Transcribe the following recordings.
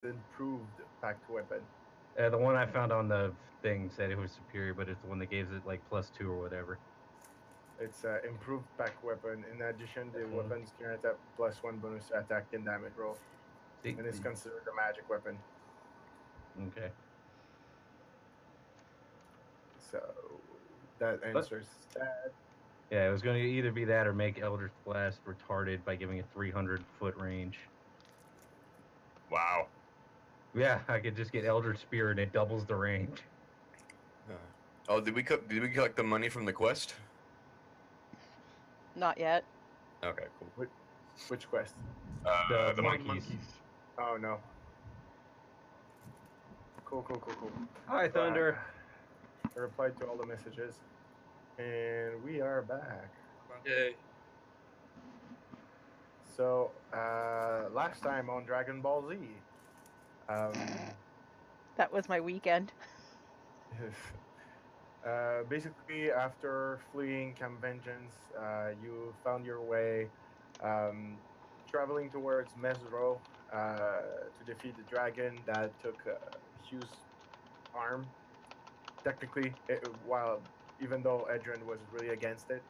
improved packed weapon. The one I found on the thing said it was superior, but it's the one that gives it like +2 or whatever. It's improved packed weapon. In addition, the Uh, weapons grant a +1 bonus to attack and damage roll, See, and is considered a magic weapon. okay, So that but answers that. yeah, it was going to either be that or make Eldritch Blast retarded by giving it 300-foot range. Wow. Yeah, I could just get Eldritch Spear and it doubles the range. Uh, oh, did we collect the money from the quest? Not yet. Okay, cool. Which quest? The The Find monkeys. monkeys. Oh no. Cool, cool, cool, cool. Hi, So Thunder. I replied to all the messages, and we are back. Yay. So last time on Dragon Ball Z, um, That was my weekend. basically after fleeing Camp Vengeance, you found your way traveling towards Mesro to defeat the dragon that took Hugh's arm. Technically, while even though Edrin was really against it,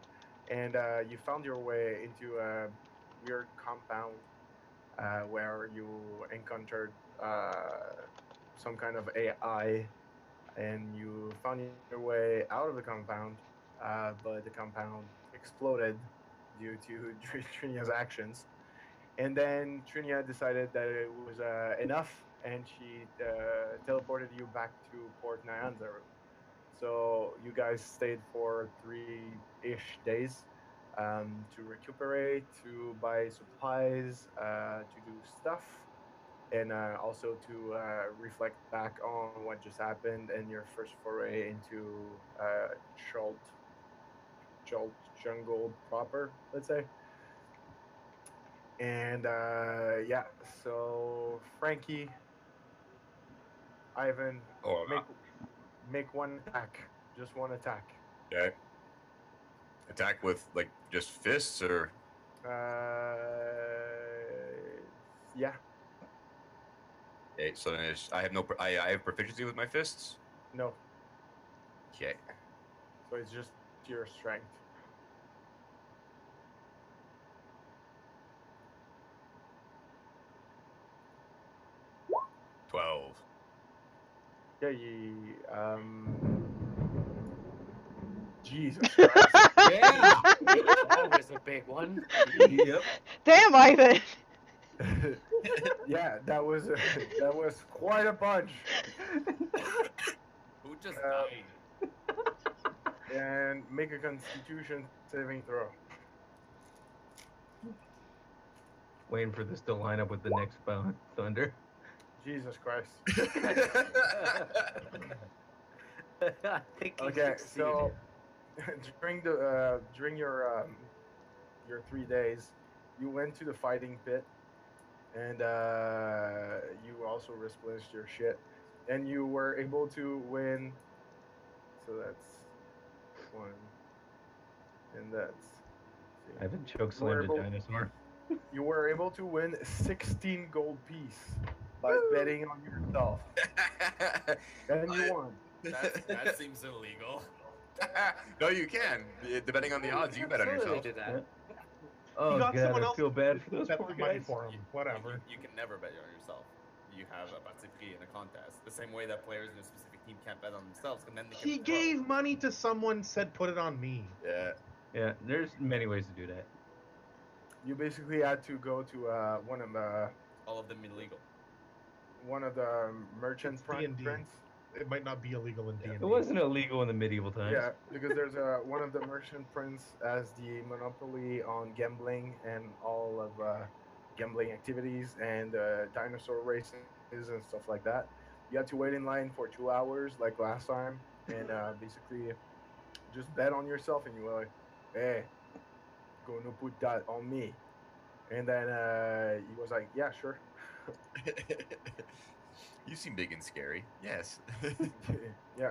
and you found your way into a weird compound where you encountered some kind of AI, and you found your way out of the compound, but the compound exploded due to Trinia's actions. And then Trinia decided that it was enough, and she teleported you back to Port Nyanzaru. So you guys stayed for 3-ish days to recuperate, to buy supplies, to do stuff, and also to reflect back on what just happened and your first foray into Chult, Chult jungle proper, let's say. And yeah, so Frankie, Ivan, Oh, make one attack, just one attack. okay. Attack with like just fists or Uh, yeah, okay. So then I have I have proficiency with my fists. no. Okay. So it's just your strength. 12. Yeah, Jesus Christ. Yeah, that was a big one. Yep. Damn, Ivan! Yeah, that was quite a bunch. Who just Uh, died? and make a Constitution saving throw. Waiting for this to line up with the next Thunder. Jesus Christ. I think he Okay, succeeded. so during your 3 days, you went to the fighting pit, and you also replenished your shit, and you were able to win. So that's one, and that's. See, I've been choke you were slammed a able dinosaur. you were able to win 16 gold piece by betting on yourself, and you won. That seems illegal. No, you can. Depending on the odds, you bet on Absolutely yourself. did that. Oh got god, someone I else feel bad for those bet poor the money guys. for him. Whatever. You can never bet on yourself. You have a participate in a contest. The same way that players in a specific team can't bet on themselves, and then they can He throw. gave money to someone, said put it on me. Yeah. Yeah, there's many ways to do that. You basically had to go to all of them illegal. one of the merchant It's D&D. prints. It might not be illegal in D&D. It wasn't illegal in the medieval times. Yeah, because there's one of the merchant prince as the monopoly on gambling and all of gambling activities and dinosaur races and stuff like that. You had to wait in line for 2 hours like last time, and basically just bet on yourself, and you were like, "Hey, gonna put that on me." And then he was like, "Yeah, sure." You seem big and scary. Yes. Yeah.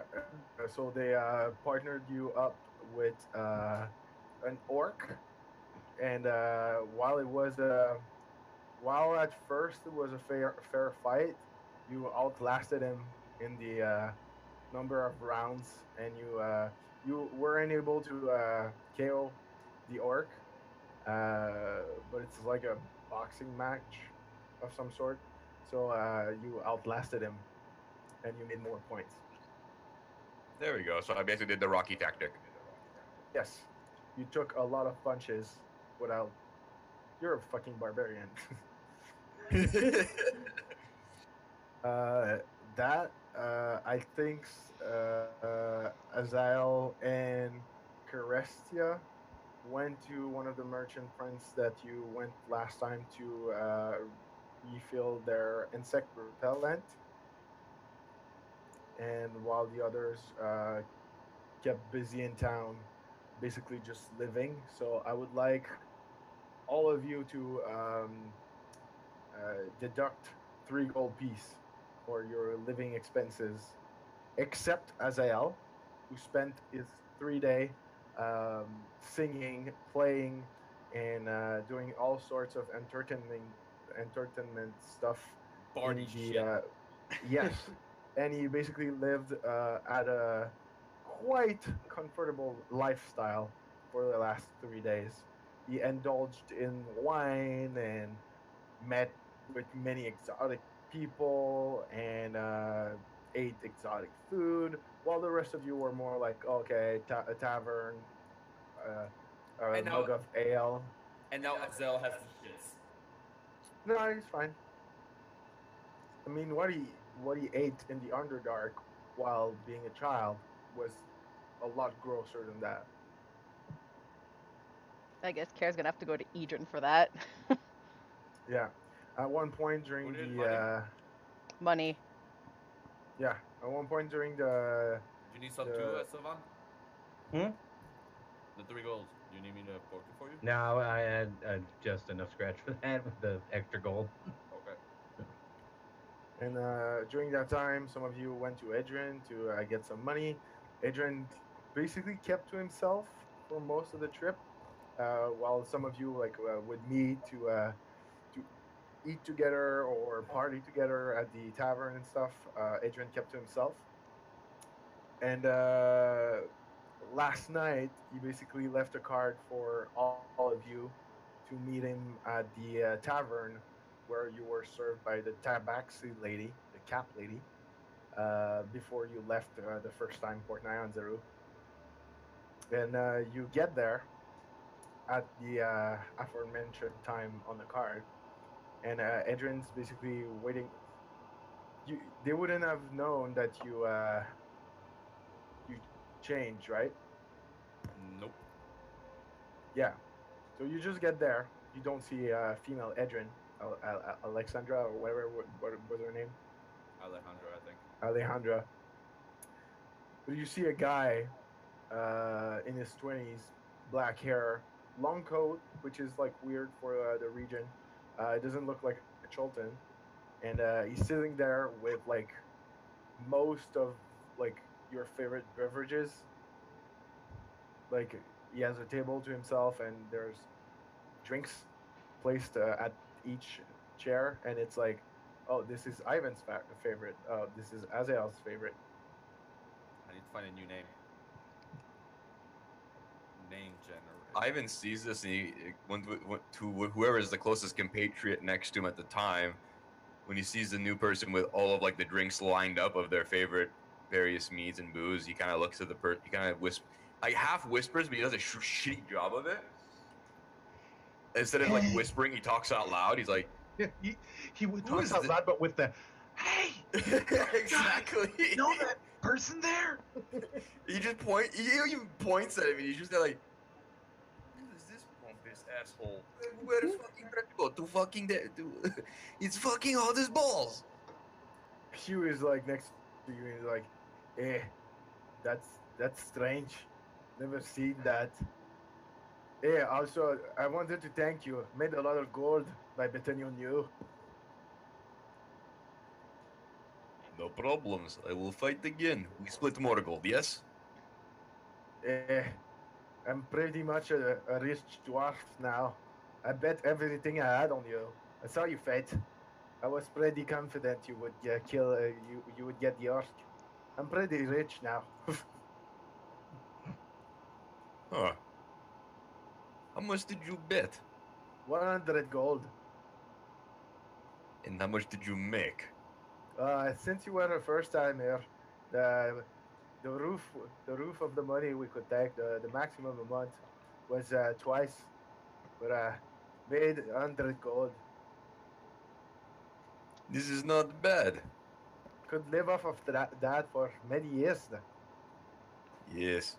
So they partnered you up with an orc, and while at first it was a fair fight, You outlasted him in the number of rounds, and you were unable to KO the orc. But it's like a boxing match of some sort. So you outlasted him, and you made more points. There we go. So I basically did the Rocky tactic. Yes, you took a lot of punches without. You're a fucking barbarian. uh, that I think Azael and Carestia went to one of the merchant points that you went last time to refill their insect repellent, and while the others kept busy in town, basically just living. So I would like all of you to deduct 3 gold piece for your living expenses, except Azael, who spent his 3 day singing, playing, and doing all sorts of entertainment stuff Barney in the shit. yes, and he basically lived at a quite comfortable lifestyle for the last 3 days. He indulged in wine and met with many exotic people and ate exotic food, while the rest of you were more like, okay, a tavern, a And now, mug of ale. and now Azel has the shits. No, he's fine. I mean, what he ate in the Underdark while being a child was a lot grosser than that. I guess Kara's gonna have to go to Edron for that. Yeah. At one point during Who did the money? Money. yeah, at one point during the Do you need some too, the Sylvan? Hmm? The 3 gold. Do you need me to poke it for you? No, I had just enough scratch for that with the extra gold. Okay. and during that time, some of you went to Adrian to get some money. Adrian basically kept to himself for most of the trip, while some of you like would meet to eat together or party together at the tavern and stuff. Adrian kept to himself, and last night he basically left a card for all of you to meet him at the tavern where you were served by the tabaxi lady, the cap lady, before you left the first time Port Nyanzaru. And you get there at the aforementioned time on the card, and Adrian's basically waiting. They wouldn't have known that you changed, right? Nope. Yeah. So you just get there. You don't see female Edrin, Alexandra or whatever. What was her name? Alejandro, I think. Alejandra. But you see a guy in his 20s, black hair, long coat, which is like weird for the region. It doesn't look like a Chultan, and he's sitting there with like most of like your favorite beverages. Like he has a table to himself, and there's drinks placed at each chair, and it's like, oh, this is Ivan's favorite. This is Azael's favorite. I need to find a new name. Name generator. Ivan sees this and he went to whoever is the closest compatriot next to him at the time. When he sees the new person with all of like the drinks lined up of their favorite various meads and booze, he kind of looks at the person. He kind of like half whispers, but he does a shitty job of it. Instead of like whispering, he talks out loud. He's like, He would Who talk is out thi- loud, but with the, hey, exactly. you know that person there? He just he points at him, and he's just like, who is this pompous asshole? Where's fucking Draco to fucking it's fucking all his balls. Hugh is like next to you, and he's like, eh, that's strange. Never seen that. Yeah, also, I wanted to thank you. Made a lot of gold by betting on you. No problems. I will fight again. We split more gold, yes? Eh, I'm pretty much a rich dwarf now. I bet everything I had on you. I saw you fight. I was pretty confident you would kill. You would get the orc. I'm pretty rich now. Huh. How much did you bet? 100 gold. And how much did you make? Since you were a first time here, the the roof the roof of the money we could take, the maximum amount was twice, but made 100 gold. This is not bad. Could live off of that for many years now. Yes.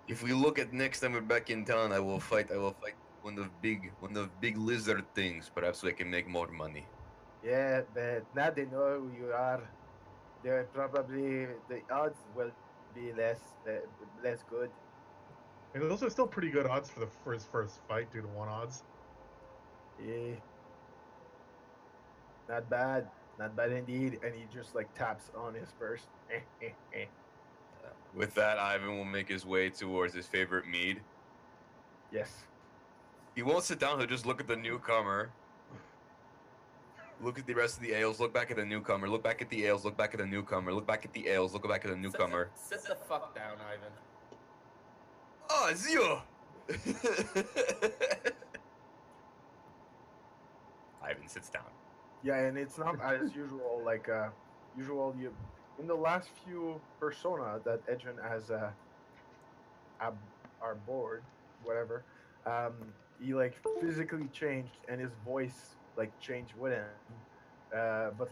If we look at next time we're back in town, I will fight one of big lizard things. Perhaps we can make more money. Yeah, but now they know who you are. They're probably the odds will be less good. And those are still pretty good odds for his first fight, 2-1 odds. Yeah, not bad indeed. And he just like taps on his purse. With that, Ivan will make his way towards his favorite mead. Yes. He won't sit down. He'll just look at the newcomer. Look at the rest of the ales. Look back at the newcomer. Look back at the ales. Look back at the newcomer. Look back at the ales. Look back at the newcomer. Sit the fuck down, Ivan. Ah, Zio! Ivan sits down. Yeah, and it's not as usual. Like usual, you in the last few persona that Edgen has are bored, whatever. He like physically changed, and his voice like changed with him. But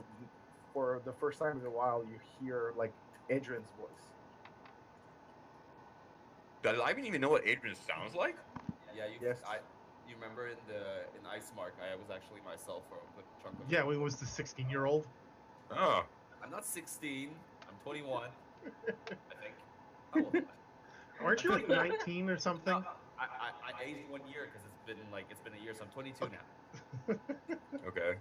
for the first time in a while, you hear like Adrian's voice. Does Ivan even know what Adrian sounds like? Yeah, Yes. You remember in Ice Mark, I was actually myself for a good chunk of Yeah, it. it was the 16-year-old. Oh. I'm not 16. I'm 21. I think. How old am I? Aren't you like 19 or something? No, I aged 1 year because it's been a year, so I'm 22 now. Okay.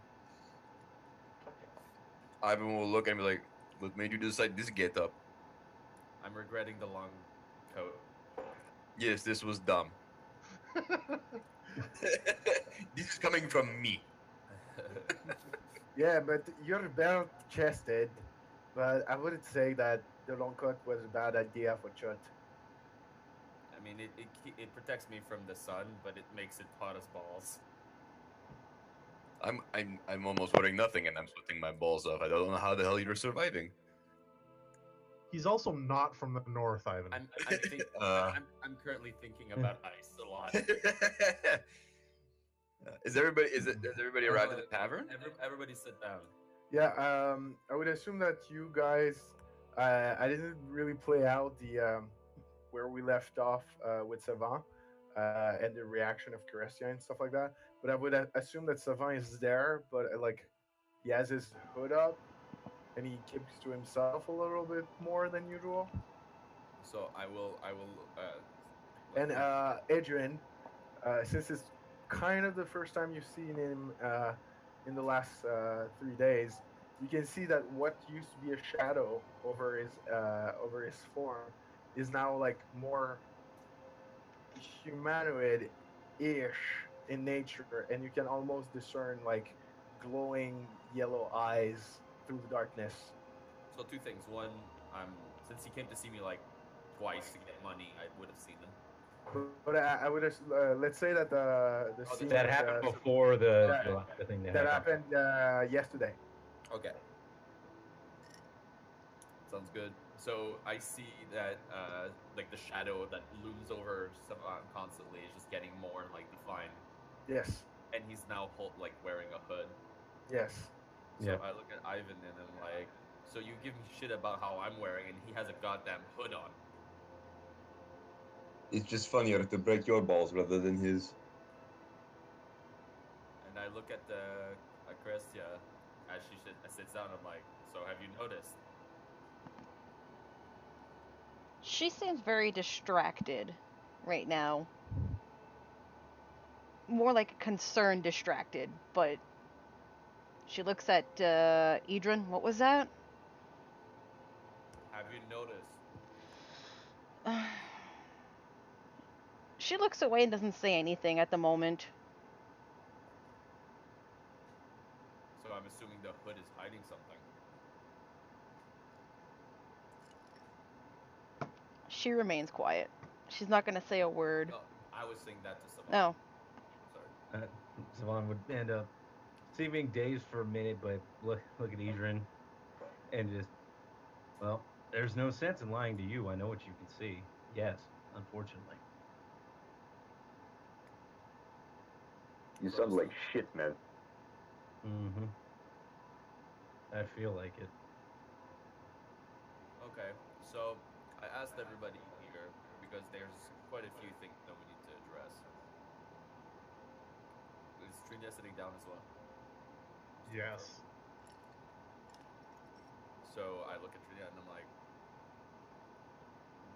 Ivan will look at me like, what made you decide this get up? I'm regretting the long coat. Yes, this was dumb. This is coming from me. Yeah, but you're belt chested, but I wouldn't say that the long coat was a bad idea for Chut. I mean, it protects me from the sun, but it makes it hot as balls. I'm almost wearing nothing and I'm sweating my balls off. I don't know how the hell you're surviving. He's also not from the north, Ivan. I'm currently thinking about ice a lot. Has everybody arrived at the tavern? Everybody sit down. Yeah, I would assume that you guys. I didn't really play out the where we left off with Savant and the reaction of Carestia and stuff like that. But I would assume that Savant is there, but like he has his hood up and he keeps to himself a little bit more than usual. So I will. And Adrian, since it's kind of the first time you've seen him in the last 3 days, you can see that what used to be a shadow over his form is now like more humanoid-ish in nature, and you can almost discern like glowing yellow eyes through the darkness. So two things. One, since he came to see me like twice to get money, I would have seen him. But I would let's say that the scene That with, happened before the thing that happened yesterday. Okay. Sounds good. So I see that like the shadow that looms over Savant constantly is just getting more like defined, Yes, and he's now like wearing a hood. yes. So Yeah. I look at Ivan and I'm like, so you give me shit about how I'm wearing, and he has a goddamn hood on. It's just funnier to break your balls rather than his. And I look at Crestia as she sits down. I'm like, so have you noticed? She seems very distracted right now. More like concerned distracted, but she looks at Idrin. What was that? Have you noticed? She looks away and doesn't say anything at the moment. So I'm assuming the hood is hiding something. She remains quiet. She's not gonna say a word. No, I was saying that to Savon. No. Sorry. Savon would end up seeming dazed for a minute, but look at Idrin and just, well, there's no sense in lying to you. I know what you can see. Yes, unfortunately. You sound like shit, man. Mm-hmm. I feel like it. Okay, so I asked everybody here because there's quite a few things that we need to address. Is Trina sitting down as well? Yes. So I look at Trina and I'm like,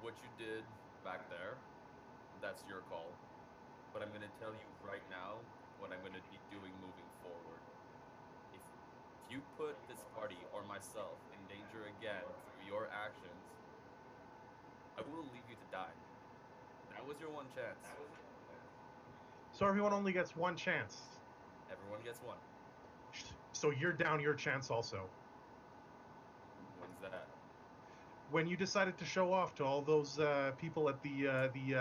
what you did back there, that's your call. But I'm going to tell you right now what I'm going to be doing moving forward. If you put this party or myself in danger again through your actions, I will leave you to die. That was your one chance. So everyone only gets one chance. Everyone gets one. So you're down your chance also. When's that? When you decided to show off to all those people at the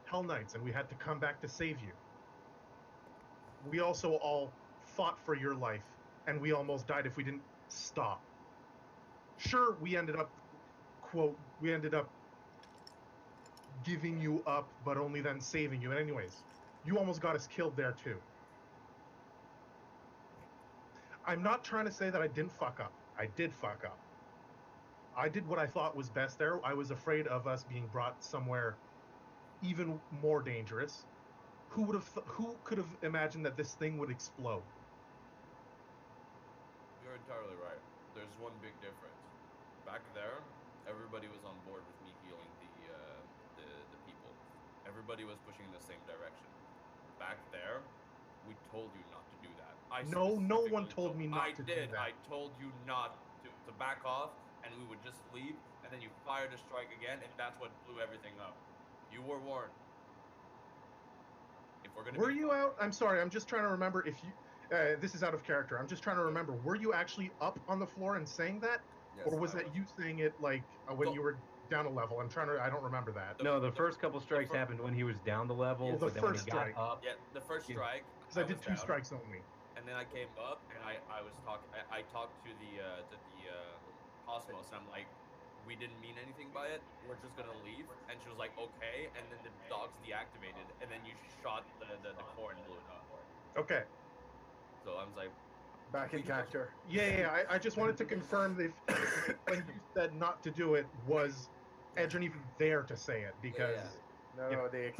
Hell Knights, and we had to come back to save you. We also all fought for your life, and we almost died if we didn't stop. Sure, we ended up, quote, giving you up, but only then saving you. And anyways, you almost got us killed there too. I'm not trying to say that I didn't fuck up. I did fuck up. I did what I thought was best there. I was afraid of us being brought somewhere even more dangerous. Who could have imagined that this thing would explode? You're entirely right. There's one big difference. Back there, everybody was on board with me healing the people. Everybody was pushing in the same direction. Back there, we told you not to do that. No one told me not to do that. I told you not to back off, and we would just leave, and then you fired a strike again, and that's what blew everything up. You were warned. If we're gonna Were you out? I'm sorry. I'm just trying to remember if you. This is out of character. I'm just trying to remember. Were you actually up on the floor and saying that, Yes, or was I that you saying it like when you were down a level? I don't remember that. No, the first couple strikes happened when he was down the level, Oh, the but then when he first got strike. up, Yeah, the first strike. Because I did two strikes only. And then I came up and I was talking. I talked to the Cosmos, and I'm like, we didn't mean anything by it. We're just gonna leave. And she was like, okay. And then the dogs deactivated, and then you shot the core and blew it up. Okay. So I was like, Back in character. Yeah. I just wanted to confirm if when you said not to do it, was Edrin even there to say it? Because No, they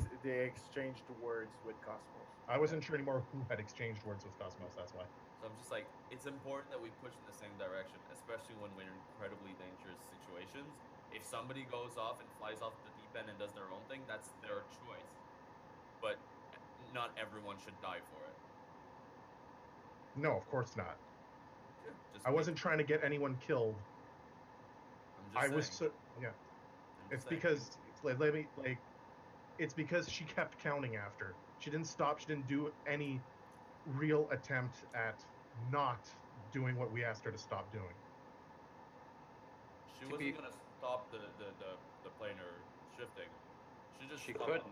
exchanged words with Cosmos. I wasn't sure anymore who had exchanged words with Cosmos. That's why. So I'm just like, it's important that we push in the same direction, especially when we're in incredibly dangerous situations. If somebody goes off and flies off the deep end and does their own thing, that's their choice. But not everyone should die for it. No, of course not. Yeah, I wasn't trying to get anyone killed. I'm just saying. It's because it's because she kept counting after. She didn't stop. She didn't do any real attempt at not doing what we asked her to stop doing. She wasn't gonna stop the planar shifting. She couldn't.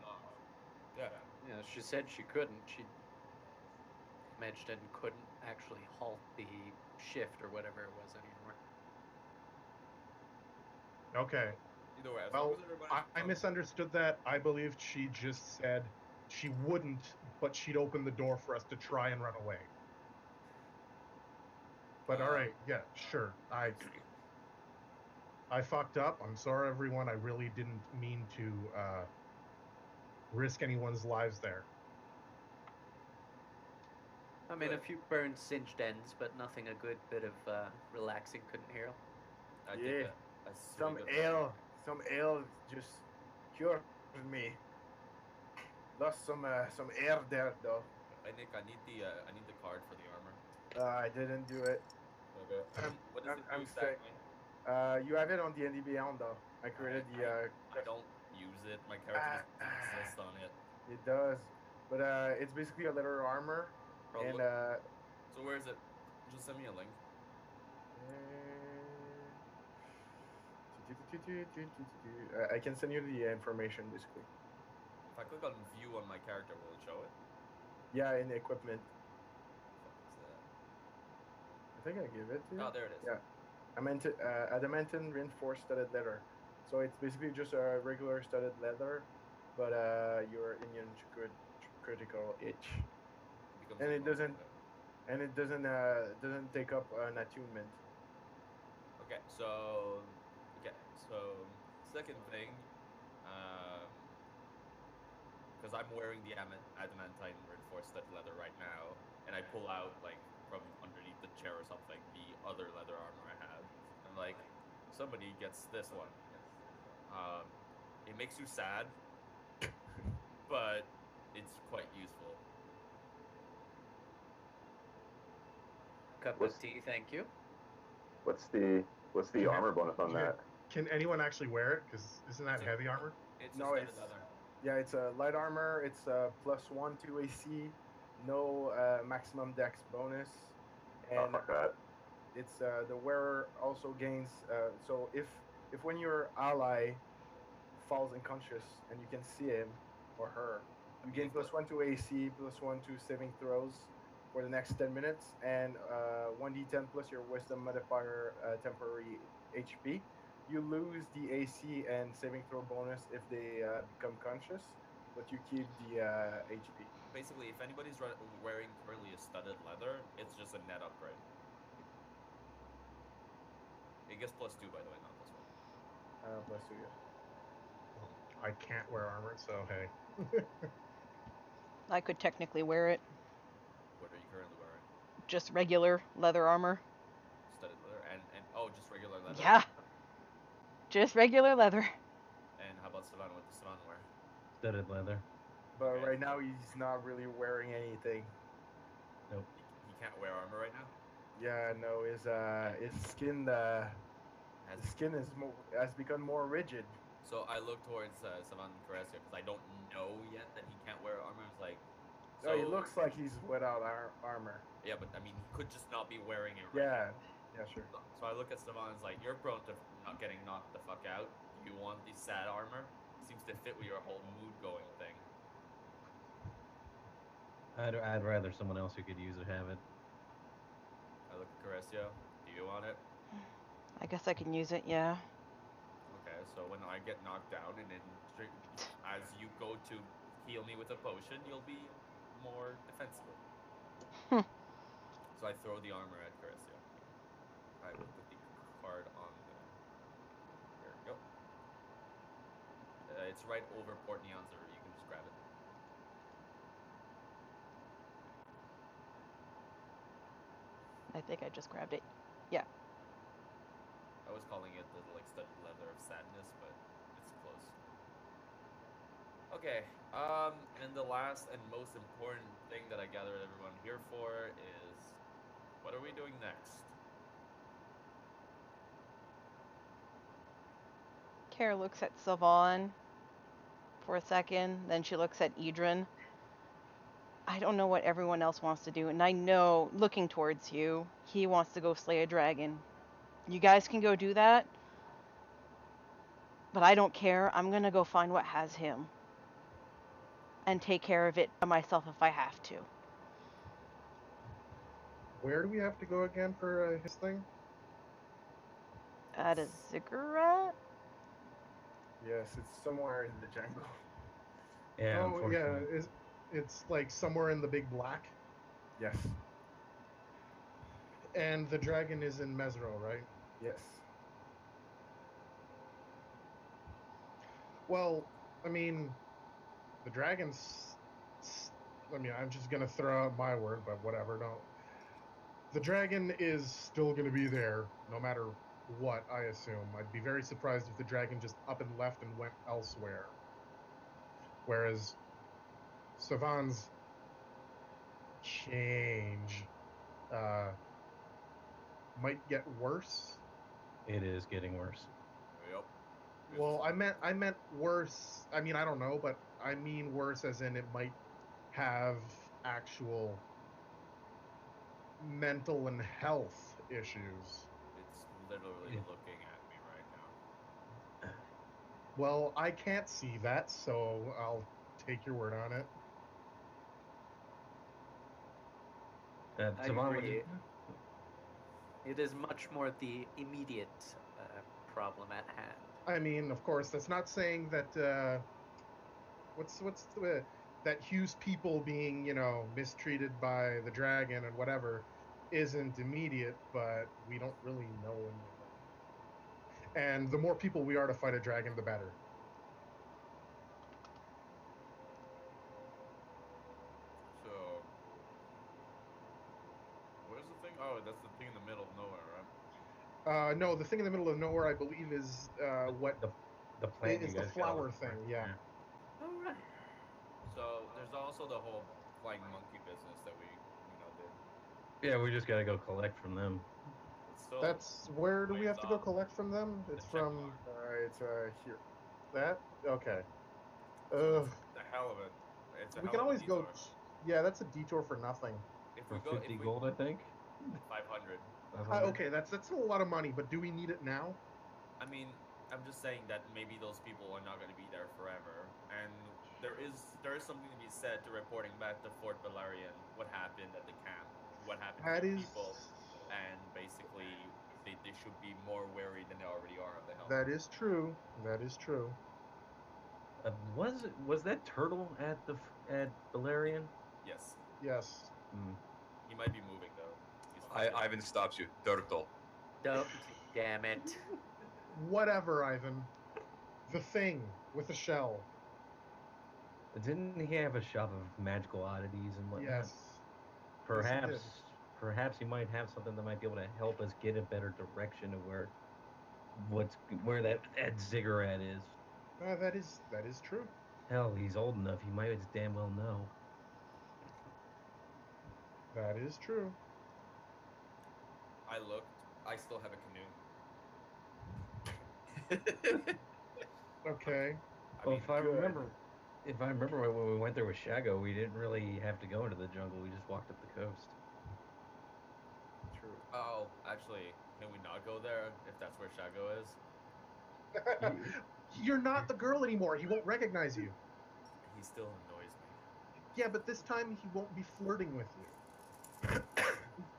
Yeah. Yeah, she said she couldn't. She mentioned couldn't actually halt the shift or whatever it was anymore. Okay. Either way, as Well, long as everybody's I misunderstood that. I believed she just said she wouldn't, but she'd open the door for us to try and run away. But all right, yeah, sure. I fucked up. I'm sorry, everyone. I really didn't mean to risk anyone's lives there. I mean, a few burned, singed ends, but nothing a good bit of relaxing couldn't heal. I Yeah. did a Some ale just cured me. Lost some air there though. Hey Nick, I need the card for the armor. I didn't do it. Okay. What does it do I'm exactly? You have it on D&D Beyond though. I created I don't use it. My character doesn't exist on it. It does, but it's basically a leather armor, and So where is it? Just send me a link. I can send you the information basically. If I click on view on my character, will it show it? Yeah, in equipment. Fuck is that? I think I gave it to you. Oh, there it is. Yeah, adamantine reinforced studded leather. So it's basically just a regular studded leather, but your Indian critical itch, It becomes and like it normal. doesn't doesn't take up an attunement. Okay, so second thing, because I'm wearing the adamantine reinforced stud leather right now, and I pull out like from underneath the chair or something the other leather armor I have. I'm like, somebody gets this one. It makes you sad, but it's quite useful. Cup What's- of tea, thank you. What's the Yeah. armor bonus on Yeah. that? Can anyone actually wear it? Because isn't that So- heavy armor? It's No, just it's leather. yeah, it's a light armor. It's a +1 to AC, no maximum dex bonus, Oh, and fuck that. it's the wearer also gains. So if when your ally falls unconscious and you can see him or her, you gain +1 to AC, +1 to saving throws for the next 10 minutes, and 1d10 plus your wisdom modifier temporary HP. You lose the AC and saving throw bonus if they become conscious, but you keep the HP. Basically, if anybody's wearing currently a studded leather, it's just a net upgrade. It gets +2, by the way, not +1. +2, yeah. I can't wear armor, so hey. I could technically wear it. What are you currently wearing? Just regular leather armor. Studded leather and oh, just regular leather. Yeah. Just regular leather. And how about Savannah? What does Savannah wear? Studded leather. But Okay. right now he's not really wearing anything. Nope. He can't wear armor right now. Yeah, no, his skin Has his skin has become more rigid. So I look towards Savannah and Caressia because I don't know yet that he can't wear armor. It's like, So he looks like he's without armor. Yeah, but I mean, he could just not be wearing it right Yeah, now. yeah, sure. So I look at Savannah and it's like, you're prone to not getting knocked the fuck out. You want the sad armor? Seems to fit with your whole mood going thing. I'd rather someone else who could use it have it. I look at Caressia. Do you want it? I guess I can use it, yeah. Okay, so when I get knocked down and then as you go to heal me with a potion, you'll be more defensible. So I throw the armor at Caressia. I will put the card on there. There we go. It's right over Port Nyanza. You can just grab it. I think I just grabbed it. I was calling it the like studded leather of sadness, but it's close. Okay, and the last and most important thing that I gathered everyone here for is, what are we doing next? Kara looks at Sylvan for a second, then she looks at Idrin. I don't know what everyone else wants to do, and I know, looking towards you, he wants to go slay a dragon. You guys can go do that, but I don't care. I'm gonna go find what has him and take care of it by myself if I have to. Where do we have to go again for his thing? At a ziggurat? Yes, it's somewhere in the jungle. Yeah, Oh yeah, unfortunately. it's like somewhere in the big black. Yes, And the dragon is in Mesro, right? yes. Well, I mean, the dragon's. I mean, I'm just gonna throw out my word, but whatever. No, the dragon is still gonna be there, no matter what. I assume. I'd be very surprised if the dragon just up and left and went elsewhere. Whereas Savan's change might get worse. It is getting worse. Yep. Well, I meant worse. I mean, I don't know, but I mean worse as in it might have actual mental and health issues. It's literally Yeah. looking at me right now. Well, I can't see that, so I'll take your word on it. I Savon, what do agree. you- It is much more the immediate problem at hand. I mean, of course, that's not saying that that Hugh's people being, mistreated by the dragon and whatever isn't immediate, but we don't really know anything. And the more people we are to fight a dragon, the better. So, where's the thing? Oh, that's the thing in the middle of nowhere, right? No, the thing in the middle of nowhere, I believe, is what the plant you is the guys gotta flower look for. thing. Yeah. All right. So there's also the whole flying monkey business that we, did. Yeah, we just gotta go collect from them. It's still That's where do we ways have to go off. collect from them? It's check from mark. It's here. that. Okay. So it's the hell of it. It's a We hell can of a always go. detour. Yeah, that's a detour for nothing. If For we go, 50 gold, I think. 500. 500. Okay, that's still a lot of money, but do we need it now? I mean, I'm just saying that maybe those people are not going to be there forever, and there is something to be said to reporting back to Fort Valerian what happened at the camp, what happened That to the is people, and basically they should be more wary than they already are of the hell. that is true. That is true. Was that turtle at Valerian? Yes, Yes. Hmm. he might be moving though. He's Ivan stops you. Turtle. Don't. Damn it. Whatever, Ivan. The thing with the shell. Didn't he have a shop of magical oddities and whatnot? Yes. Perhaps, did. perhaps he might have something that might be able to help us get a better direction of where that ziggurat is. That is true. Hell, he's old enough. He might as damn well know. That is true. I looked. I still have a canoe. Okay. I Well, mean, if I remember when we went there with Shago, we didn't really have to go into the jungle. We just walked up the coast. True. oh, actually, can we not go there if that's where Shago is? You're not the girl anymore. He won't recognize you. He still annoys me. Yeah, but this time he won't be flirting with you.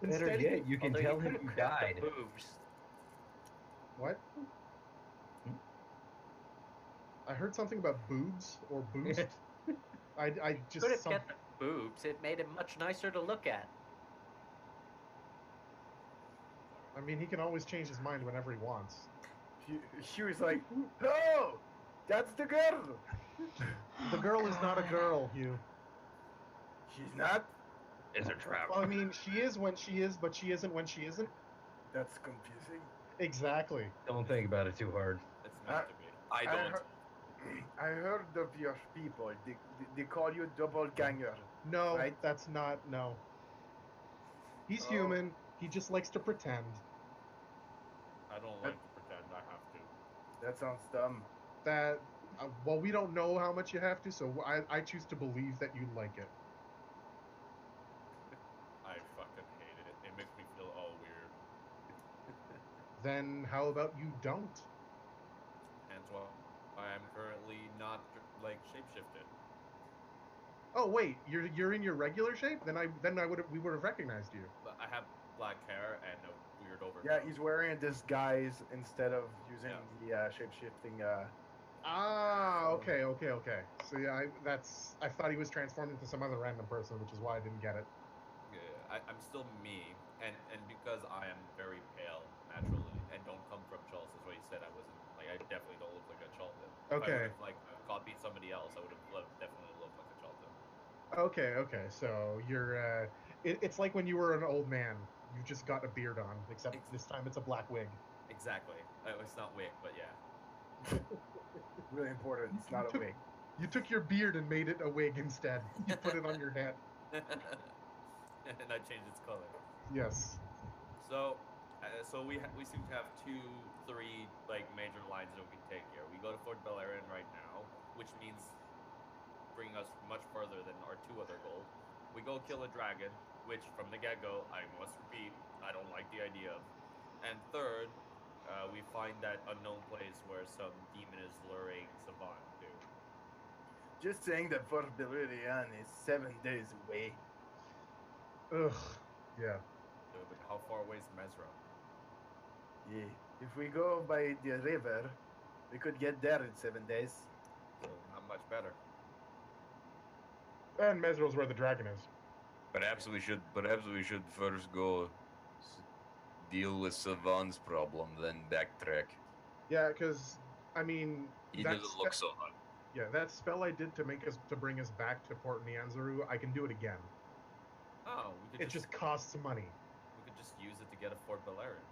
Better Instead, yet, you can Although tell you him could you have cracked died. the boobs. what? Hmm? I heard something about boobs or boost. I just Could have kept the boobs. It made him much nicer to look at. I mean, he can always change his mind whenever he wants. She was like, "Oh, that's the girl." The girl is not a girl, Hugh. She's not. Is a trap. Well, I mean, she is when she is, but she isn't when she isn't. That's confusing. Exactly. Don't think about it too hard. It's meant to be. I don't. I heard of your people. They call you doppelganger. No, Right. that's not. No. He's Oh. human. He just likes to pretend. I don't like to pretend I have to. That sounds dumb. That. Well, we don't know how much you have to, so I choose to believe that you like it. I fucking hate it. It makes me feel all weird. Then how about you don't? Hence why I am currently not like shapeshifted. Oh wait, you're in your regular shape? Then we would have recognized you. But I have black hair and a weird overcoat. Yeah, he's wearing a disguise instead of using Yeah. the shape-shifting. Ah, okay. So yeah, I thought he was transformed into some other random person, which is why I didn't get it. Yeah, I'm still me, and because I am very pale naturally and don't come from Charles, is what he said. I wasn't like I definitely don't look like a Charlton. If I Okay. would have like copied somebody else, I would have definitely looked like a Charlton. Okay. So you're it's like when you were an old man. You just got a beard on, except this time it's a black wig. Exactly. It's not wig, but yeah. Really important. It's not a wig. You took your beard and made it a wig instead. You put it on your head. And I changed its color. Yes. So we seem to have 2-3 like major lines that we can take here. We go to Fort Valerian right now, which means bring us much further than our 2 other goals. We go kill a dragon. which from the get-go, I must repeat, I don't like the idea of. And third, we find that unknown place where some demon is luring Savan to. Just saying that Fort Beleriand is 7 days away. Ugh. Yeah. But how far away is Mesro? Yeah. If we go by the river, we could get there in 7 days. So not much better. And Mesro's where the dragon is. Perhaps we should first go deal with Savan's problem, then backtrack. Yeah, because I mean, He that doesn't look so hot. yeah, that spell I did to bring us back to Port Nyanzaru, I can do it again. Oh, It just costs money. we could just use it to get a Fort Beleriand.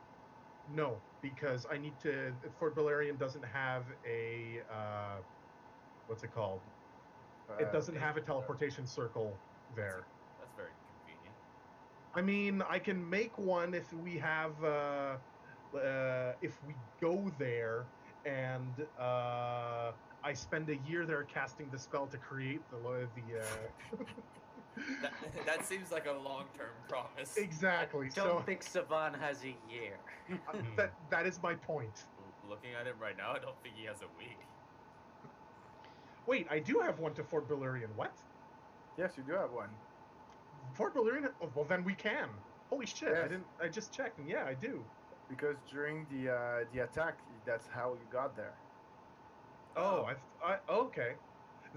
No, because I need to. Fort Beleriand doesn't have a what's it called? It doesn't have a teleportation circle there. That's very convenient. I mean, I can make one if we have if we go there and I spend a year there casting the spell to create the That seems like a long-term promise. exactly. Don't So think Savan has a year. that is my point. Looking at him right now, I don't think he has a week. Wait, I do have one to Fort Beleriand. What? Yes, you do have one. Fort Beleriand? Oh, well, then we can. Holy shit! I Yes. didn't. I just checked, and yeah, I do. Because during the attack, that's how you got there. Oh, okay.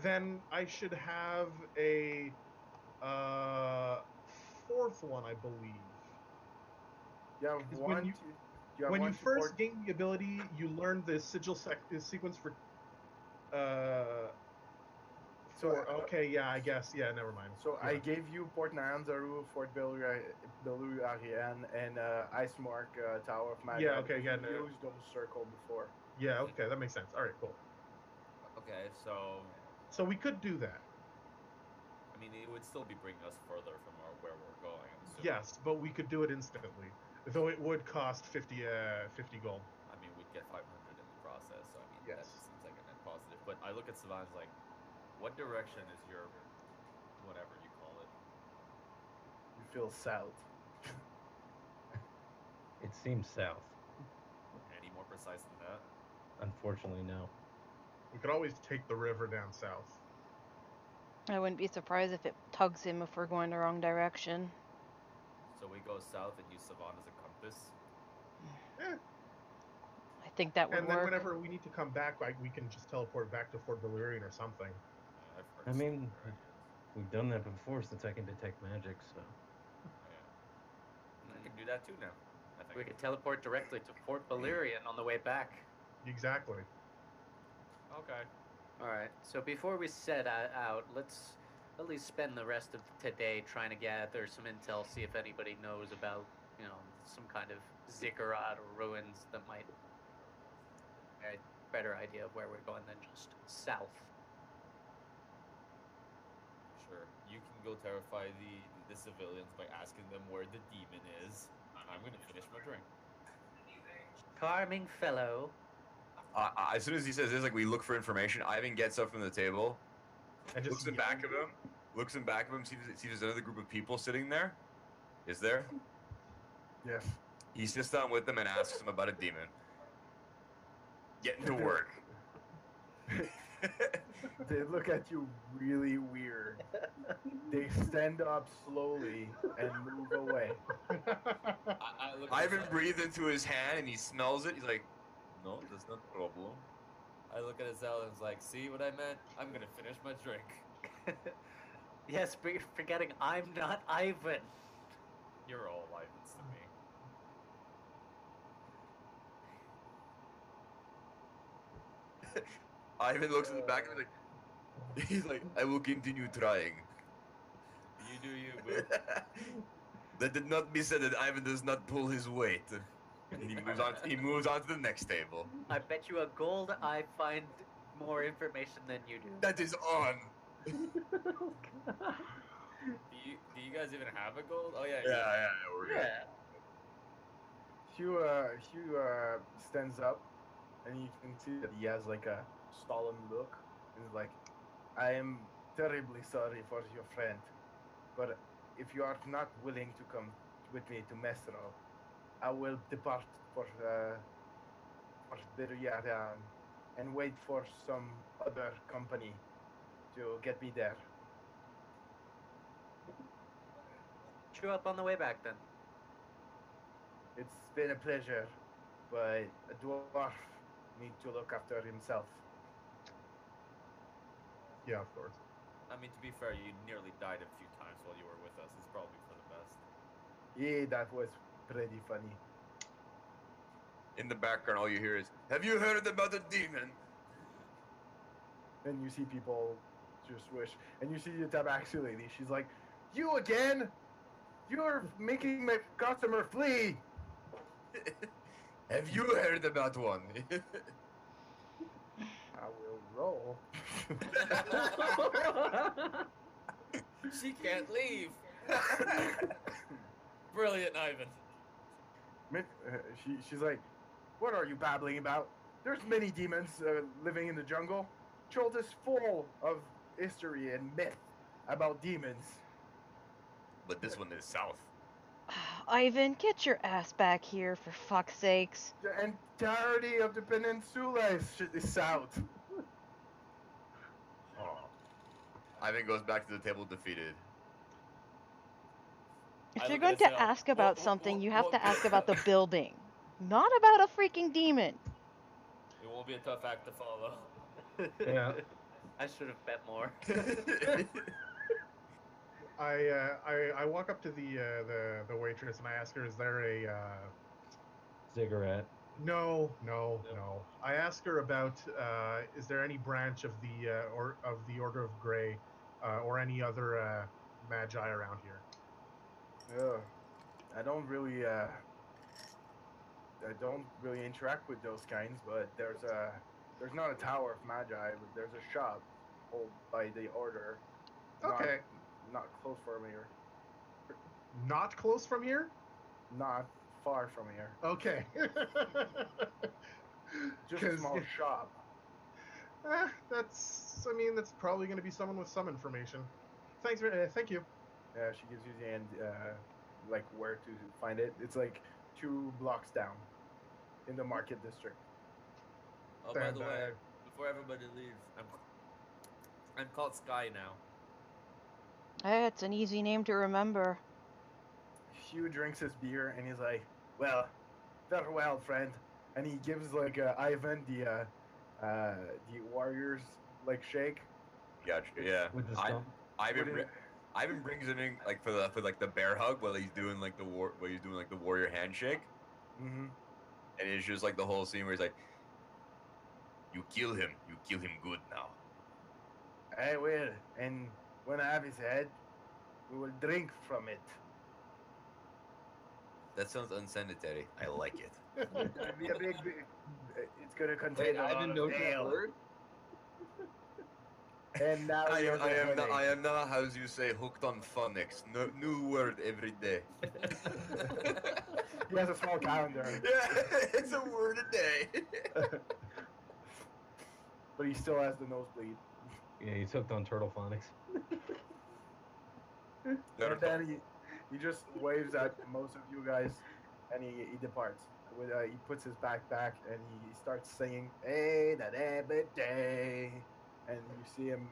Then I should have a fourth one, I believe. You have 'Cause one. When you one to first Fort- gain the ability, you learn the sigil sequence for. Okay, yeah, I guess. Yeah, never mind. So Yeah. I gave you Port Nyanzaru, Fort Beleriand, and Ice Mark Tower of Magic. Yeah, okay, because yeah, you no. used those circle before. Yeah, okay, that makes sense. All right, cool. Okay, so So we could do that. I mean, it would still be bringing us further from where we're going. I'm assuming. Yes, but we could do it instantly, though it would cost 50 gold. I mean, we'd get 500 in the process. So I mean, that Yes. just seems like a net positive. But I look at Savan's like, what direction is your, whatever you call it? You feel south. It seems south. Any more precise than that? Unfortunately, no. We could always take the river down south. I wouldn't be surprised if it tugs him if we're going the wrong direction. So we go south and use Savan as a compass. I think that would And then work. whenever we need to come back, like, we can just teleport back to Fort Beleriand or something. I've heard I of mean, Savan. we've done that before since I can detect magic, so. Yeah. I can do that too now. I think. We could teleport directly to Fort Beleriand on the way back. Exactly. Okay. All right. So before we set out, let's at least spend the rest of today trying to gather some intel, see if anybody knows about, some kind of ziggurat or ruins that might a better idea of where we're going than just south. Sure. You can go terrify the civilians by asking them where the demon is. I'm gonna finish my drink. Charming fellow. As soon as he says this, like we look for information, Ivan gets up from the table, And just looks in back of him, sees there's another group of people sitting there. Is there? Yes. He sits down with them and asks them about a demon. Getting to work. They look at you really weird. They stand up slowly and move away. I look at Ivan Azal- breathes into his hand and he smells it. He's like, no, that's not a problem. I look at Azal and is like, see what I meant? I'm gonna finish my drink. Yes, but you're forgetting I'm not Ivan. You're all Ivans to me. Ivan looks in the back and he's like, I will continue trying. You do you, boo. That did not be said that Ivan does not pull his weight. And he moves on to the next table. I bet you a gold I find more information than you do. That is on. Do you guys even have a gold? Oh yeah. Yeah, we're good. Hugh stands up, and you can see that he has like a solemn look. He's like, I am terribly sorry for your friend, but if you are not willing to come with me to Mesro, I will depart for Risea and wait for some other company to get me there. Chew up on the way back then. It's been a pleasure, but a dwarf needs to look after himself. Yeah, of course. I mean, to be fair, you nearly died a few times while you were with us. It's probably for the best. Yeah, that was pretty funny. In the background, all you hear is, "Have you heard about the demon?" And you see people just wish, and you see the tabaxi lady. She's like, "You again? You're making my customer flee." Have you heard about one? I will roll. She can't leave. Brilliant, Ivan. She's like, "What are you babbling about? There's many demons living in the jungle. Chult is full of history and myth about demons." But this one is south. Ivan, get your ass back here, for fuck's sakes. The entirety of the peninsula is south. Ivan goes back to the table defeated. If I you're look going at to Isel. ask about Whoa, something, you have whoa. to ask about the building, not about a freaking demon. It won't be a tough act to follow. Yeah. I should have bet more. I walk up to the waitress and I ask her, "Is there a Cigarette. No, no, Nope. no. I ask her about is there any branch of the Order of Grey or any other magi around here?" Ugh. I don't really interact with those kinds, but there's not a tower of magi, but there's a shop owned by the order. Okay. Not close from here. Not close from here? Not far from here. Okay. Just a 'Cause, small shop. that's probably going to be someone with some information. Thanks, thank you. She gives you the end, like where to find it. It's like 2 blocks down in the market district. Oh, by And, the way, before everybody leaves, I'm called Sky now. It's an easy name to remember. Hugh drinks his beer and he's like, "Well, farewell, friend." And he gives like Ivan the warriors like shake. Gotcha. Yeah. With the stump. Ivan brings him in like for the bear hug while he's doing like the warrior handshake, Mm-hmm. and it's just like the whole scene where he's like, you kill him good now." I will, and when I have his head, we will drink from it. That sounds unsanitary. I like it. It'll be a big. It's gonna contain a lot of ale. And now I you're am now, how you say, hooked on phonics. No, new word every day. He has a small calendar, Yeah, it's a word a day. but he still has the nosebleed. Yeah, he's hooked on turtle phonics. And then he just waves at most of you guys, and he departs. He puts his backpack and he starts singing "Hey, that every day," and you see him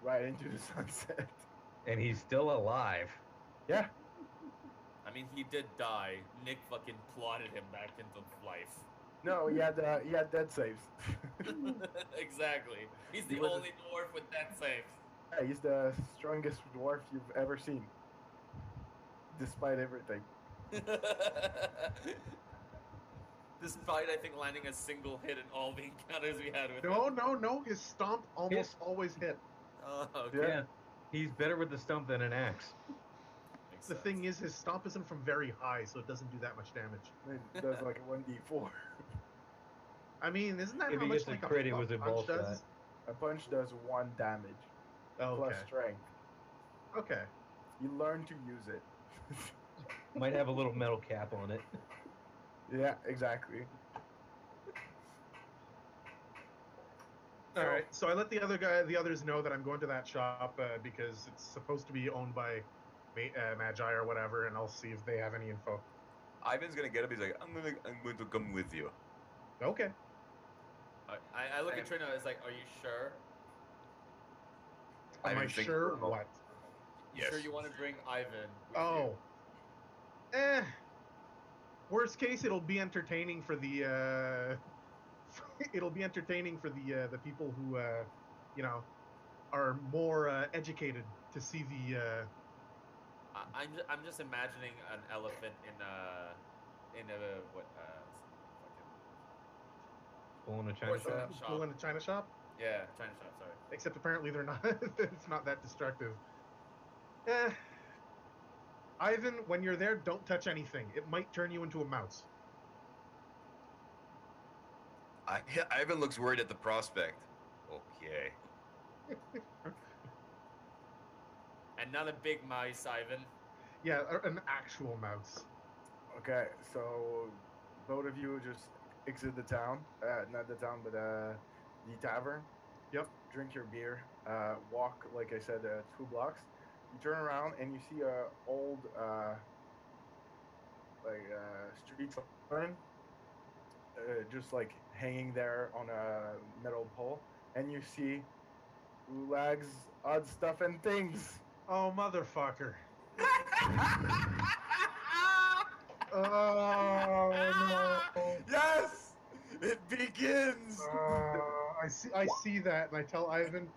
right into the sunset. And he's still alive. Yeah, I mean, he did die. Nick fucking plotted him back into life. no, he had dead saves. Exactly. He's the He was a- only dwarf with death saves. Yeah, he's the strongest dwarf you've ever seen, despite everything. Despite, I think, landing a single hit in all the encounters we had with him. No. His stomp almost always hit. Oh, okay. Yeah. Yeah. He's better with the stump than an axe. Makes The sense. thing is, his stomp isn't from very high, so it doesn't do that much damage. It does like a 1d4. I mean, isn't that If how he much gets a like crit, it was a ball punch does? shot. A punch does 1 damage Oh, plus okay. strength. Okay. You learn to use it. Might have a little metal cap on it. Yeah, exactly. All right. So I let the others know that I'm going to that shop because it's supposed to be owned by Magi or whatever, and I'll see if they have any info. Ivan's gonna get up. He's like, I'm going to come with you. Okay. I look at Trina. It's like, are you sure? Am I Ivan thinks sure for a moment. what? You sure you want to bring Ivan with Oh. Worst case, it'll be entertaining for the it'll be entertaining for the people who you know are more educated to see the you? I'm just imagining an elephant in a what Bull in a China horse shop. shop. bull in a china shop. Yeah, China shop. Sorry. Except apparently they're not. It's not that destructive. Eh. Ivan, when you're there, don't touch anything. It might turn you into a mouse. Ivan looks worried at the prospect. Okay. And not a big mouse, Ivan. Yeah, an actual mouse. Okay, so both of you just exit the town. Not the town, but the tavern. Yep. Drink your beer. Walk, like I said, 2 blocks. You turn around and you see a old street sign, just like hanging there on a metal pole, and you see Ulag's odd stuff and things. Oh, motherfucker. Oh no. Yes, it begins. I see that, and I tell Ivan,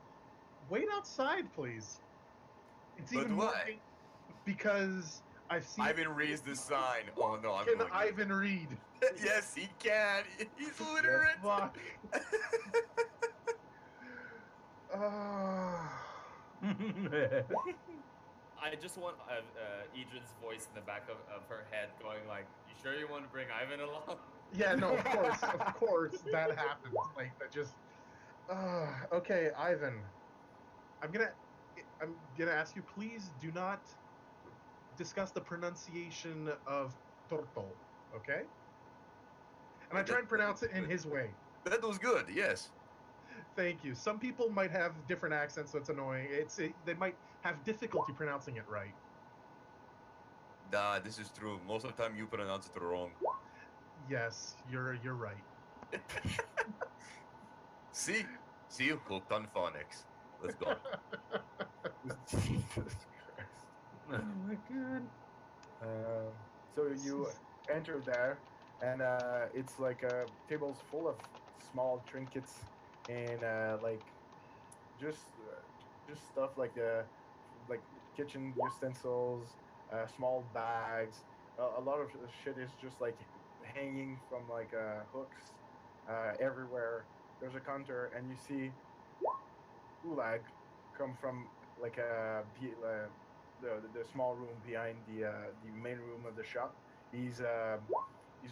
wait outside, please. It's But even more why? because I've seen. Ivan reads the sign. Oh no, I'm Can going. Ivan read? Yes, he can. He's literate. Fuck. Ah. I just want Idrin's voice in the back of her head going like, you sure you want to bring Ivan along? Yeah, no, of course, that happens. Like that just. Okay, Ivan. I'm gonna ask you, please do not discuss the pronunciation of torto. Okay? And I try and pronounce it in his way. That was good. Yes. Thank you. Some people might have different accents, so it's annoying. They might have difficulty pronouncing it right. Nah, this is true. Most of the time you pronounce it wrong. Yes, you're right. See you hooked on phonics. Let's go. Jesus Christ. Oh my god. So you enter there, and it's like tables full of small trinkets and just stuff like kitchen utensils, small bags. A lot of shit is just like hanging from like hooks everywhere. There's a counter, and you see Ulag come from like the small room behind the main room of the shop. He's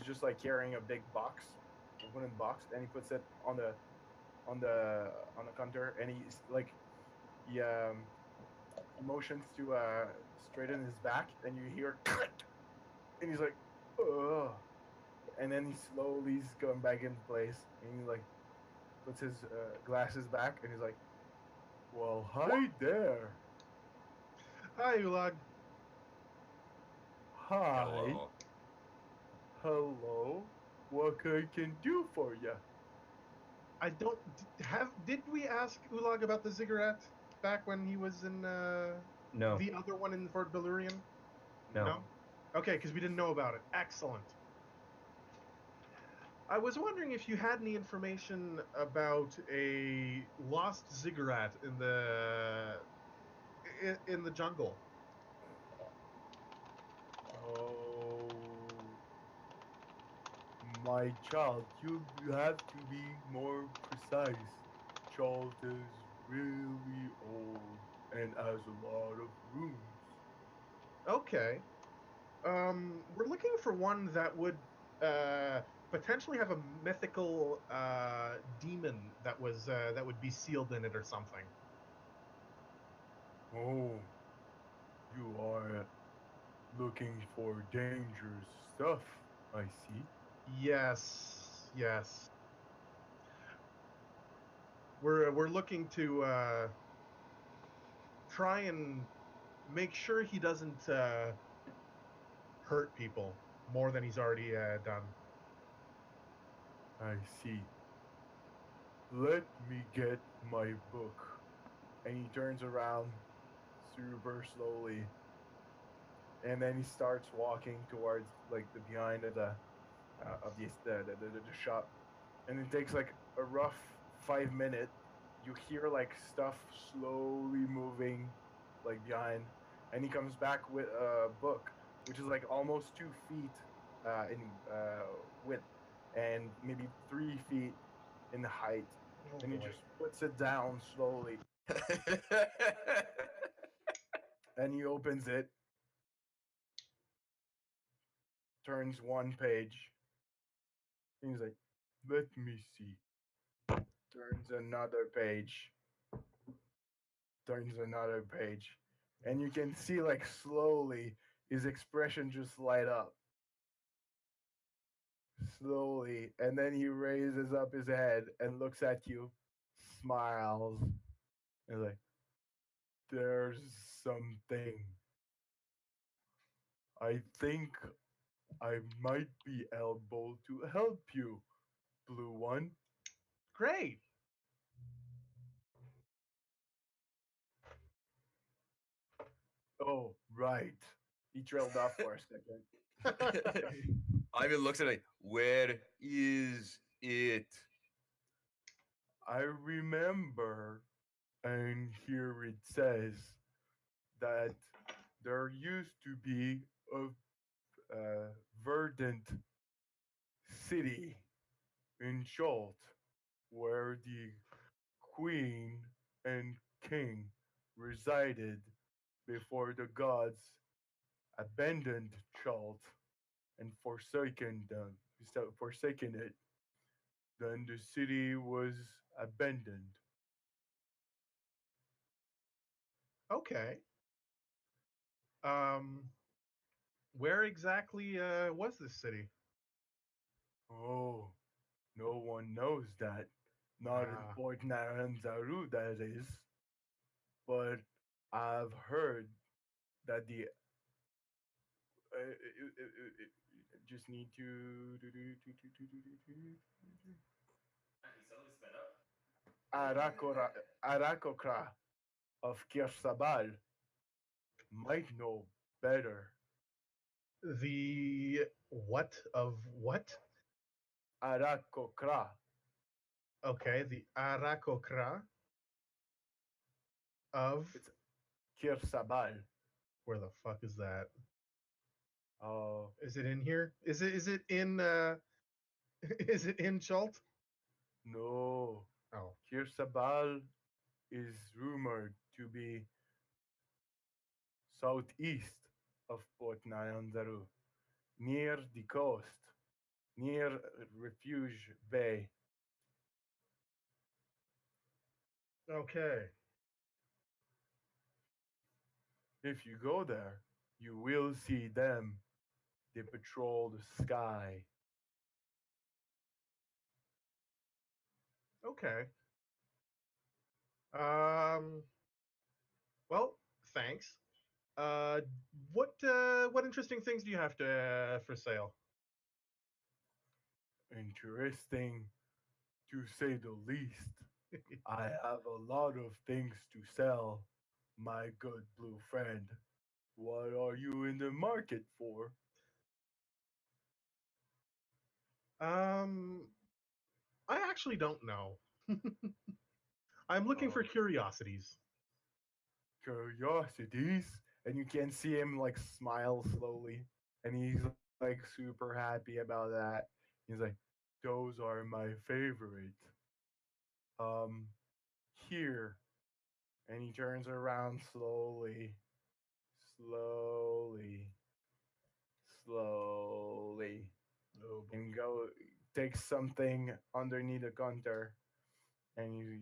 just like carrying a big box, a wooden box, and he puts it on the counter, and he's like he motions to straighten his back, and you hear click, and he's like, ugh. And then he slowly is going back into place, and he like puts his glasses back, and he's like, well, hi there. Hi, Ulag. Hi. Hello. Hello. What I can do for you? I don't have. Did we ask Ulag about the ziggurat back when he was in No. the other one in Fort Belurian? No. Okay, because we didn't know about it. Excellent. I was wondering if you had any information about a lost ziggurat in the jungle. Oh, my child, you have to be more precise. Charles is really old and has a lot of rooms. Okay. We're looking for one that would potentially have a mythical demon that would be sealed in it or something. Oh, you are looking for dangerous stuff, I see. Yes. We're looking to try and make sure he doesn't hurt people more than he's already done. I see. Let me get my book. And he turns around super slowly. And then he starts walking towards like the behind of the shop. And it takes like a rough 5 minutes. You hear like stuff slowly moving like behind. And he comes back with a book, which is like almost 2 feet in width and maybe 3 feet in height. Oh And he boy. just puts it down slowly. And he opens it, turns one page. And he's like, let me see. Turns another page. Turns another page. And you can see like slowly his expression just light up. Slowly. And then he raises up his head and looks at you, smiles, and like, there's something. I think I might be able to help you, Blue One. Great. Oh, right. He trailed off for a second. Ivan looks at it. Where is it? I remember, and here it says that there used to be a verdant city in Jolt where the queen and king resided before the gods abandoned Jolt and forsaken it. Then the city was abandoned. Okay. Um, where exactly was this city? Oh, no one knows that. Not in Ah, Port Naranzaru, that is. But I've heard that the just need to Arakora Arakokra of Kirsabal might know better. the what of what? Arakokra. Okay, the Arakokra of It's Kirsabal. where the fuck is that? Oh Is it in here? Is it in is it in Chult? no. Oh, Kirsabal is rumored to be southeast of Port Nayanzaru, near the coast, near Refuge Bay. okay. If you go there, you will see them. They patrol the sky. Okay. Um well, thanks. Uh what interesting things do you have to for sale? Interesting, to say the least. I have a lot of things to sell, my good blue friend. What are you in the market for? um I actually don't know. I'm looking for Oh, curiosities. curiosities. And you can see him like smile slowly. And he's like super happy about that. He's like, those are my favorite. Um, here. And he turns around slowly, slowly, slowly, Oh boy. and go takes something underneath the counter. And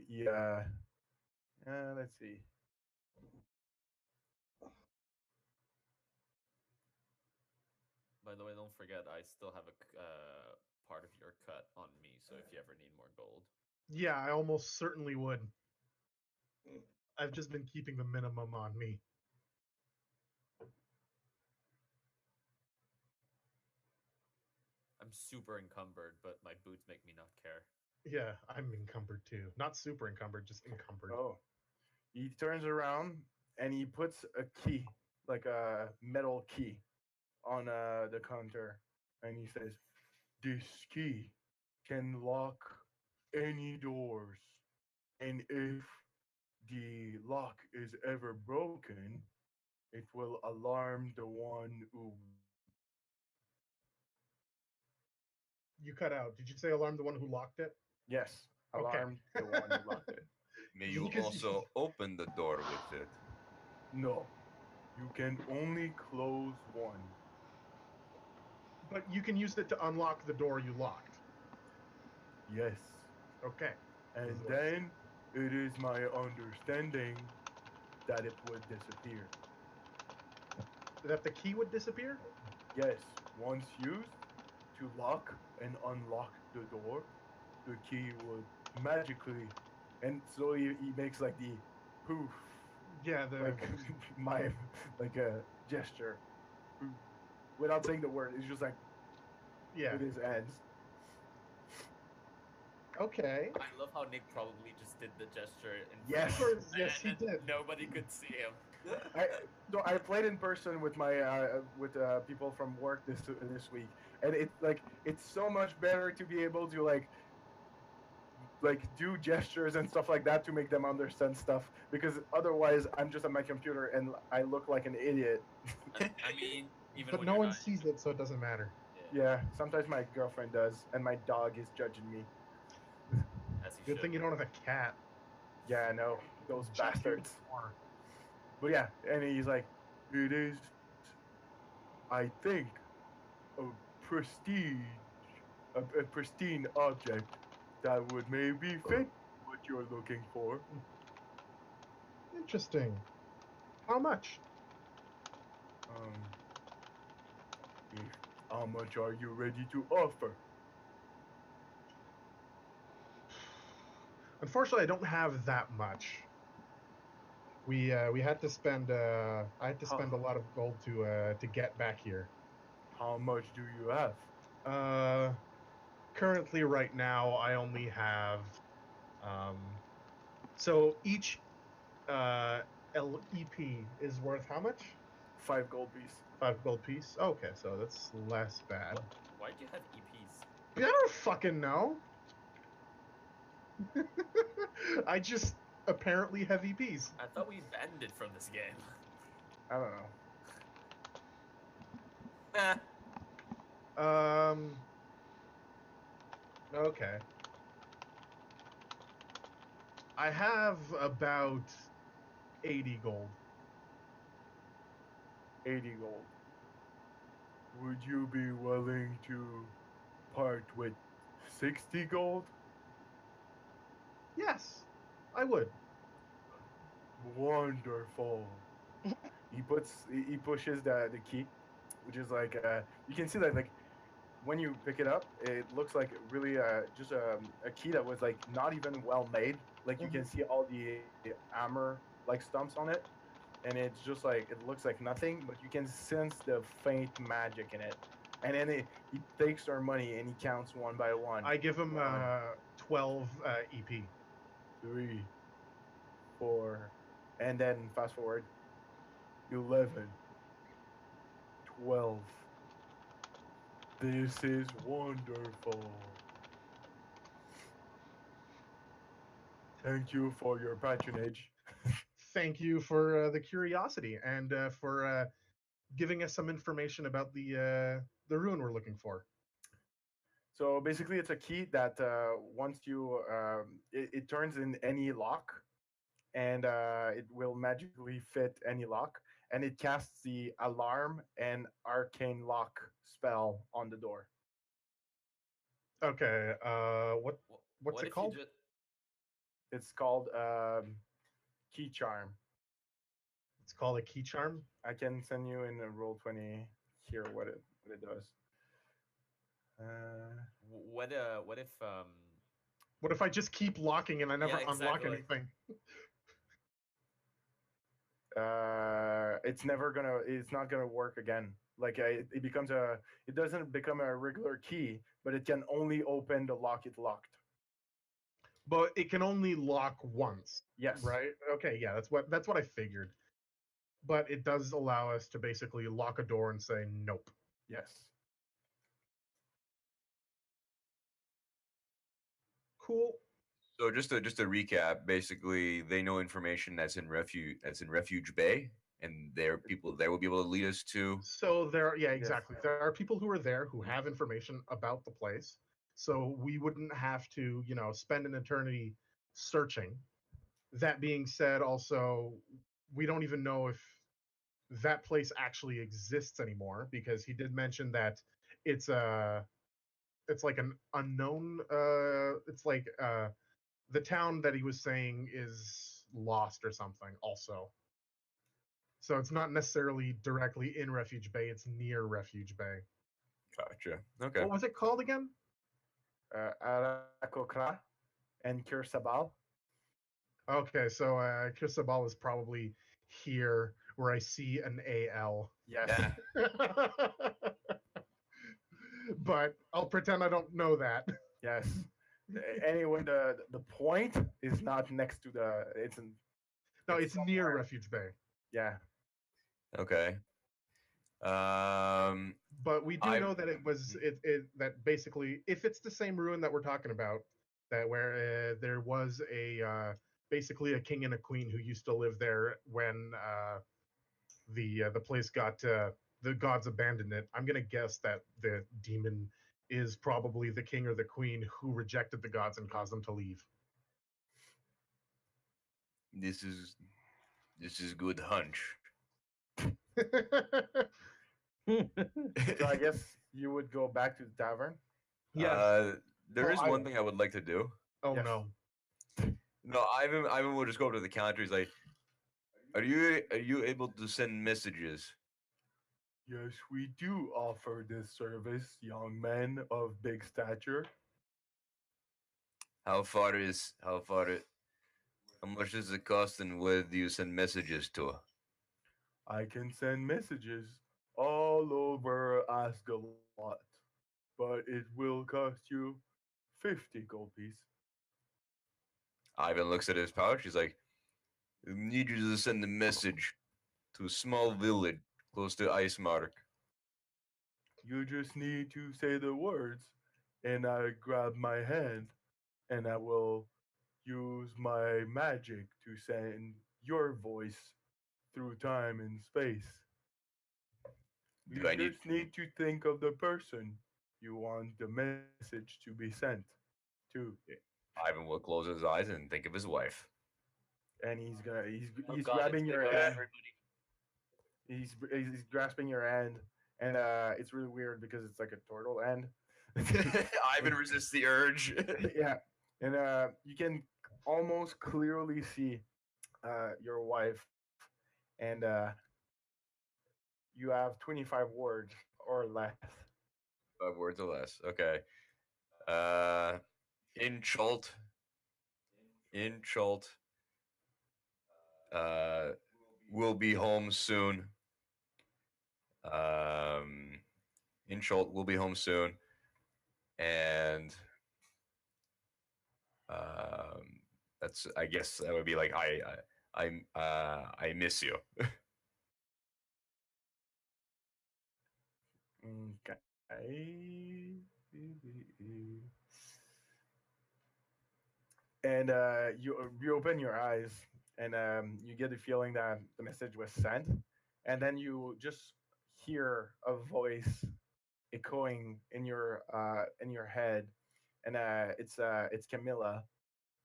yeah, let's see. By the way, don't forget, I still have part of your cut on me. So if you ever need more gold, Yeah, I almost certainly would. I've just been keeping the minimum on me. I'm super encumbered, but my boots make me not care. Yeah, I'm encumbered too. Not super encumbered, just encumbered. Oh, he turns around and he puts a key, like a metal key, on the counter, and he says, "This key can lock any doors, and if the lock is ever broken, it will alarm the one who." You cut out. Did you say alarm the one who locked it? Yes, Okay. alarm the one who locked it. May you Because also open the door with it. No, you can only close one. But you can use it to unlock the door you locked. Yes. Okay. And This is- then it is my understanding that it would disappear. that the key would disappear? Yes, once used to lock and unlock the door, the key would magically, and so he makes like the poof, Yeah, the like my like a gesture, poof, without saying the word. It's just like yeah. with his hands. Okay. I love how Nick probably just did the gesture in Yes. front of Of course, yes, he and did. nobody could see him. I played in person with my with people from work this week, and it's so much better to be able to like do gestures and stuff like that to make them understand stuff, because otherwise I'm just on my computer and I look like an idiot. I mean, even But when no you're one not, sees it, so it doesn't matter. Yeah, sometimes my girlfriend does, and my dog is judging me. as he Good should. thing you don't have a cat. Yeah, I know, those Judge you bastards. more. But yeah, and he's like, it is, I think, a prestige, a pristine object that would maybe fit what you're looking for. Interesting. How much? Um, how much are you ready to offer? Unfortunately, I don't have that much. We had to spend I had to spend a lot of gold to get back here. How much do you have? Uh, currently, right now, I only have um. So each LEP is worth how much? 5 gold piece. 5 gold piece. Okay, so that's less bad. Why'd you have EPs? I don't fucking know. I just apparently have EPs. I thought we banned it from this game. I don't know. Um. Okay. I have about 80 gold. 80 gold. Would you be willing to part with 60 gold? Yes, I would. Wonderful. He pushes the key, which is like you can see that like when you pick it up, it looks like really just a key that was like not even well made. Like you can see all the armor like stumps on it, and it's just like it looks like nothing, but you can sense the faint magic in it. And then he takes our money and he counts one by one. I give him 12 EP. 3, 4, and then fast forward 11, 12. This is wonderful. Thank you for your patronage. Thank you for the curiosity and for giving us some information about the rune we're looking for. So basically, it's a key that once you it turns in any lock, and it will magically fit any lock, and it casts the alarm and arcane lock spell on the door. Okay. What's What it if you called? just It's called key charm. It's called a key charm. I can send you in a roll 20 here what it does. what if What if I just keep locking and I never Yeah, unlock exactly. anything? It's not gonna work again. Like it becomes a, it doesn't become a regular key, but it can only open the lock it locked. But it can only lock once, Yes. right? Okay, yeah, that's what I figured. But it does allow us to basically lock a door and say nope. Yes. Cool. So just to recap, basically they know information that's in Refuge Bay, and their people there will be able to lead us to. So yeah, Yes. exactly. There are people who are there who have information about the place. So we wouldn't have to, spend an eternity searching. That being said, also, we don't even know if that place actually exists anymore because he did mention that it's it's like an unknown it's like the town that he was saying is lost or something also. So it's not necessarily directly in Refuge Bay, it's near Refuge Bay. Gotcha. Okay. What was it called again? Arakokra and Kirsabal. Okay, so Cristobal is probably here where I see an AL. Yes. Yeah. But I'll pretend I don't know that. Yes. Anyway, the point is not next to the. No, it's near somewhere. Refuge Bay. Yeah. Okay. But we do I- know that it was that basically, if it's the same ruin that we're talking about, that where there was a basically a king and a queen who used to live there when the place got the gods abandoned it. I'm gonna guess that the demon is probably the king or the queen who rejected the gods and caused them to leave. this is good hunch. So I guess you would go back to the tavern. Yes. There Oh, is one thing I would like to do. Oh Yes. no. No, Ivan will just go up to the counter. He's like, "Are you able to send messages?" Yes, we do offer this service, young men of big stature. How much does it cost, and where do you send messages to? I can send messages all over Asgalot, but it will cost you 50 gold piece. Ivan looks at his pouch. He's like, "I need you to send a message to a small village close to Icemark." You just need to say the words, and I grab my hand, and I will use my magic to send your voice through time and space. You Do I need? just need to think of the person you want the message to be sent to, Ivan will close his eyes and think of his wife. and Oh he's God, grabbing it's your big on hand. everybody. He's grasping your hand, and it's really weird because it's like a turtle end. Ivan resists the urge. Yeah, and you can almost clearly see your wife, and you have 25 words or less. 5 words or less. Okay. Uh, in Chult. In Chult. Uh, we'll be home soon. Um, in Chult, we'll be home soon, and that's. I guess that would be like I miss you. Okay. And you open your eyes, and you get the feeling that the message was sent, and then you just hear a voice echoing in your head, and it's Camilla,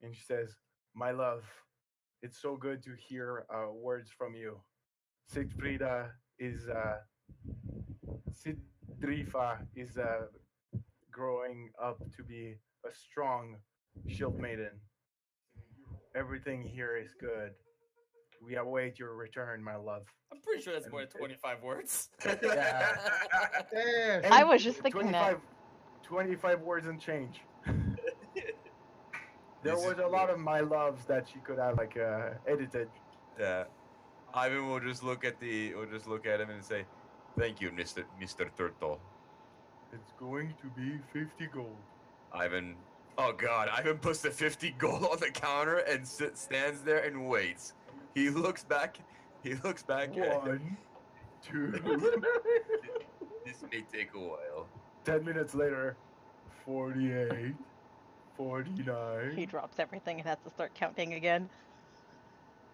and she says, "My love, it's so good to hear words from you. Sigfrida is Sidrifa is growing up to be a strong shield maiden. Everything here is good. We await your return, my love." I'm pretty sure that's And more than 25 words. Yeah. Yeah. And I was just thinking that. 25 words and change. There This is was a lot of my loves that she could have like edited. Yeah. Ivan will just look at the will just look at him and say, "Thank you, Mister Turtle." It's going to be 50 gold. Ivan, oh God, Ivan puts the 50 gold on the counter and stands there and waits. He looks back. He looks back. One, two. This may take a while. 10 minutes later, 48, He 49. drops everything and has to start counting again.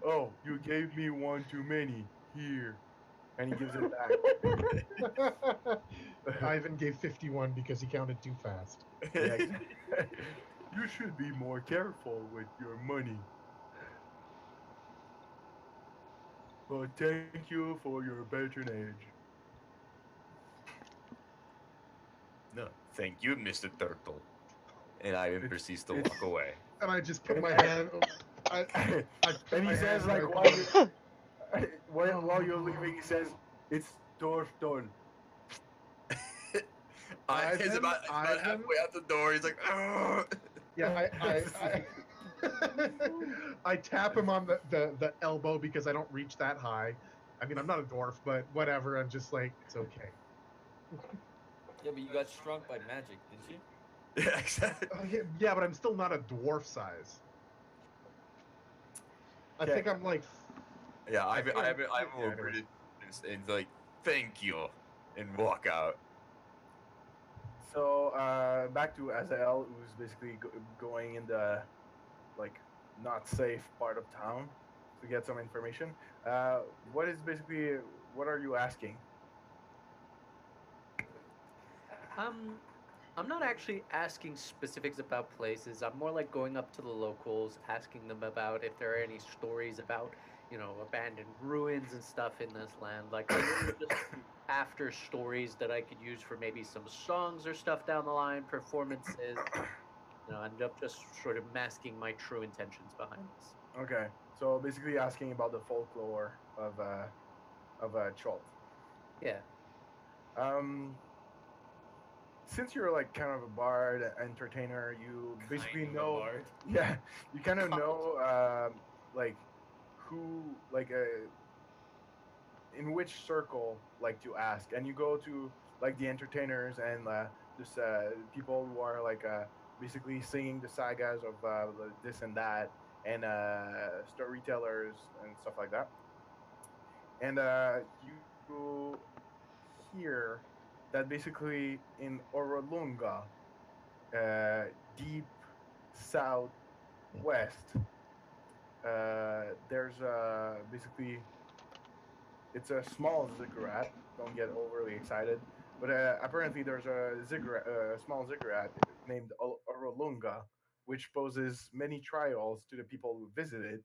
Oh, you gave me one too many. Here. And he gives it back. Ivan gave 51 because he counted too fast. Yeah, exactly. You should be more careful with your money. But thank you for your patronage. No, thank you, Mister Turtle. And Ivan It's proceeds to it's walk away. And I just put and, my hand. I put and he my says hand like right while below- you while you're leaving, he says it's Torstol. He's Ivan, about Ivan. halfway out the door. He's like, "Ugh." Yeah, I tap him on the elbow because I don't reach that high. I mean, I'm not a dwarf, but whatever. I'm just like, it's okay. Yeah, but you got shrunk by magic, didn't you? Yeah, exactly. Yeah, but I'm still not a dwarf size. I Okay. think I'm like, Yeah, I think I'm- Ivan yeah, will anyways. greet it and like, thank you, and walk out. So back to Azael, who's basically going in the like not safe part of town to get some information. What is basically what are you asking? Um, I'm not actually asking specifics about places. I'm more like going up to the locals, asking them about if there are any stories about, abandoned ruins and stuff in this land. Like, I'm really just after stories that I could use for maybe some songs or stuff down the line, performances. And I'm just sort of masking my true intentions behind this. Okay, so basically asking about the folklore of Chult. Yeah. Um, since you're like kind of a bard entertainer, you basically Kind of a know, bard. yeah, you kind of know like who like in which circle like to ask, and you go to like the entertainers and just people who are like basically singing the sagas of this and that, and storytellers and stuff like that, and you hear that basically in Orolunga, deep southwest, there's basically it's a small ziggurat. Don't get overly excited, but apparently there's a ziggurat, a small ziggurat named Orolunga, which poses many trials to the people who visit it.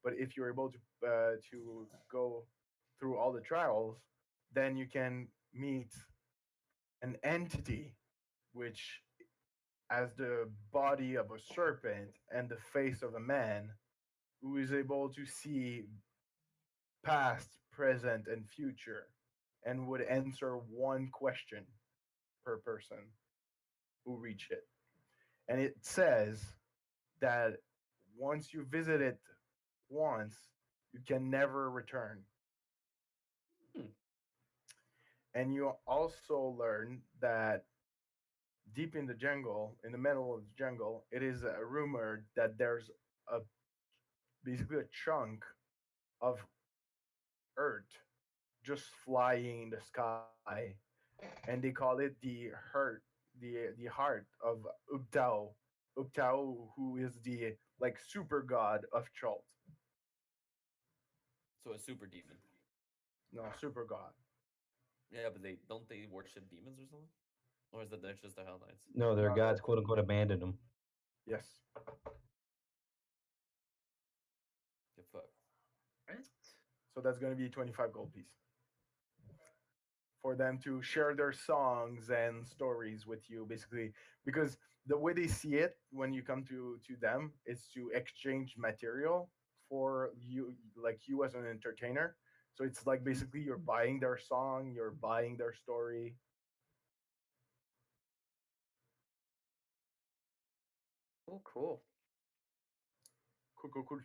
But if you're able to go through all the trials, then you can meet an entity which has the body of a serpent and the face of a man, who is able to see past, present, and future, and would answer one question per person who reach it. And it says that once you visit it once, you can never return. Hmm. And you also learn that deep in the jungle, in the middle of the jungle, it is rumored that there's a basically a chunk of earth just flying in the sky, and they call it the heart of Ubtao. Ubtao, who is the like super god of Chult. So a super demon. No, super god. Yeah, but they worship demons or something? Or is that they're just the Hell Knights? No, their No, gods, quote unquote, abandoned them. yes. The fuck. Right? So that's going to be 25 gold piece for them to share their songs and stories with you, basically, because the way they see it when you come to them is to exchange material for you, like you as an entertainer. So it's like basically you're buying their song, you're buying their story. Oh, cool. Cool, cool, cool.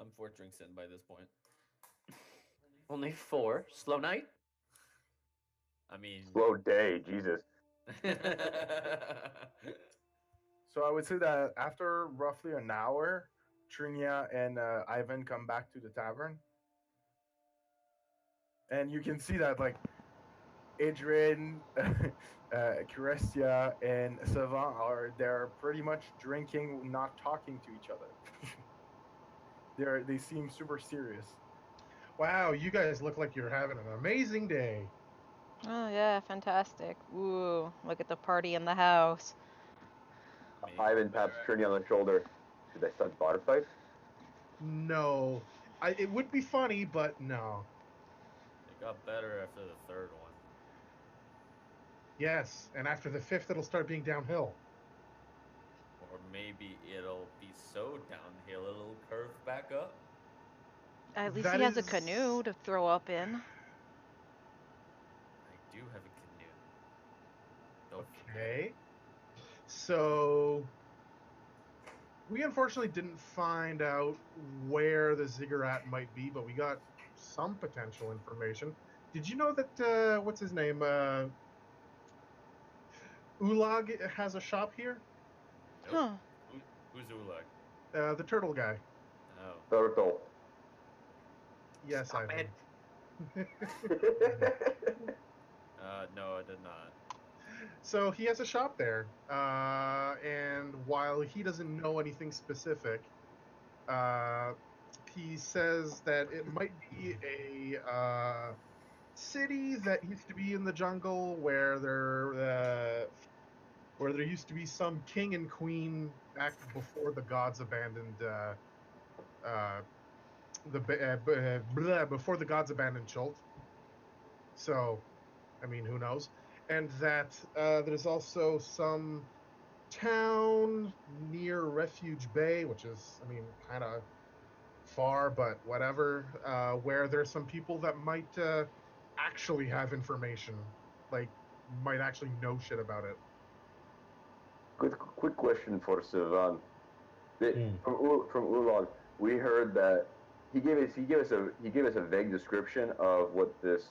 I'm 4 drinks in by this point. Only 4. Slow night? I mean, Slow day, Jesus. So I would say that after roughly an hour, Trinia and Ivan come back to the tavern, and you can see that like Adrian, Curestia, and Savant are there pretty much drinking, not talking to each other. They seem super serious. Wow, you guys look like you're having an amazing day. Oh yeah, fantastic. Ooh, look at the party in the house. me. Ivan taps Trini on the shoulder. Should I start bar fight? No, it would be funny, but no. It got better after the third one. Yes, and after the 5th, it'll start being downhill. Or maybe it'll be so downhill it'll curve back up. At least That he has a is- canoe to throw up in. I do have a canoe. Don't forget. Okay. So we unfortunately didn't find out where the ziggurat might be, but we got some potential information. Did you know that what's his name? Ulag has a shop here. Nope. Huh. Who's Ulag? The turtle guy. Oh. Turtle. Yes, Stop Ivan. No, I did not. So he has a shop there, and while he doesn't know anything specific, he says that it might be a city that used to be in the jungle where there used to be some king and queen back before the gods abandoned before the gods abandoned Chult. So, I mean, who knows? And that there's also some town near Refuge Bay, which is, I mean, kind of far, but whatever, where there's some people that might actually have information, like, might actually know shit about it. Good, quick question for Sivan. Hmm. From Ulog, we heard that he gave us a vague description of what this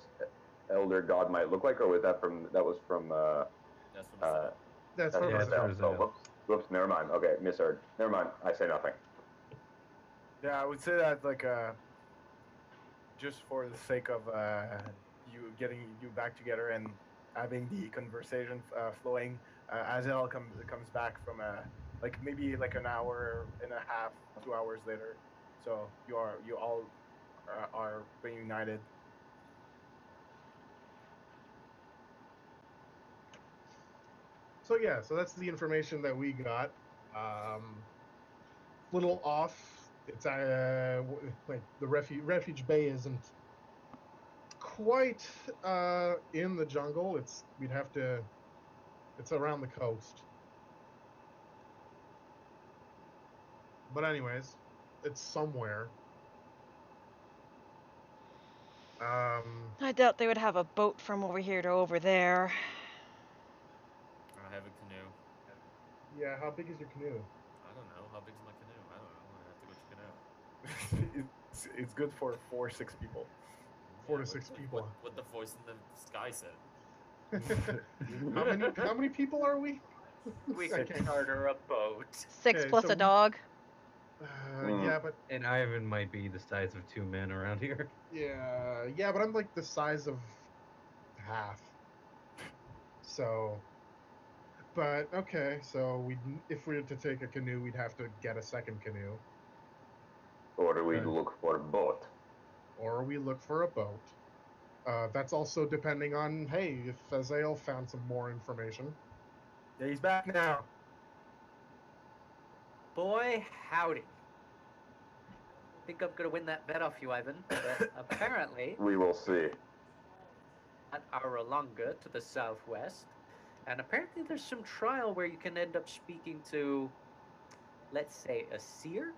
elder god might look like, or was that from That's from Zell. That's that's from Yeah, the it's Zell. for Oh, Zell. whoops, never mind. Okay, misheard. Never mind. I say nothing. Yeah, I would say that like just for the sake of you getting you back together and having the conversation flowing, Azel comes back from like maybe like an hour and a half, 2 hours later. So you all are reunited. So yeah, so that's the information that we got. Little off. It's like the refuge bay isn't quite in the jungle. We'd have to. It's around the coast. But anyways, it's somewhere. I doubt they would have a boat from over here to over there. I have a canoe. Yeah, how big is your canoe? I don't know. How big's my canoe? I don't know. I have to go check it out. It's good for 4-6 people. 4 to what 6 the- people. What the voice in the sky said. How many people are we? We I could can't- charter a boat. 6 Okay, plus so a dog. Yeah, but And Ivan might be the size of 2 men around here. yeah, but I'm like the size of half. So, but okay, so if we were to take a canoe, we'd have to get a second canoe, Or do we Okay. look for a boat? or we look for a boat. That's also depending on, hey, if Azael found some more information. Yeah, he's back now. Boy, howdy. Think I'm gonna win that bet off you, Ivan. But apparently, We will see. at Aralunga to the southwest, and apparently there's some trial where you can end up speaking to, let's say, a seer. You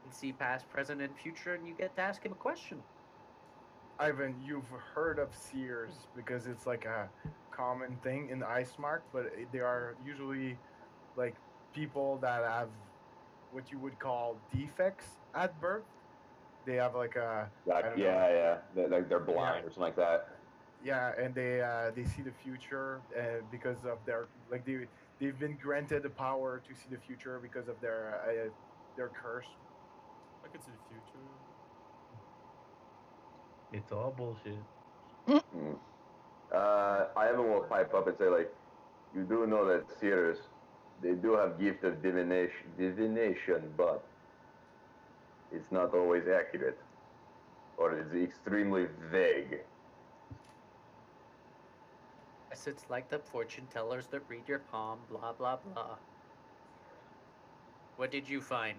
can see past, present, and future, and you get to ask him a question. Ivan, you've heard of seers because it's like a common thing in Icemark, but they are usually like people that have what you would call defects at birth. They have like a I Like, don't know. yeah. Like they're blind or something like that. Yeah, and they see the future because of their like they've been granted the power to see the future because of their curse. I can see the future. It's all bullshit. Mm. Ivan will pipe up and say, like, you do know that seers, they do have gift of divination, but it's not always accurate, or it's extremely vague. Yes, it's like the fortune tellers that read your palm, blah, blah, blah. What did you find?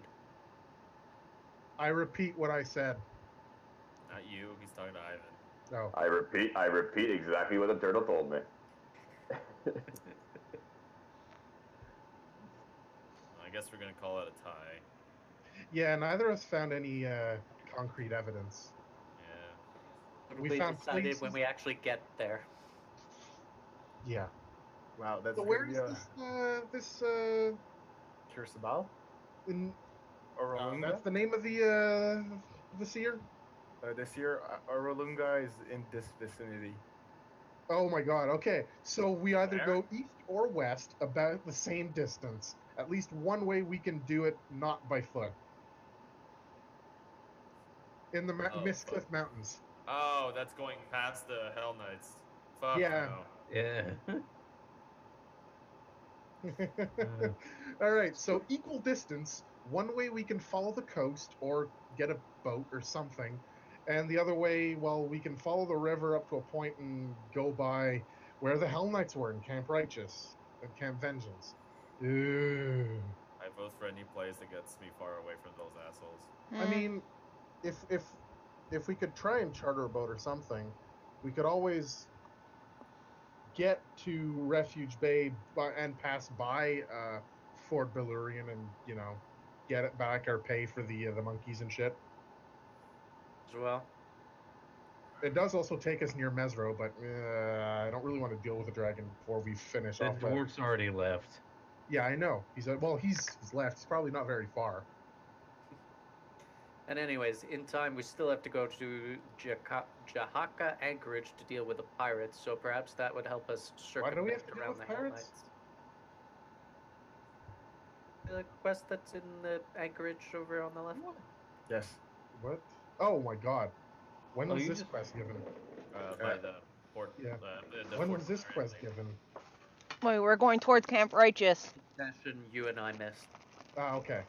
I repeat what I said. Not you. He's talking to Ivan. No. I repeat exactly what the turtle told me. I guess we're gonna call it a tie. Yeah, neither of us found any concrete evidence. Yeah. It'll We be found decided places. when we actually get there. Yeah. Wow, that's So gonna where be is a this Kirsabal in, or Rolunga. that's the name of the seer? This year, Orolunga is in this vicinity. Oh my god, okay. So we either Where? go east or west about the same distance. At least one way we can do it not by foot. In the Oh, Mist fuck. Cliff Mountains. Oh, that's going past the Hell Knights. Fuck Yeah. no. Yeah. All right, so equal distance. One way we can follow the coast or get a boat or something, and the other way, well, we can follow the river up to a point and go by where the Hell Knights were in Camp Righteous and Camp Vengeance. Ooh. I vote for any place that gets me far away from those assholes. I mean, if we could try and charter a boat or something, we could always get to Refuge Bay and pass by Fort Bellurian and get it back or pay for the monkeys and shit. As well. It does also take us near Mesro, but I don't really want to deal with the dragon before we finish The off. dwarf's already left. Yeah, I know. He's left. He's probably not very far. And anyways, in time, we still have to go to Jahaka Anchorage to deal with the pirates, so perhaps that would help us Why do we circumvent have to deal around with the Hell pirates? Knights. The quest that's in the Anchorage over on the left? Yes. What? Oh my god. When Oh, was you this just- quest given? By the port. Yeah. The When Fort was this Bellurian quest thing. given? Wait, we're going towards Camp Righteous. Session you and I missed. Ah, okay.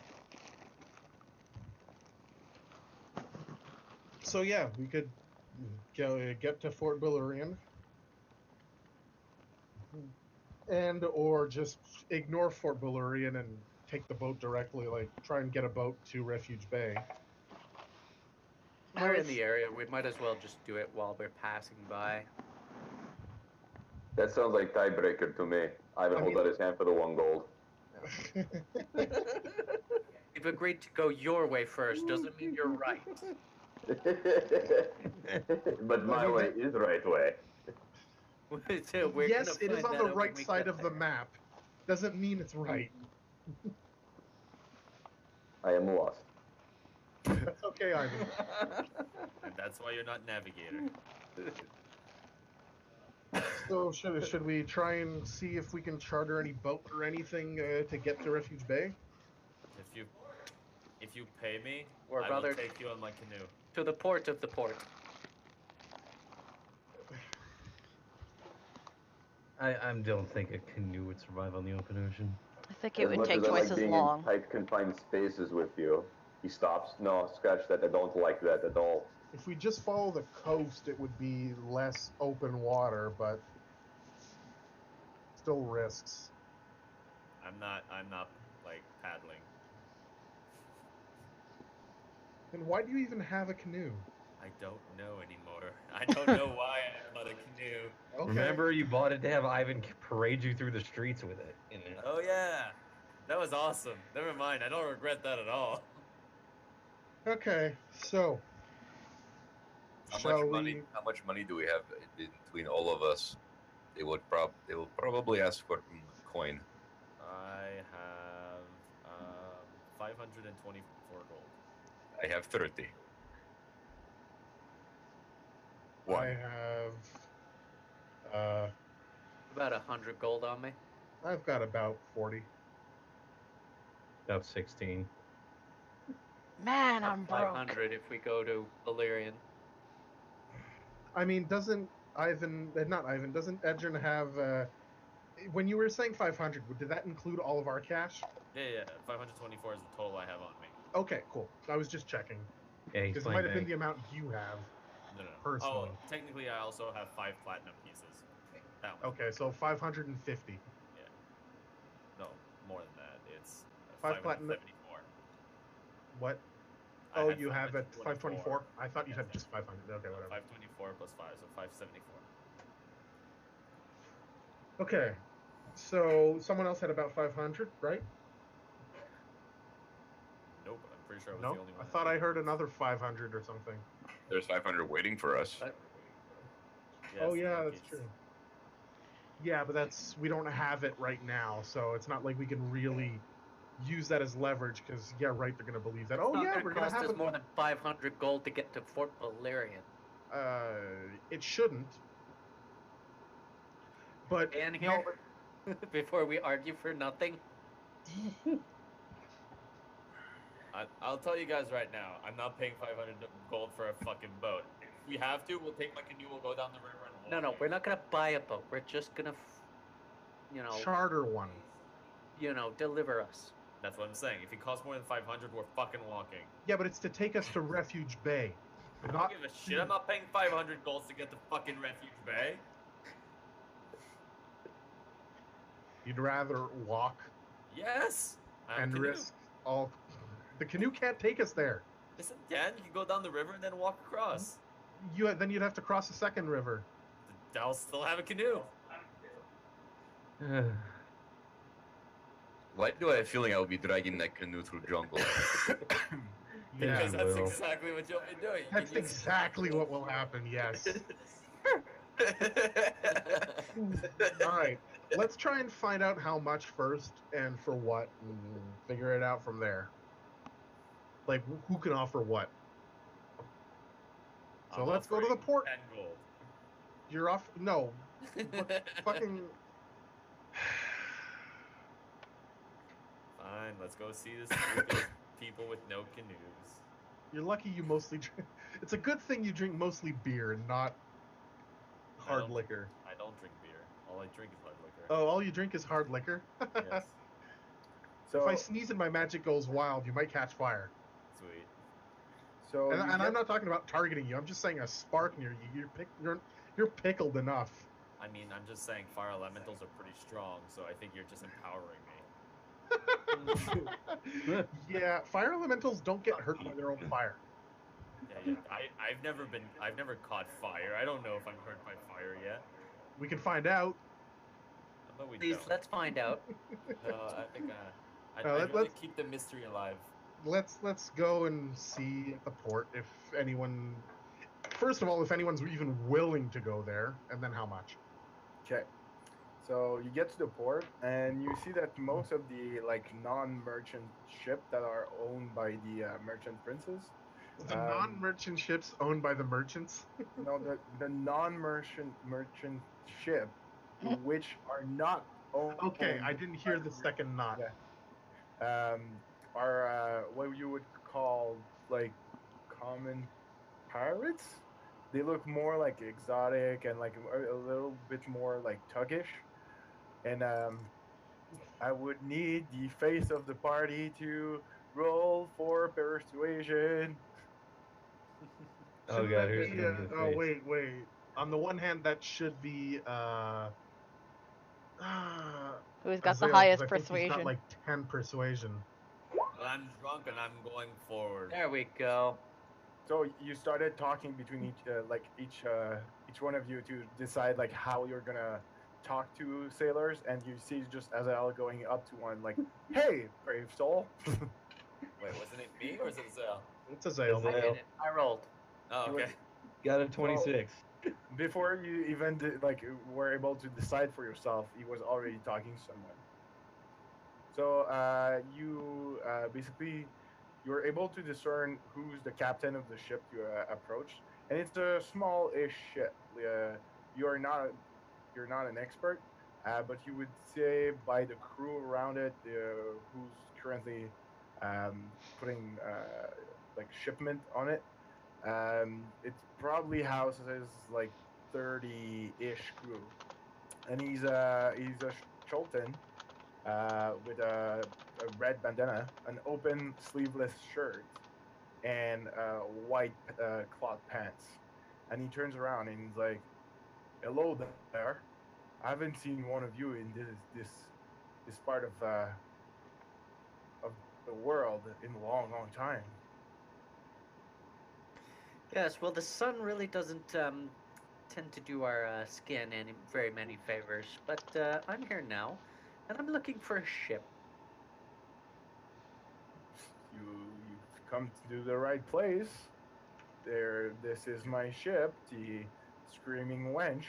So yeah, we could get to Fort Bellurian, and or just ignore Fort Bellurian and take the boat directly. Like try and get a boat to Refuge Bay. We're in the area. We might as well just do it while we're passing by. That sounds like tiebreaker to me. Ivan holds out his hand for the 1 gold. We've agreed to go your way first. Doesn't mean you're right. But my way is right way. We're Yes, gonna it is find on that the out right when we side get of the there. map. Doesn't mean it's right. I am lost. That's okay, Ivan. And that's why you're not navigator. So should we try and see if we can charter any boat or anything to get to Refuge Bay? If you pay me, Or I rather- will take you on my canoe. To the port of the port. I don't think a canoe would survive on the open ocean. I think it As would much take as I twice like as being long. in tight, confined spaces with you, he stops. No, scratch that. I don't like that at all. If we just follow the coast, it would be less open water, but still risks. I'm not like paddling. Then why do you even have a canoe? I don't know anymore. I don't know why I bought a canoe. Okay. Remember, you bought it to have Ivan parade you through the streets with it. In it. Oh yeah, that was awesome. Never mind, I don't regret that at all. Okay, so How shall much money? we? How much money do we have between all of us? They will probably ask for a coin. I have 524 gold. I have 30. I One. have. About 100 gold on me. I've got about 40. About 16. Man, About I'm broke. 500 if we go to Illyrian. I mean, doesn't not Ivan, doesn't Edrin have, when you were saying 500, did that include all of our cash? Yeah. 524 is the total I have on me. Okay, cool. I was just checking. Yeah, he's Because it playing might have been bank. the amount you have. No. Personally. Oh, technically, I also have 5 platinum pieces. That was Okay, so 550. Yeah. No, more than that. It's 5 platinum. 574. What? I Oh, had you have it 524? I thought you Yes, had just 500. Okay, whatever. 524 plus 5, so 574. Okay, so someone else had about 500, right? Nope, I'm pretty sure I was No, the only one. I thought I heard another 500 or something. There's 500 waiting for us. Oh yeah, that's true. Yeah, but we don't have it right now, so it's not like we can really use that as leverage. Because yeah, right, they're gonna believe that. Oh yeah, we're gonna have us more than 500 gold to get to Fort Valerian. It shouldn't. But And here, before we argue for nothing. I'll tell you guys right now, I'm not paying 500 gold for a fucking boat. If we have to, we'll take my canoe, we'll go down the river and walk. No, we're not gonna buy a boat. We're just gonna, charter one. Deliver us. That's what I'm saying. If it costs more than 500, we're fucking walking. Yeah, but it's to take us to Refuge Bay. I don't give a shit. I'm not paying 500 golds to get to fucking Refuge Bay. You'd rather walk Yes. and risk all. The canoe can't take us there. Yes, it can. You can go down the river and then walk across. Then you'd have to cross the second river. I'll still have a canoe. Why do I have a feeling I will be dragging that canoe through jungle? Because that's will. exactly what you'll be doing. That's exactly what will happen, yes. All right, let's try and find out how much first and for what, and figure it out from there. Like, who can offer what? So let's go to the port. 10 gold. You're off. No. Fucking. Fine, let's go see this stupid people with no canoes. You're lucky you mostly drink. It's a good thing you drink mostly beer and not hard liquor. I don't drink beer. All I drink is hard liquor. Oh, all you drink is hard liquor? Yes. So If I sneeze and my magic goes wild, you might catch fire. Sweet. So And, you and get- I'm not talking about targeting you. I'm just saying a spark near you. You're pickled enough. I mean, I'm just saying fire elementals are pretty strong, so I think you're just empowering me. Yeah, fire elementals don't get hurt by their own fire. Yeah. I've never caught fire. I don't know if I'm hurt by fire yet. We can find out. But we Please, don't. let's find out. No, I think I'd let's- really keep the mystery alive. Let's go and see at the port if anyone. First of all, if anyone's even willing to go there, and then how much. Okay. So you get to the port and you see that most of the non-merchant ship that are owned by the merchant princes. The non-merchant ships owned by the merchants. No, the non-merchant ship, which are not owned. Okay, I didn't hear the second not. Yeah. Are what you would call common pirates. They look more like exotic and a little bit more tuggish. And I would need the face of the party to roll for persuasion. Oh Shouldn't god, that here's be, the face. oh wait. On the one hand, that should be Who's got the Azael, 'cause highest I think he's persuasion? got 10 persuasion. But I'm drunk and I'm going forward. There we go. So you started talking between each one of you to decide how you're gonna talk to sailors, and you see just Azael going up to one "Hey, brave soul." Wait, wasn't it me or is it Zell? It's Azael. Azael. I did it. I rolled. Oh, okay. Got a 26. Before you even were able to decide for yourself, he was already talking to someone. So you basically you're able to discern who's the captain of the ship you approach, and it's a small-ish ship. You're not you're not an expert, but you would say by the crew around it, who's currently putting like shipment on it, it probably houses like 30-ish crew, and he's a Cholton with a red bandana, an open sleeveless shirt, and white cloth pants. And he turns around and he's like, "Hello there. I haven't seen one of you in this part of the world in a long time." Yes, well, the sun really doesn't tend to do our skin any very many favors, but I'm here now, and I'm looking for a ship. You've come to the right place. There, this is my ship, the Screaming Wench.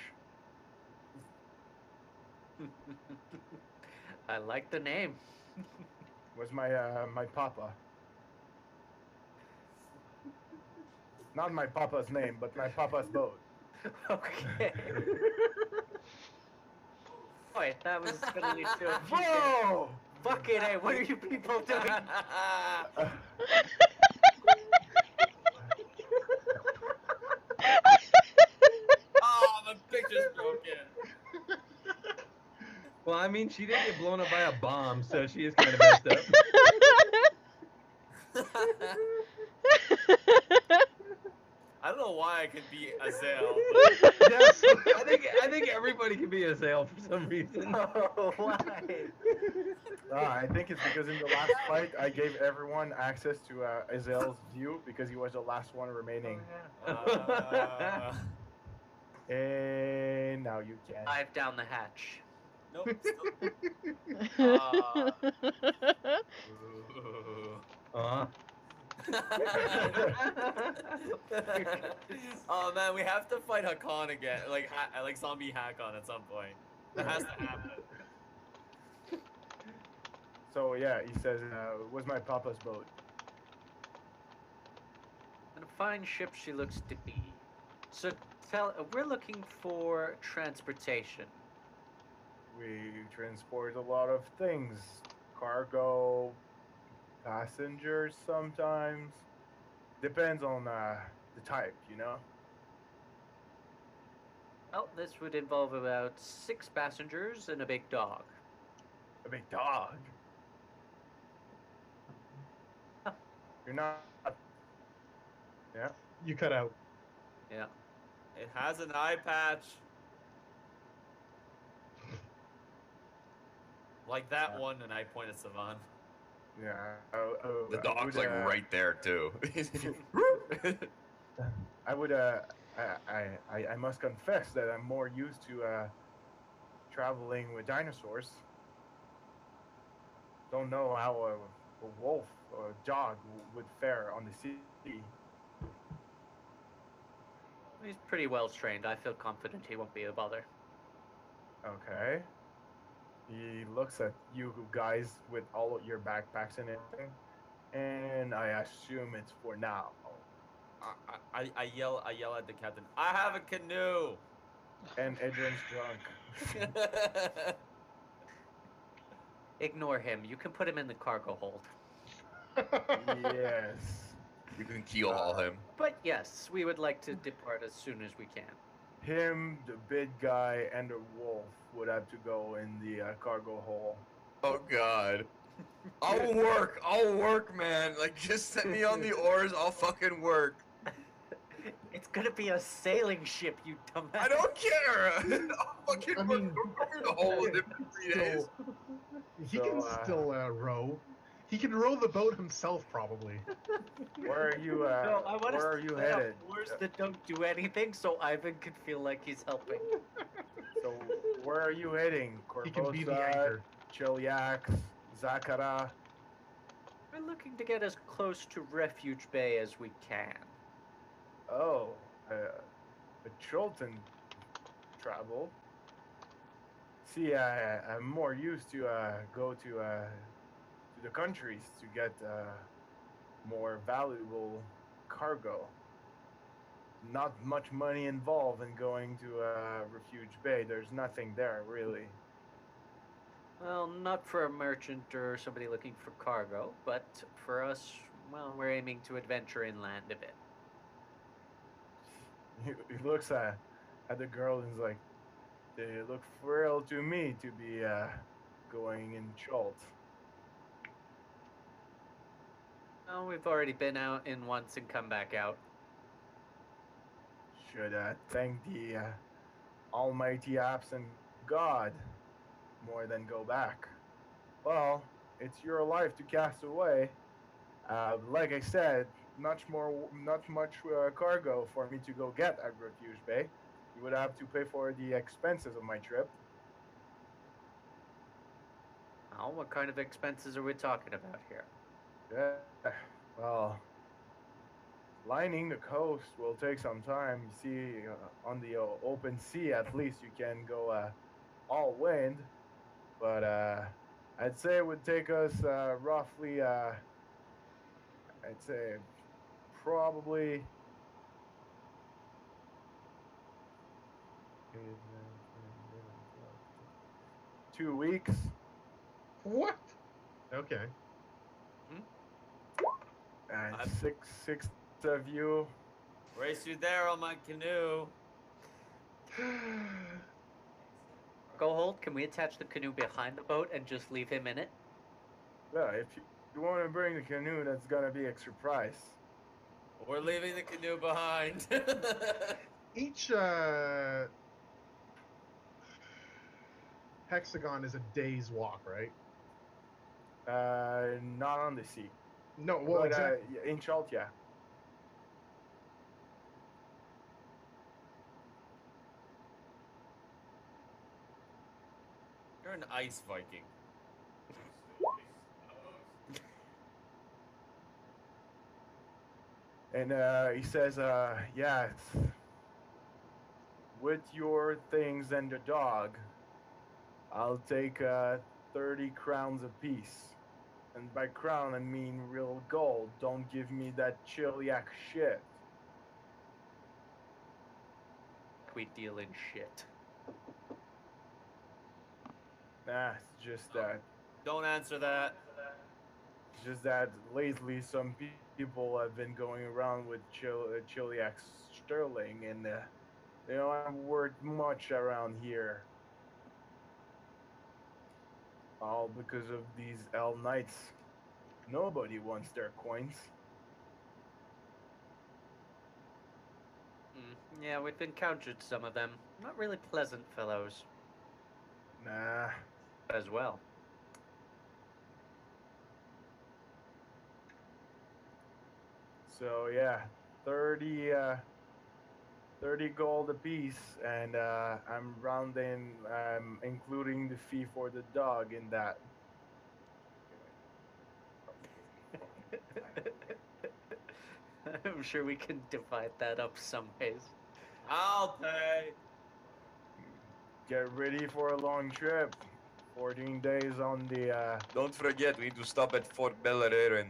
I like the name. Was my papa. Not my papa's name, but my papa's boat. Okay. Boy, that was gonna lead to a few. Whoa! Fucking hey, what are you people doing? Uh, Oh, the picture's broken. Well, I mean, she did get blown up by a bomb, so she is kind of messed up. I don't know why I could be Azael, Yes. I think everybody can be a sale for some reason. Oh, why? I think it's because in the last fight I gave everyone access to Azel's view because he was the last one remaining. but And now you can. Dive down the hatch. nope. Still, ooh. Uh, Oh man, we have to fight Hakan again, like zombie Hakon at some point. That has to happen. So yeah, he says, "Was my papa's boat." And a fine ship she looks to be. So we're looking for transportation. We transport a lot of things, cargo, passengers sometimes. Depends on the type, you know. Well, this would involve about 6 passengers and a big dog. A big dog. Huh. You're not. Yeah. You cut out. Yeah. It has an eye patch. Like that one, and I point at Savan. Yeah. The I dog's would, like right there too. I would. I must confess that I'm more used to traveling with dinosaurs. Don't know how a wolf or a dog would fare on the sea. He's pretty well trained. I feel confident he won't be a bother. Okay. He looks at you guys with all of your backpacks and everything, and I assume it's for now. I yell at the captain. I have a canoe. And Adrian's drunk. Ignore him. You can put him in the cargo hold. Yes. You can keel haul him. But yes, we would like to depart as soon as we can. Him, the big guy, and the wolf would have to go in the cargo hole. Oh god. I'll work, man. Like, just set me on the oars, I'll fucking work. It's gonna be a sailing ship, you dumbass. I don't care. I'll fucking I work. mean, Don't cover the hole in it for 3 days. He So, can still row. He can row the boat himself, probably. Where are you? No, I want where are you headed? Oars that don't do anything, so Ivan could feel like he's helping. So where are you heading? He can be the Corvosa, anchor. Chilyax, Zakara. We're looking to get as close to Refuge Bay as we can. Oh, the Chilton travel. See, I'm more used to go to the countries to get more valuable cargo. Not much money involved in going to Refuge Bay. There's nothing there really. Well, not for a merchant or somebody looking for cargo, but for us, well, we're aiming to adventure inland a bit. He looks at the girl and is like, they look frail to me to be going in Chult. Well, we've already been out in once and come back out. Should thank the almighty absent God more than go back. Well, it's your life to cast away. Like I said, not much cargo for me to go get at Refuge Bay. You would have to pay for the expenses of my trip. Oh, what kind of expenses are we talking about here? Yeah, well, lining the coast will take some time. You see, on the open sea, at least you can go all wind, but I'd say it would take us roughly, I'd say probably 2 weeks. What? Okay. And I'm- six of you. Race you there on my canoe. Go hold. Can we attach the canoe behind the boat and just leave him in it? Yeah, if you want to bring the canoe, that's gonna be extra price. We're leaving the canoe behind. Each hexagon is a day's walk, right? Not on the sea. No, well, But exactly. in Chult, yeah. You're an ice Viking. And he says, yeah, with your things and the dog, I'll take 30 crowns apiece. And by crown, I mean real gold. Don't give me that chiliac shit. We deal in shit. Nah, it's Don't answer that. just that lately some people have been going around with chiliac sterling, and they aren't worth much around here. All because of these L Knights. Nobody wants their coins. Yeah, we've encountered some of them. Not really pleasant fellows Nah. as well. So yeah, 30, 30 gold apiece, and I'm rounding, including the fee for the dog in that. I'm sure we can divide that up some ways. I'll pay. Get ready for a long trip. 14 days on the Don't forget, we need to stop at Fort Bellarine.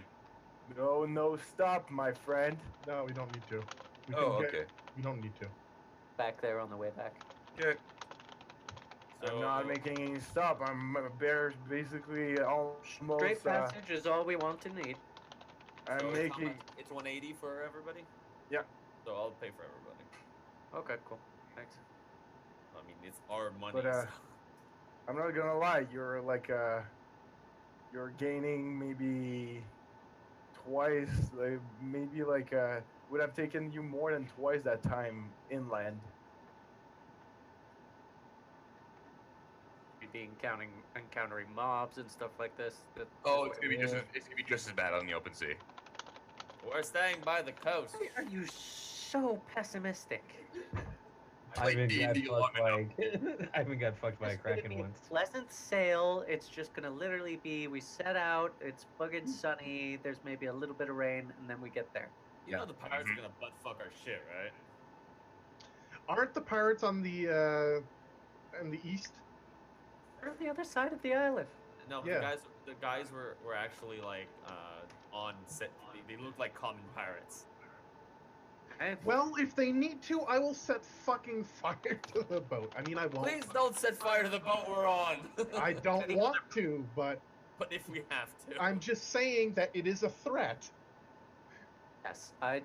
no stop, my friend. No, we don't need to. We Oh, can okay. We don't need to. Back there on the way back. Okay. I'm not making any stop. I'm basically almost. Straight passage is all we want to need. I'm So making. it's 180 for everybody? Yeah. So I'll pay for everybody. Okay, cool. Thanks. I mean, it's our money. But so- I'm not gonna lie. You're like you're gaining maybe twice. Like maybe like would have taken you more than twice that time inland. We'd be encountering mobs and stuff like this. Oh, it's gonna be just as bad on the open sea. We're staying by the coast. Why are you so pessimistic? I haven't got D&D fucked long by. I haven't got fucked by a It's gonna kraken be a once. pleasant sail. It's just gonna literally be we set out. It's fucking sunny. There's maybe a little bit of rain, and then we get there. You know the pirates Mhm. are gonna butt fuck our shit, right? Aren't the pirates on the in the east? We're on the other side of the island. No, Yeah. the guys were actually like on set. They look like common pirates. Hey, Well, if they need to, I will set fucking fire to the boat. I mean, I won't. Please don't set fire to the boat we're on. I don't want to, but But if we have to, I'm just saying that it is a threat. yes, I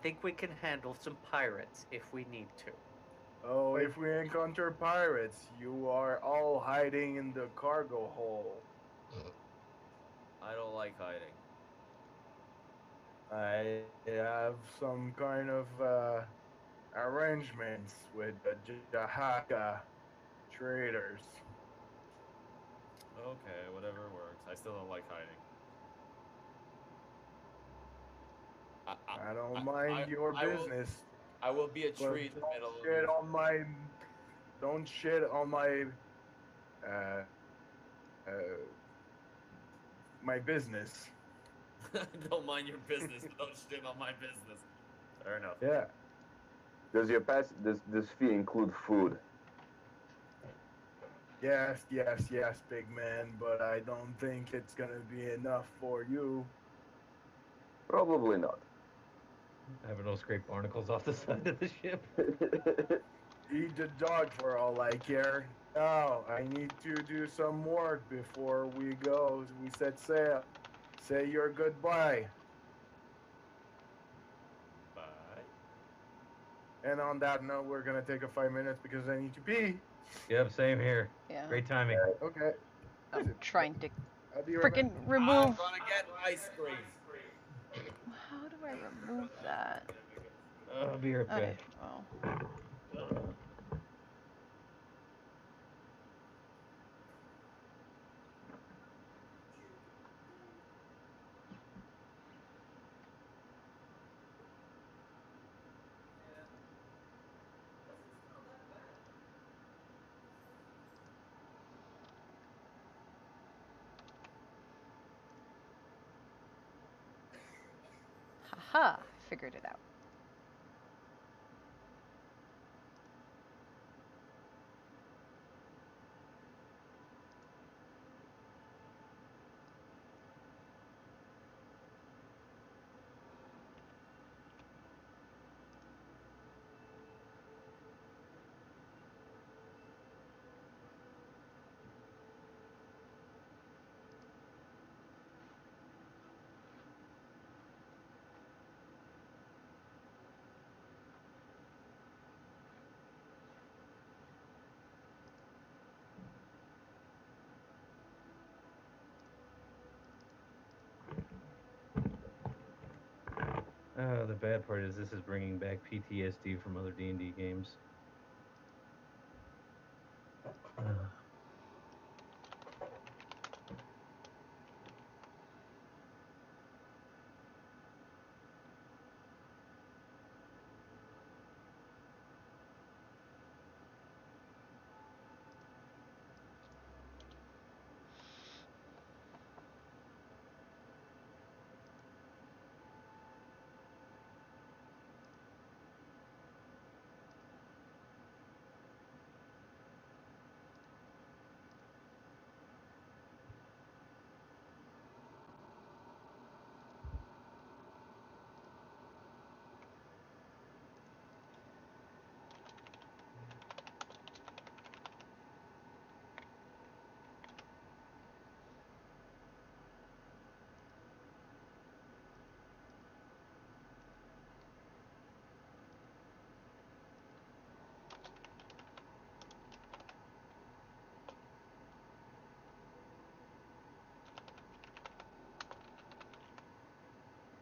think we can handle some pirates if we need to. Oh, if we encounter pirates, you are all hiding in the cargo hold. I don't like hiding. I have some kind of arrangements with the Jahaka traders. Okay, whatever works. I still don't like hiding. I don't I, mind your I will business, I will be a but tree in the middle of shit these. on my don't shit on uh, uh, my business. Don't mind your business, but don't shit on my business. Fair enough. Yeah. Does your this fee include food? Yes, big man, but I don't think it's gonna be enough for you. Probably not. Having those scrape barnacles off the side of the ship. Eat the dog for all I care. Now, I need to do some work before we go. We set sail. Say your goodbye. Bye. And on that note, we're gonna take a 5 minutes because I need to pee. Yep, same here. Yeah. Great timing. Okay. I'm trying to I'll be right back. freaking I'm remove. gonna get ice cream. How do I remove that? I'll be right Okay. back. Well. Haha. Figured it out. The bad part is this is bringing back PTSD from other D&D games.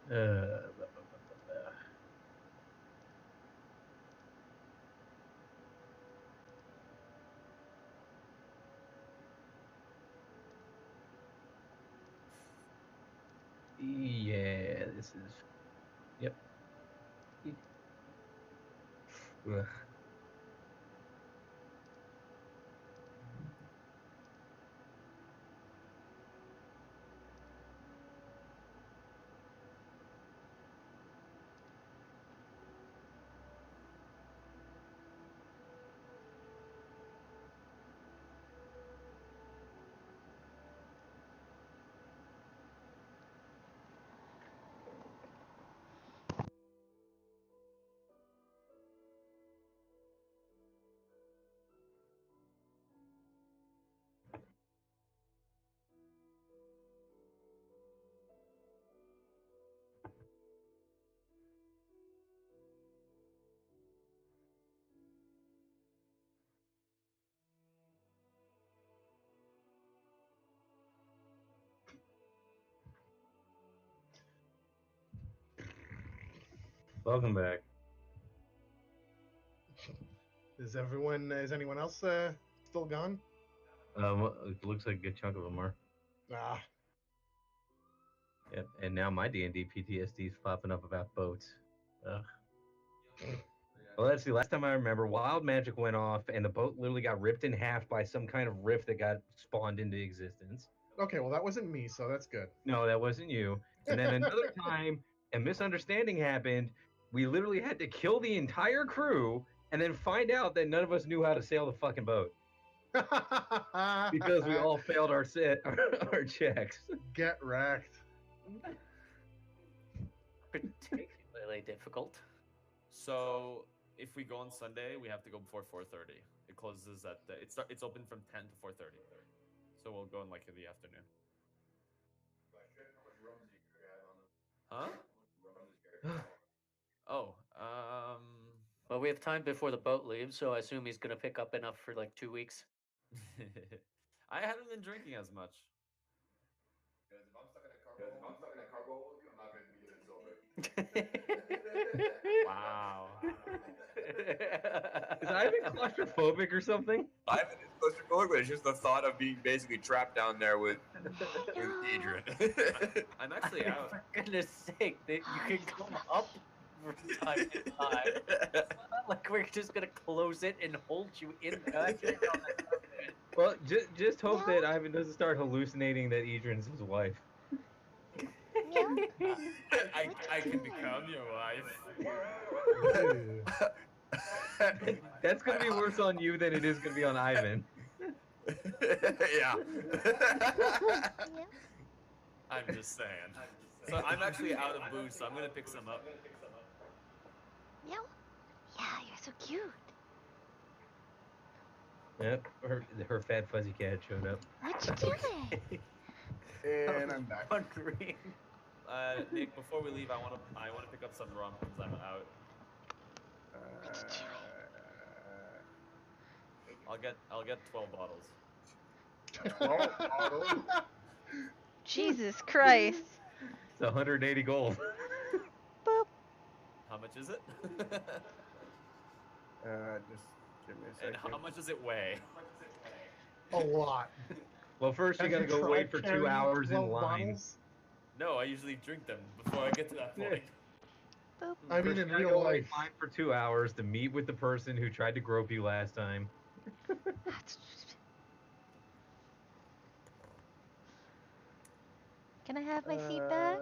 Blah, blah, blah, blah, blah. Yeah, this is. Yep. Ugh. Welcome back. Is anyone else still gone? It looks like a good chunk of them are. Ah, Yep. And now my D&D PTSD is popping up about boats. Ugh. Well, let's see. Last time I remember, wild magic went off, and the boat literally got ripped in half by some kind of rift that got spawned into existence. okay. Well, that wasn't me, so that's good. No, that wasn't you. And then another time, a misunderstanding happened. We literally had to kill the entire crew, and then find out that none of us knew how to sail the fucking boat because we all failed our our checks. Get wrecked. Particularly difficult. So if we go on Sunday, we have to go before 4:30. It closes at it's open from 10 to 4:30. So we'll go in like in the afternoon. Huh? Oh, Well, we have time before the boat leaves, so I assume he's gonna pick up enough for like 2 weeks. I haven't been drinking as much. Because if I'm stuck in a cargo hold with you, I'm not going to be getting sober. Wow. Is Ivan claustrophobic or something? Ivan is claustrophobic, but it's just the thought of being basically trapped down there with Adrian. I'm actually out. For goodness sake, that you can come up from time to time. It's not like we're just gonna close it and hold you in there. Well, just hope that Ivan doesn't start hallucinating that Adrian's his wife. I can become your wife. That's gonna be worse on you than it is gonna be on Ivan. Yeah. I'm just saying. So I'm actually out of booze, so I'm gonna pick some up. Yeah, you're so cute. Yep, her fat fuzzy cat showed up. What you doing? And I'm back. Wondering. Nick, before we leave, I wanna pick up some rum since I'm out. I'll get 12 bottles. 12 bottles. Jesus Christ. It's 180 gold. Boop. How much is it? Just give me a And second. how much does it weigh? A lot. Well, first you Have gotta go tried wait for 2 carrying hours in 12 line. bottles? No, I usually drink them before I get to that point. Boop. I mean, First in you gotta real go wait life. in line for 2 hours to meet with the person who tried to grope you last time. Can I have my seat back?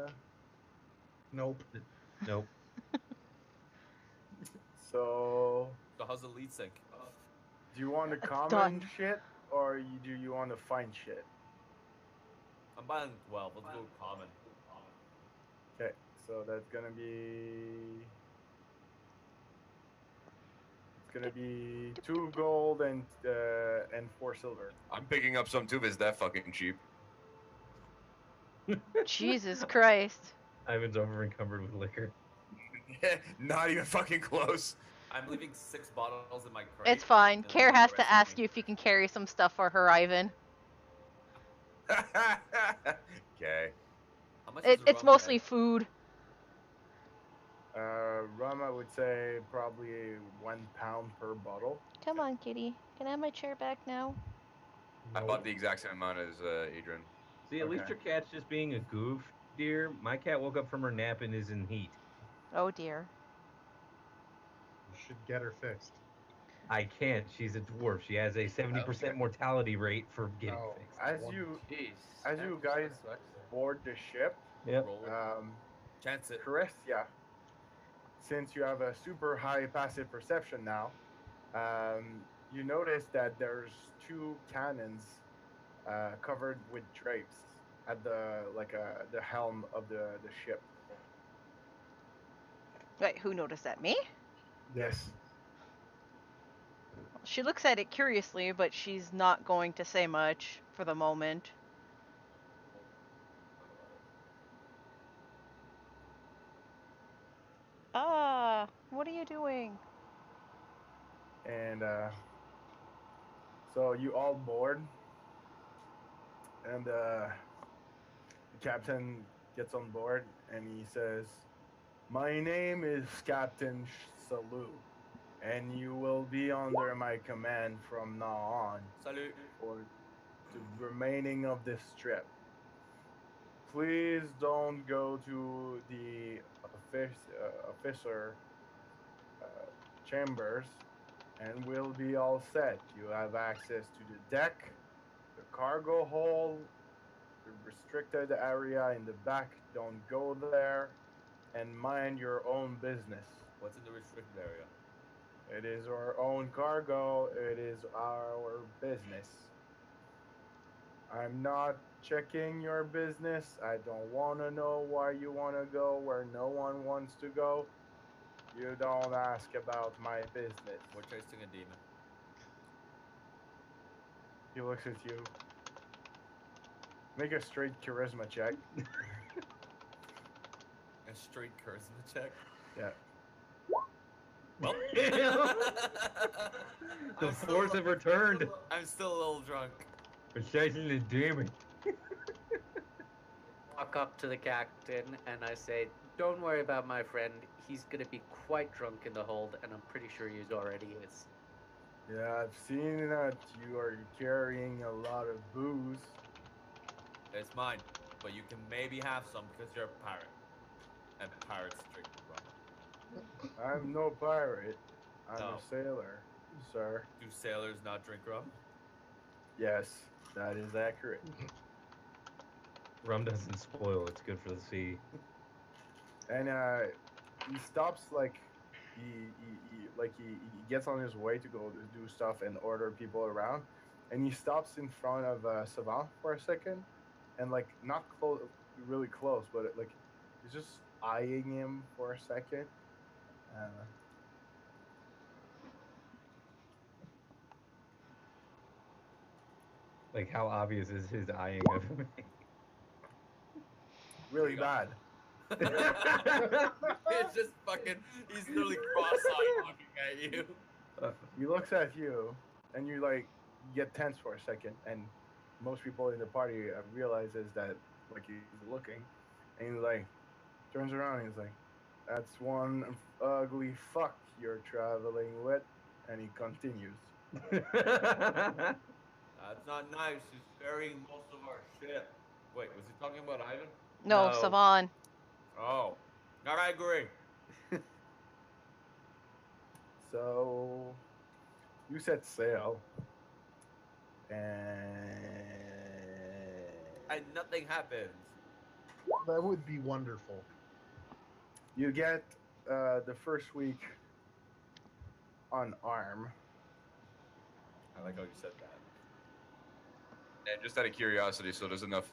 Nope. Nope. So, So how's the lead sync? do you want to common Done. shit or do you want to find shit? I'm buying 12. Let's go common. Okay, so that's gonna be. It's gonna be 2 gold and 4 silver. I'm picking up some too if it's that fucking cheap. Jesus Christ. Ivan's over encumbered with liquor. Not even fucking close. I'm leaving 6 bottles in my crate. It's fine. and Care the has rest to with ask me. you if you can carry some stuff for her, Ivan. Okay. How much is It's rum, mostly guys? food. Rum, I would say probably 1 pound per bottle. Come on, kitty. Can I have my chair back now? I Nope. bought the exact same amount as Adrian. See, at least Okay. your cat's just being a goof, dear. My cat woke up from her nap and is in heat. Oh dear. You should get her fixed. I can't. She's a dwarf. She has a 70% mortality rate for getting Oh. fixed. Jeez. As you guys board the ship, Yep. Roll it. Chance it. Risea, since you have a super high passive perception now, you notice that there's 2 cannons covered with drapes at the helm of the ship. Wait, who noticed that? Me? Yes. She looks at it curiously, but she's not going to say much for the moment. Ah, what are you doing? And so you all board, and the captain gets on board, and he says, My name is Captain Salu, and you will be under my command from now on Salut. for the remaining of this trip. Please don't go to the officer uh, chambers, and we'll be all set. You have access to the deck, the cargo hold, the restricted area in the back. Don't go there, and mind your own business. What's in the restricted area? It is our own cargo. It is our business. I'm not checking your business. I don't want to know why you want to go where no one wants to go. You don't ask about my business. We're chasing a demon. He looks at you. Make a straight charisma check. A straight charisma check. Yeah. Well, The I'm force still, have returned. I'm still a little drunk. We're chasing the demon. Walk up to the captain and I say, "Don't worry about my friend. He's gonna be quite drunk in the hold, and I'm pretty sure he already is." Yeah, I've seen that you are carrying a lot of booze. It's mine, but you can maybe have some because you're a pirate, and pirates drink rum. I'm no pirate. I'm Oh. a sailor, sir. Do sailors not drink rum? Yes, that is accurate. Rum doesn't spoil. It's good for the sea. And he stops like he gets on his way to go to do stuff and order people around, and he stops in front of Savant for a second, and like not close, really close, but like he's just eyeing him for a second. Uh, Like, how obvious is his eyeing of me? really There bad. It's just fucking. He's literally cross-eyed looking at you. He looks at you, and you like get tense for a second, and most people in the party realizes that like he's looking, and he like turns around and he's like, "That's one ugly fuck you're traveling with," and he continues. That's not nice. He's carrying most of our shit. Wait, was he talking about Ivan? No, No. Savan. Oh, I agree. So you set sail, and And nothing happens. That would be wonderful. you get the first week on arm. I like how you said that. And just out of curiosity, so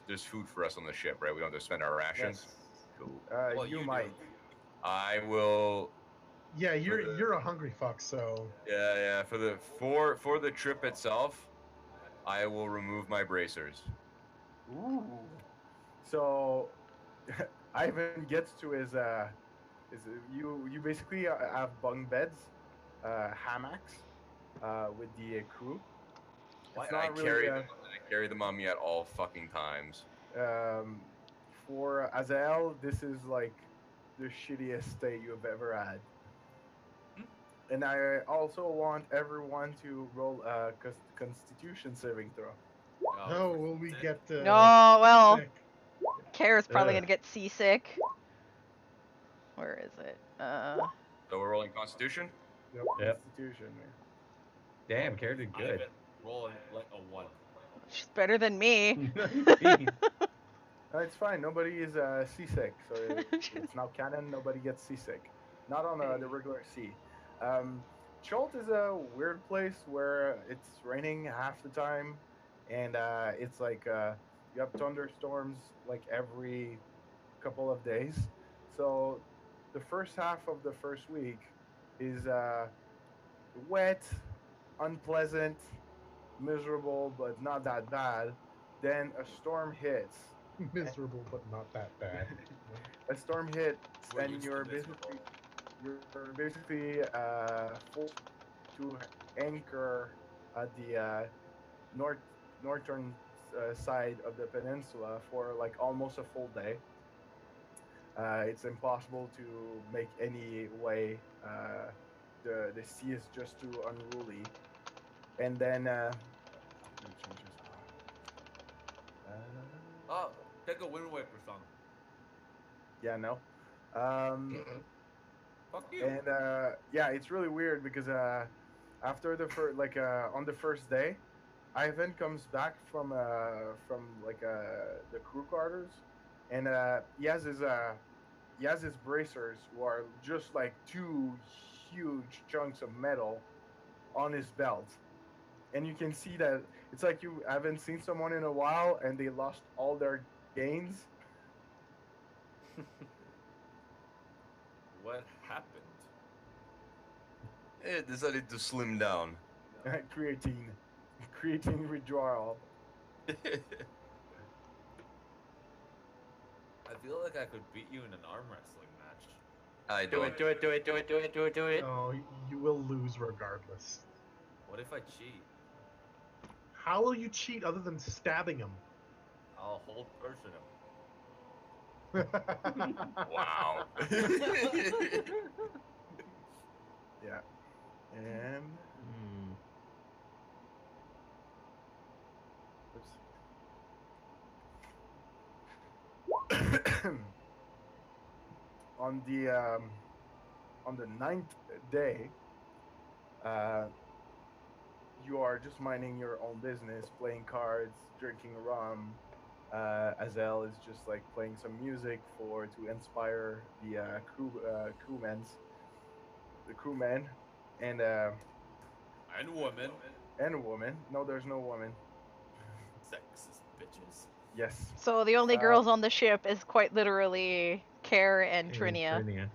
there's food for us on the ship, right? We don't have to spend our rations. Yes. Cool. Well, You you might. I will. Yeah, the- you're a hungry fuck, so Yeah. For the trip itself, I will remove my bracers. Ooh. So Ivan gets to his you basically have bunk beds, hammocks, with the crew. Why It's I not carry really them? I carry them on me at all fucking times. um, for Azael. This is like the shittiest stay you've ever had. And I also want everyone to roll a Constitution saving throw. how will we sick. get Oh, well. sick? Kara's probably Ugh. gonna get seasick. Where is it? So we're rolling Constitution. Yep. Yep. Constitution. Man. Damn, Kara did good. Ivan, roll like a 1. She's better than me. It's fine. Nobody is seasick, so it's now canon. Nobody gets seasick. Not on the regular sea. Cholt is a weird place where it's raining half the time, and it's like you have thunderstorms like every couple of days. So the first half of the first week is wet, unpleasant, miserable, but not that bad. Then a storm hits. Miserable, but not that bad. A storm hits, We're and used to miserable. you're basically forced to anchor at the north northern side of the peninsula for like almost a full day. It's impossible to make any way. The sea is just too unruly. And then let me change this. Oh, take a Wind Waker song. Yeah, no. Um, Fuck you. and yeah, it's really weird because after the first, like on the first day, Ivan comes back from like the crew quarters, and he has his bracers, who are just like two huge chunks of metal on his belt, and you can see that it's like you haven't seen someone in a while, and they lost all their gains. What happened? It decided to slim down. creatine, creatine withdrawal. I feel like I could beat you in an arm wrestling match. I Do don't. it, do it, do it, do it, do it, do it, do it. No, you will lose regardless. What if I cheat? How will you cheat other than stabbing him? I'll hold person him. Wow. Yeah, and Hmm. on the ninth day, uh, you are just minding your own business, playing cards, drinking rum. Azel is just like playing some music for to inspire the crewmen, and And woman. and woman. No, there's no woman. Sexist bitches. Yes. So the only Uh, girls on the ship is quite literally Care and Trinia.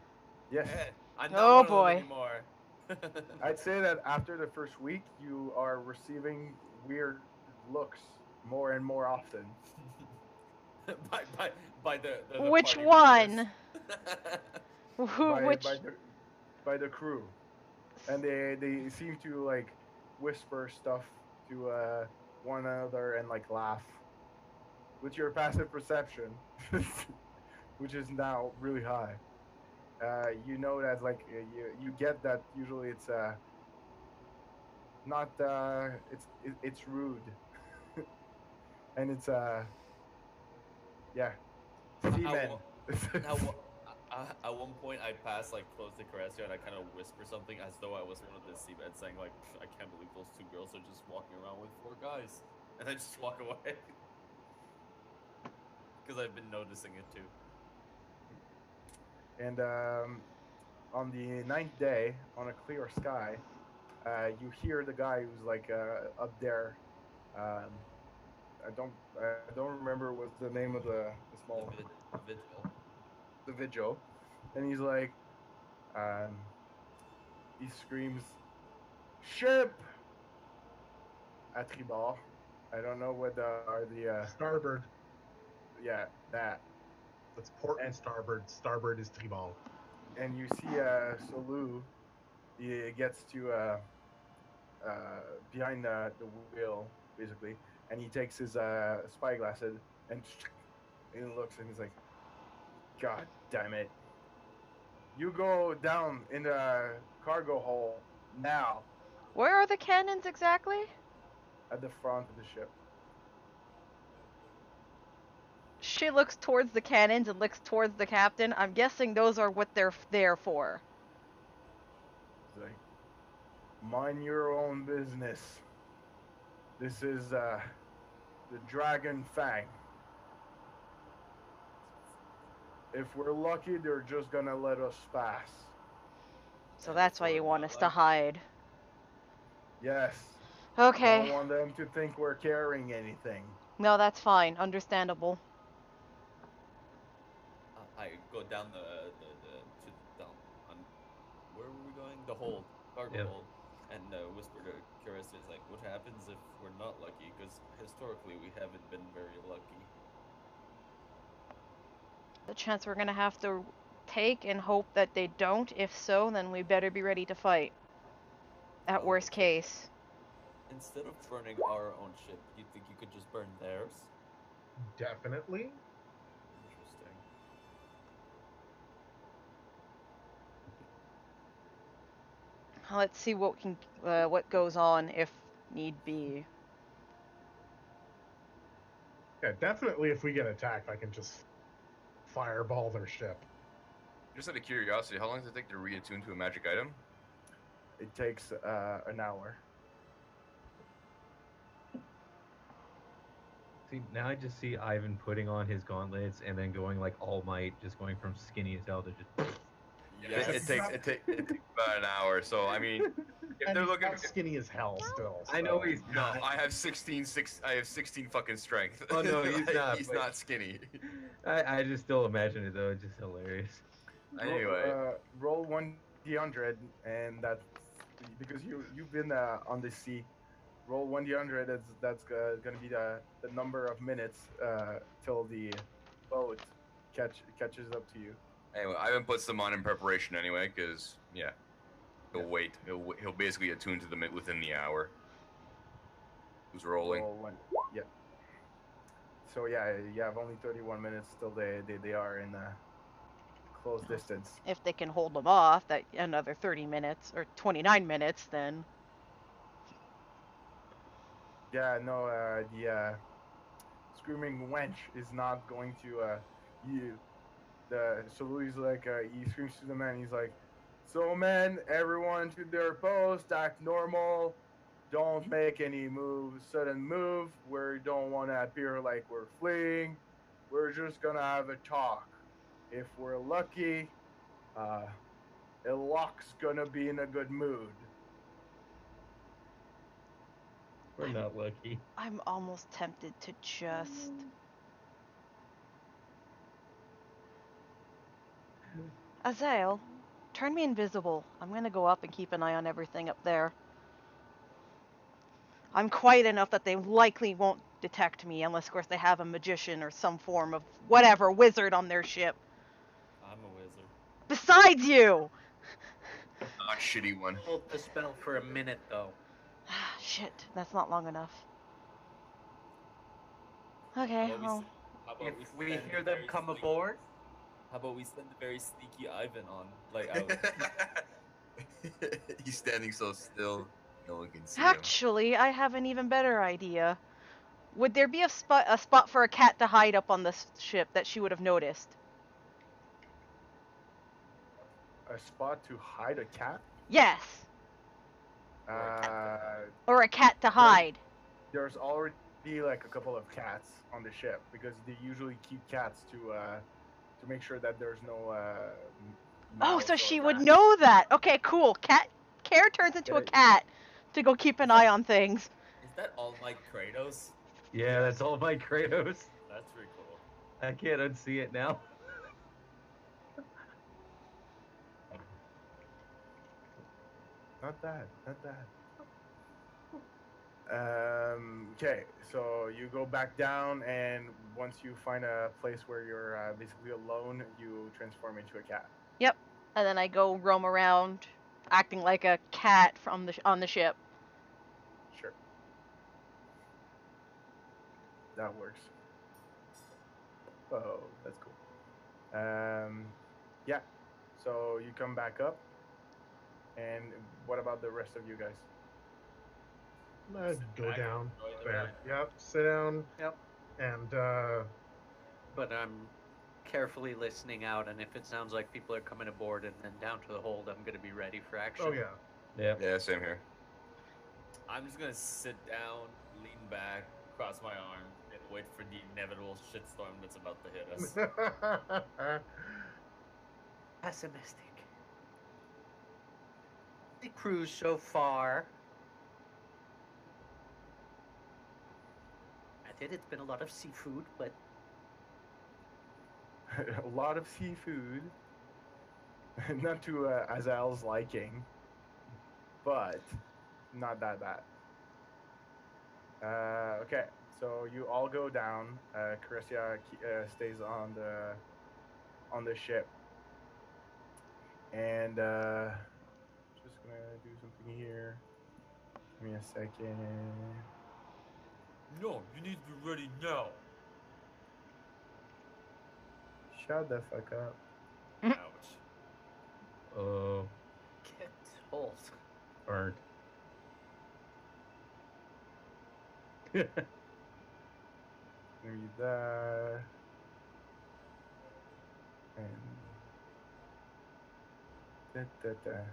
Yes. Eh, I'm not Oh one of them boy. anymore. I'd say that after the first week, you are receiving weird looks more and more often. by the Which party one? members. Which? By the crew, and they seem to like whisper stuff to one another and like laugh with your passive perception, which is now really high. You know that like you get that usually it's not it's rude, and it's yeah, seamen. At one point, I passed like close to Caressio and I kind of whisper something as though I was one of the seamen, saying like, "I can't believe those two girls are just walking around with four guys," and I just walk away because I've been noticing it too. And on the ninth day, on a clear sky, you hear the guy who's like up there. Um, I don't remember what's the name of the small The vigil. the vigil, and he's like, um, he screams, "Ship!" at tribord. I don't know what are the Starboard. yeah, that. That's port and And- starboard. Starboard is tribal. And you see Solu. He gets to behind the wheel basically, and he takes his spyglass and he looks and he's like, "God damn it! You go down in the cargo hold now." Where are the cannons exactly? At the front of the ship. She looks towards the cannons and looks towards the captain. I'm guessing those are what they're there for. He's like, "Mind your own business. This is the Dragon Fang. If we're lucky, they're just gonna let us pass." So And that's if why we're you want not us to lucky- hide. Yes. Okay. Don't want them to think we're carrying anything. No, that's fine. Understandable. I go down to down on where were we going? The hold, cargo Yep. hold, and whisper to Caressio, like, "What happens if we're not lucky? Because historically we haven't been very lucky." The chance we're gonna have to take and hope that they don't. If so, then we better be ready to fight. At Oh, worst okay. case. Instead of burning our own ship, you think you could just burn theirs? Definitely. Interesting. Let's see what goes on if need be. Yeah, definitely. If we get attacked, I can just fireball their ship. Just out of curiosity, how long does it take to reattune to a magic item? It takes an hour. See, now I just see Ivan putting on his gauntlets and then going like All Might, just going from skinny as hell to just. Yeah, it takes about an hour. So I mean, if And they're he's looking, not skinny as hell still. I know so- he's no, not. I have 16 fucking strength. Oh, no, he's Like, not, He's but- not skinny. I just still imagine it though. It's just hilarious. Anyway, Roll 1d100, and that's because you've been on the sea. Roll 1d100. That's gonna be the number of minutes till the boat catches up to you. anyway, Ivan puts them on in preparation anyway, because yeah, he'll Yeah. wait. He'll basically attune to them within the hour. Who's rolling? Roll one. Yeah. So yeah, you have only 31 minutes till they are in close distance. If they can hold them off, that another 30 minutes or 29 minutes, then Yeah, no, the screaming wench is not going to you. So Louis like he screams to the man. He's like, "So men, everyone to their post, act normal. Don't make any sudden move. We don't want to appear like we're fleeing. We're just gonna have a talk. If we're lucky, uh, Elok's gonna be in a good mood." We're not lucky. I'm almost tempted to just. Azael, turn me invisible. I'm gonna go up and keep an eye on everything up there. I'm quiet enough that they likely won't detect me, unless, of course, they have a magician or some form of whatever wizard on their ship. I'm a wizard. Besides you! Not shitty one. Hold the spell for a minute, though. Shit, that's not long enough. Okay, How about well, how about If we send hear the them very come sneaky- aboard, How about we send the very sneaky Ivan on, like out? He's standing so still, no one can see him. actually, I have an even better idea. Would there be a spot for a cat to hide up on this ship that she would have noticed? A spot to hide a cat. Yes, Or Uh, a cat to hide. or a cat to hide. there's already like a couple of cats on the ship because they usually keep cats to make sure that there's no. Oh, mouse so or she would rat. know that. Okay, cool. Care turns into a Yeah. cat to go keep an eye on things. Is that all Mike Kratos? Yeah, that's all my Kratos. That's pretty cool. I can't unsee it now. Not bad, not bad. Okay, so you go back down, and once you find a place where you're basically alone, you transform into a cat. Yep. And then I go roam around, acting like a cat on the ship. Sure. That works. Oh, that's cool. Yeah. So you come back up, and what about the rest of you guys? Go back, down enjoy the there. ride. Yep, sit down. Yep. And but I'm carefully listening out, and if it sounds like people are coming aboard and then down to the hold, I'm going to be ready for action. oh yeah, Yeah. Yeah, same here. I'm just gonna sit down, lean back, cross my arms, and wait for the inevitable shitstorm that's about to hit us. Pessimistic. The cruise so far. It's been a lot of seafood, but A lot of seafood. Not to Azal's liking, but not that bad. Okay, so you all go down. Carissia stays on the ship, and just gonna do something here. Give me a second. No, you need to be ready now. Shut the fuck up. Ouch. Oh. get hold. Burnt. Read that. And da. I'm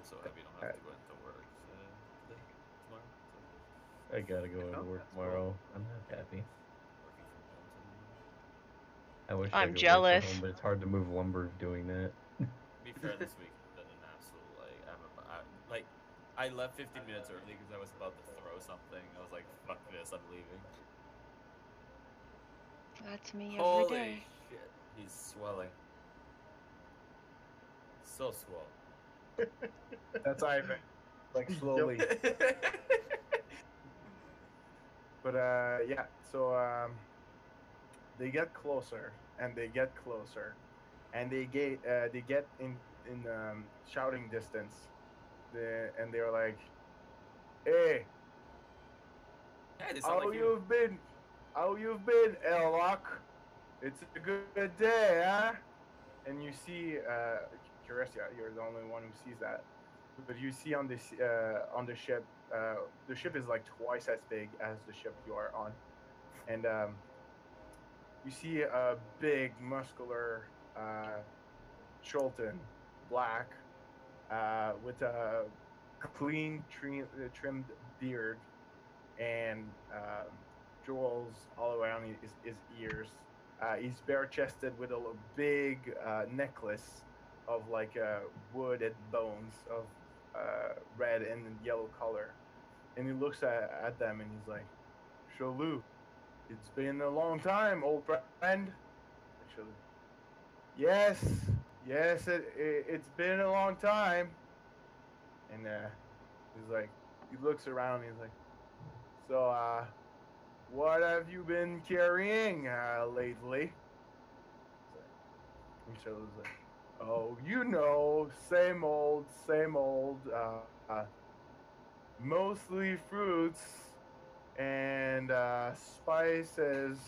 so happy you don't have to go into work today, tomorrow. So I gotta go into Oh, work that's cool. tomorrow. I'm not happy. working from home tomorrow. I wish I I'm could work from jealous. home, but it's hard to move lumber doing that. To be fair, this week has been an absolute I left 15 minutes early because I was about to throw something. I was like, "Fuck this, I'm leaving." That's me every Holy day. shit, he's swelling. So swell. That's Ivan. Like slowly. But yeah. So they get closer and they get closer, and they get in shouting distance. And they're like, "Hey, Hey, they sound like you. How you've been, Elrock? It's a good day, huh?" And you see, Curestia, you're the only one who sees that. But you see on the ship, the ship is like twice as big as the ship you are on, and you see a big, muscular Cholton, black, with a trimmed beard and jewels all around his ears. He's bare chested with a big necklace of like wooded bones of red and yellow color. And he looks at them and he's like, Shalu, it's been a long time, old friend. Shalu, yes, it's been a long time. And he's like, he looks around and he's like, so, what have you been carrying lately? And Shadow's like, oh, you know, same old, mostly fruits and spices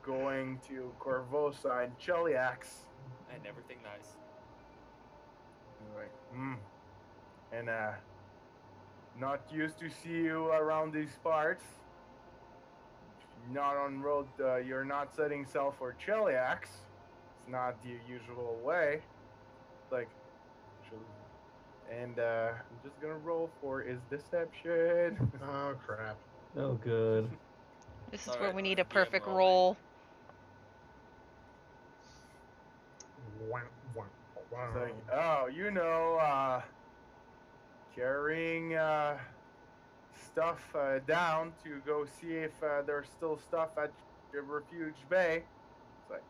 going to Corvosa and Cheliax. And everything nice. And they're like, and not used to see you around these parts. Not on road, you're not setting sail for Cheliax. It's not the usual way. Like, and I'm just gonna roll for his deception. Oh crap. Oh, good. This is All where right, we need a DM perfect rolling. roll. Wah, wah, It's wah. like, oh, you know, carrying stuff down to go see if there's still stuff at the Refuge Bay. It's like,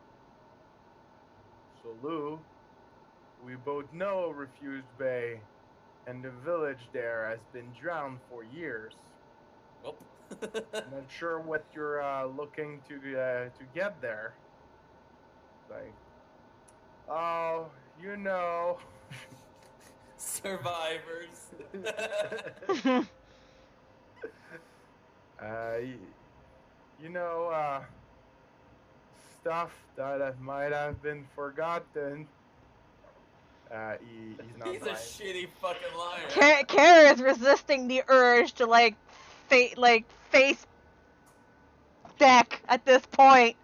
so Lou, we both know Refuge Bay and the village there has been drowned for years. Well, Not sure what you're looking to get there. Like, oh, you know, survivors. y- you know, stuff that might have been forgotten. He's not He's a lying. shitty fucking liar. Kara is resisting the urge to face deck at this point.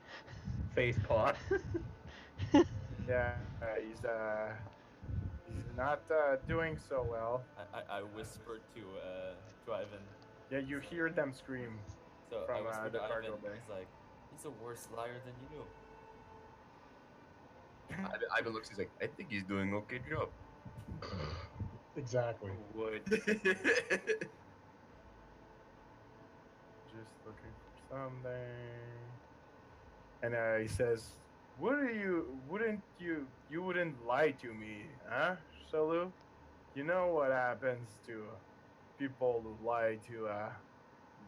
Face caught. Yeah, he's not doing so well. I whispered to Ivan. Yeah, you hear them scream So I from whispered the to Ivan. cargo bay. He's like, he's a worse liar than you. Ivan looks. He's like, I think he's doing okay job. Exactly. Would. Just looking for something. And he says, you wouldn't lie to me, huh, Salu? You know what happens to people who lie to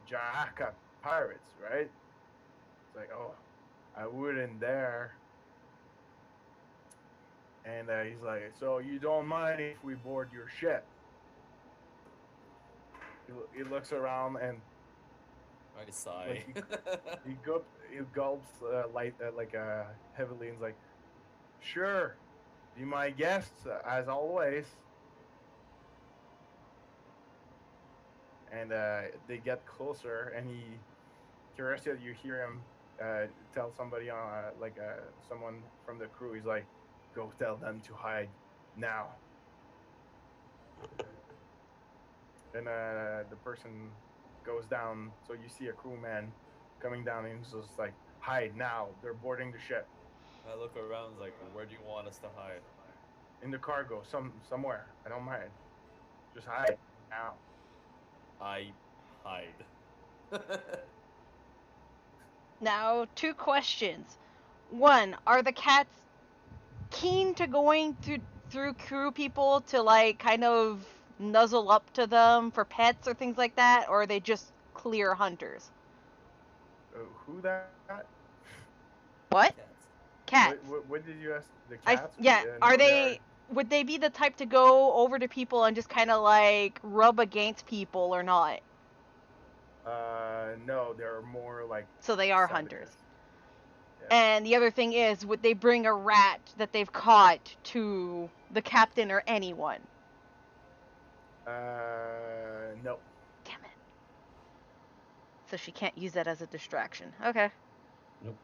Jaka pirates, right? It's like, oh, I wouldn't dare. And he's like, so you don't mind if we board your ship? He looks around and I sigh. he gulps like heavily and is like, sure, be my guest as always. and they get closer, and curious that you hear him tell somebody on someone from the crew. He's like, "Go tell them to hide now." And the person goes down. So you see a crewman coming down, and he's just like, "Hide now! They're boarding the ship I look around like, where do you want us to hide? in the cargo, somewhere. I don't mind. Just hide now." I hide. Now, two questions. One, are the cats keen to going through crew people to like kind of nuzzle up to them for pets or things like that, or are they just clear hunters? Who that? What? Cats. Cats. What did you ask? The I cats? yeah. No, Are they? Would they be the type to go over to people and just kind of like rub against people or not? No, they're more like So they are savages. hunters. Yes. And the other thing is, would they bring a rat that they've caught to the captain or anyone? No. Damn it. So she can't use that as a distraction. Okay. Nope.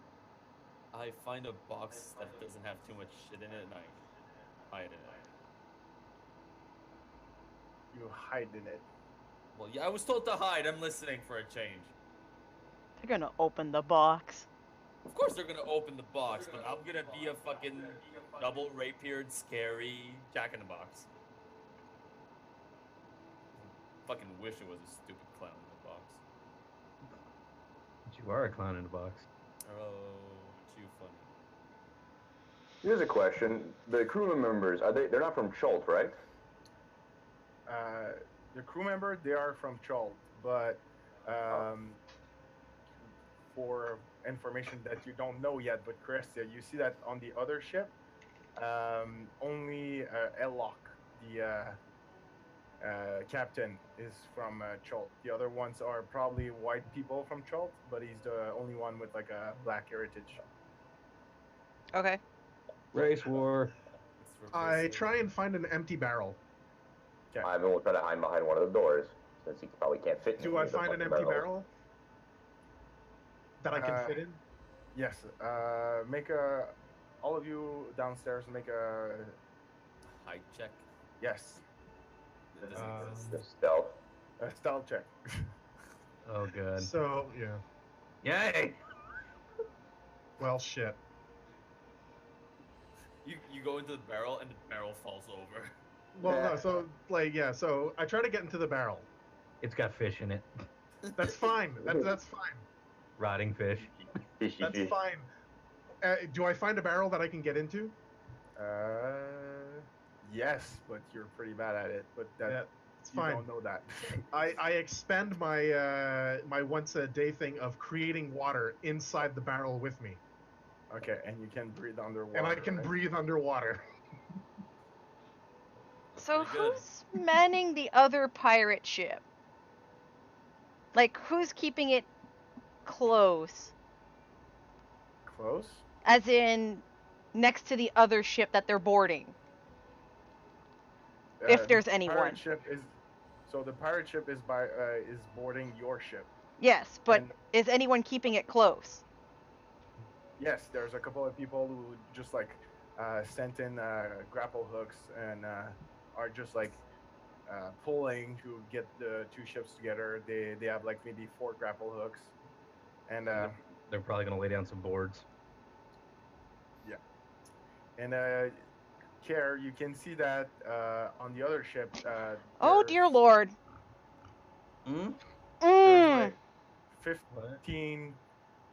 I find a box that doesn't have too much shit in it, and I hide in it. You hide in it. Well, yeah, I was told to hide. I'm listening for a change. They're gonna open the box. Of course they're gonna open the box, but I'm gonna be a fucking double rapier, scary Jack-in-the-Box. Fucking wish it was a stupid clown in the box. But you are a clown in a box. Oh, too funny. Here's a question: the crew members they're not from Chult, right? The crew member, they are from Chult, but for information that you don't know yet, but Crestia, you see that on the other ship, only Ellock, the captain, is from Chult. The other ones are probably white people from Chult, but he's the only one with like a black heritage. Okay. Race war. I try and find an empty barrel. Okay. Ivan will try to hide behind one of the doors since he probably can't fit. Do I find an empty barrel that I can fit in? Yes. All of you downstairs make a Hide check. yes. It doesn't exist. The stealth. A stealth check. Oh, good. So yeah. Yay! Well, shit. You go into the barrel and the barrel falls over. Well, no. So like yeah. So I try to get into the barrel. It's got fish in it. That's fine. That's fine. Rotting fish. That's fine. Do I find a barrel that I can get into? Yes, but you're pretty bad at it. But that Yeah, it's you fine. don't know that. I expend my my once a day thing of creating water inside the barrel with me, Okay, and you can breathe underwater. and I can right? breathe underwater. So Pretty good. who's manning the other pirate ship? Like, who's keeping it close? Close. As in, next to the other ship that they're boarding. If there's The anyone. pirate ship is so the pirate ship is boarding your ship. Yes, but And is anyone keeping it close? yes, there's a couple of people who just like sent in grapple hooks and are just like pulling to get the two ships together. They have like maybe 4 grapple hooks, and They're probably gonna lay down some boards. Care, you can see that on the other ship. Oh dear lord. Hmm? There's like What? 15.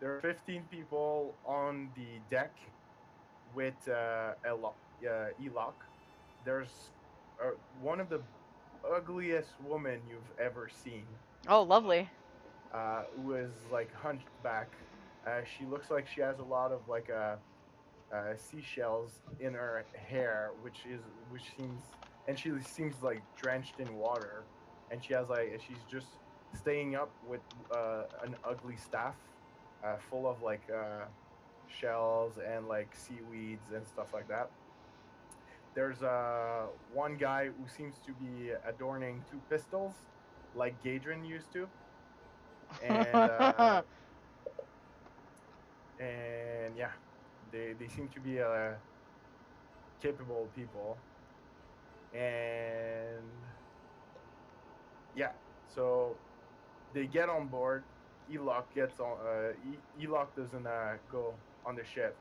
There are 15 people on the deck with Elok. There's one of the ugliest women you've ever seen, Oh, lovely. who is like hunched back. She looks like she has a lot of like seashells in her hair, which seems, and she seems like drenched in water, and she's just staying up with an ugly staff full of like shells and like seaweeds and stuff like that. There's one guy who seems to be adorning 2 pistols, like Gadrin used to, and and yeah, they seem to be capable people, and yeah, so they get on board. Elock gets on. Elock doesn't go on the ship.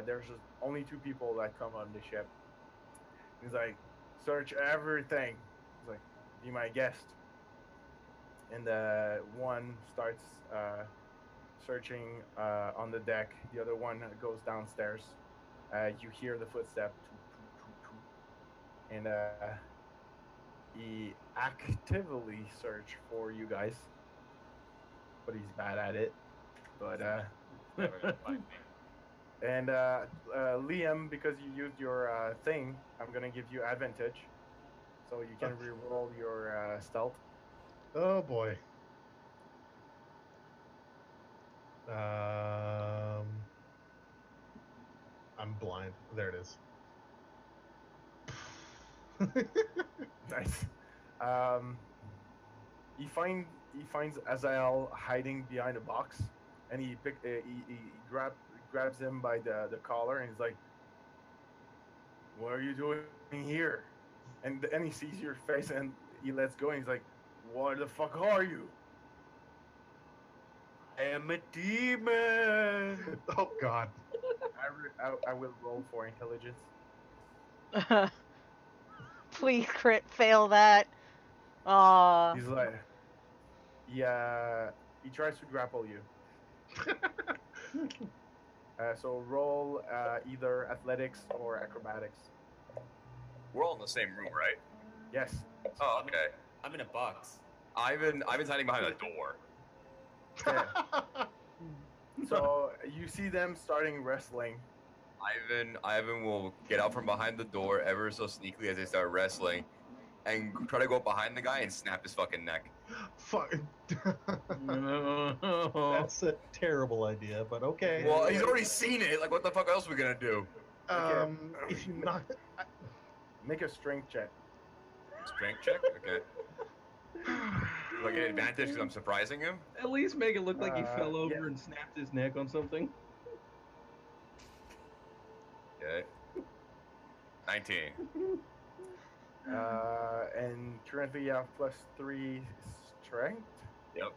There's just only two people that come on the ship. He's like, search everything. He's like, be my guest. And one starts searching on the deck. The other one goes downstairs. You hear the footstep, toot, toot, toot, toot. And he actively search for you guys, but he's bad at it. But Never gonna find me. and Liam, because you used your thing, I'm gonna give you advantage, so you can re-roll your stealth. Oh boy. Um, I'm blind. There it is. Nice. Um, he finds Azael hiding behind a box, and he grabs him by the collar, and he's like, "What are you doing here?" And he sees your face, and he lets go, and he's like, "What the fuck are you?" I am a demon. Oh God. I will roll for intelligence. Please crit fail that. Aw. He's like, yeah, he tries to grapple you. So roll either athletics or acrobatics. We're all in the same room, right? Yes. Oh, okay. I'm in a box. Ivan's hiding behind a door. Okay. So you see them starting wrestling. Ivan will get out from behind the door ever so sneakily as they start wrestling, and try to go behind the guy and snap his fucking neck. Fuck. No. That's a terrible idea, but okay. Well, he's already seen it. Like, what the fuck else are we gonna do? If you not, Make a strength check. Strength check? Okay. Do I get advantage because I'm surprising him? At least make it look like he fell over yeah. and snapped his neck on something. Okay. 19. And currently you have +3 strength. Yep.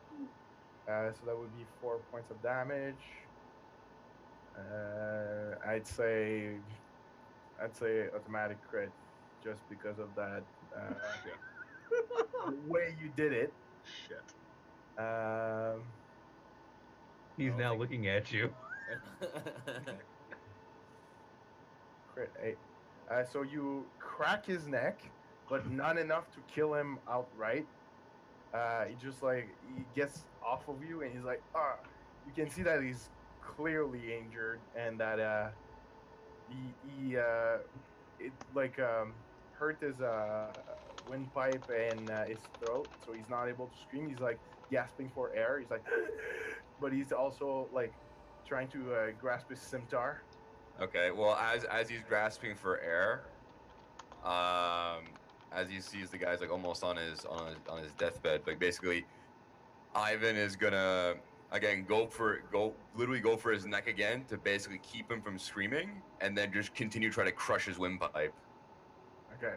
So that would be 4 points of damage. I'd say automatic crit, just because of that the way you did it. shit. He's I'll now take looking at you. crit 8. So you crack his neck, but not enough to kill him outright. He just like he gets off of you, and he's like, ah. You can see that he's clearly injured, and that he it like hurt his windpipe and his throat, so he's not able to scream. He's like gasping for air. He's like, but he's also like trying to grasp his scimitar. Okay. Well, as he's grasping for air, as he sees the guy's like almost on his deathbed, like basically, Ivan is gonna again literally go for his neck again to basically keep him from screaming, and then just continue to try to crush his windpipe. Okay.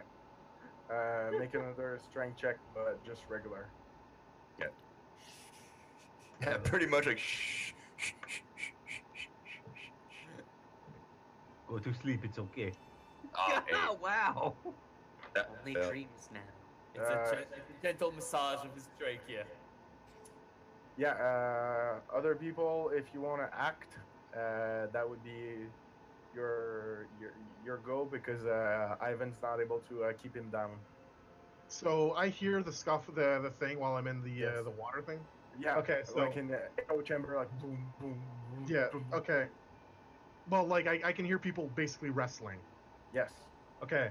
Make another strength check, but just regular. Yeah, pretty much like shh, shh, shh, shh, shh, shh, shh. Go to sleep, it's okay. Ah, hey, Wow. that Only failed. dreams now. It's a gentle massage of his trachea. Yeah. Other people, if you want to act, that would be your go, because Ivan's not able to keep him down. So I hear the scuff, the thing while I'm in Yes. the water thing. Yeah. Okay, so like in the echo chamber, like boom, boom, boom. yeah, boom. okay. Well, like I can hear people basically wrestling. Yes. Okay,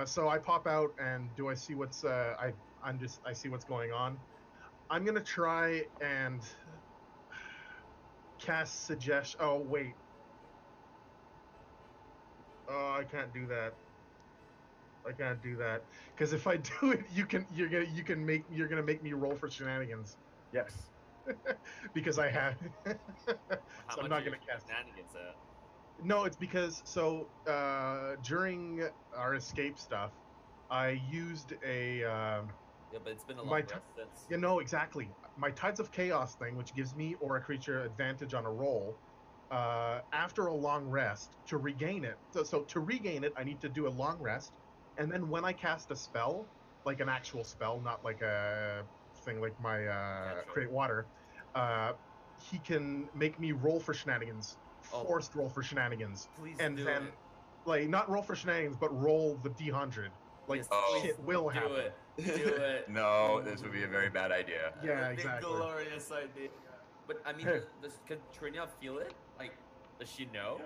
so I pop out and do I see what's I see what's going on. I'm gonna try and cast suggestion. Oh wait. Oh, I can't do that. I can't do that because if I do it, you're gonna make me roll for shenanigans Yes. because I have. How So I'm much not are gonna your cast. shenanigans at? No, it's because during our escape stuff, I used a Yeah, but it's been a long my rest since. you know exactly my Tides of Chaos thing, which gives me or a creature advantage on a roll. After a long rest to regain it. So to regain it, I need to do a long rest, and then when I cast a spell, like an actual spell, not like a thing like my Catch-up. create water, uh, he can make me roll for shenanigans, Oh. forced roll for shenanigans, Please and do then it. like not roll for shenanigans, but roll the D100. Like Yes, Oh. shit will do happen. it. Do it. No, this would be a very bad idea. Yeah, That would be exactly. glorious idea. But I mean, could Trinia feel it? Like, does she know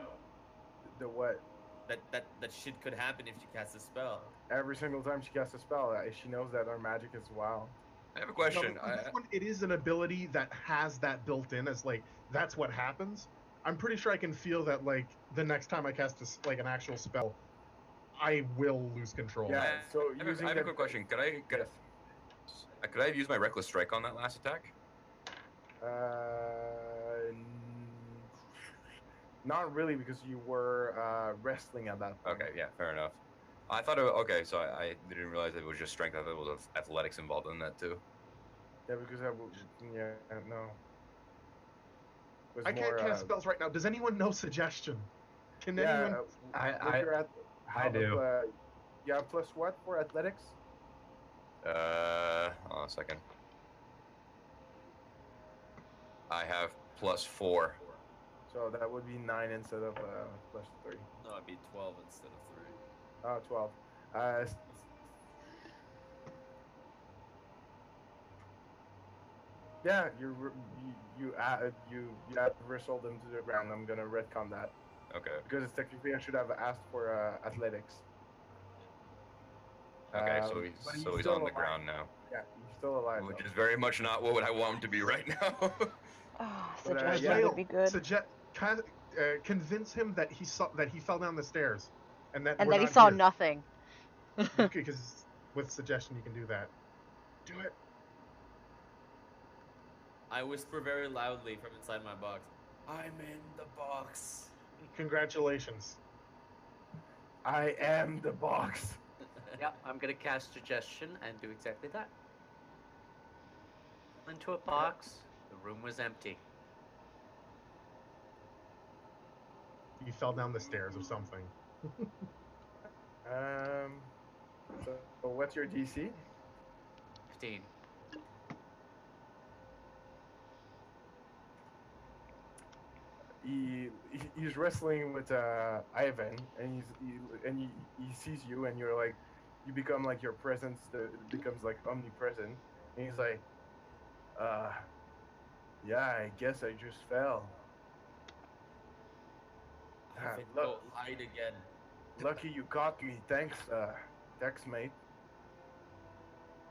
The what? that shit could happen if she casts a spell? Every single time she casts a spell, she knows that our magic is wild. I have a No, question. but for this one, it is an ability that has that built in as like that's what happens. I'm pretty sure I can feel that like the next time I cast this like an actual spell, I will lose control. Yeah. So I using have a that. quick question. Yes. Could I have used my reckless strike on that last attack? Not really, because you were wrestling at that point. Okay, yeah, fair enough. I thought it. Okay, so I didn't realize it was just strength. I thought it was athletics involved in that too. Yeah, because yeah, no. It was I can't more. cast spells right now. Does anyone know suggestion? Can Yeah. anyone? With your I do. You have plus what for athletics? Hold on a second. I have +4. So that would be 9 instead of plus 3. No, it'd be 12 instead of 3. Oh, 12. Uh, s- yeah, you have wrestled them to the ground. I'm gonna retcon that Okay. because technically I should have asked for athletics. Okay, But so he's still on the alive. ground now, Yeah, he's still alive. which Though. is very much not what I want him to be right now. Oh, But, suggestion yeah. would be good. Convince him that he fell down the stairs, and that And we're that he not saw here. nothing. Because with suggestion you can do that. Do it. I whisper very loudly from inside my box. I'm in the box. Congratulations. I am the box. Yep, I'm gonna cast suggestion and do exactly that. Into a box. The room was empty. You fell down the stairs or something. So what's your DC? 15. He's wrestling with Ivan, and he sees you, and you're like, you become like your presence becomes like omnipresent, and he's like, uh, yeah, I guess I just fell. Ivan, Look, don't hide again. lucky you caught me. Thanks, mate.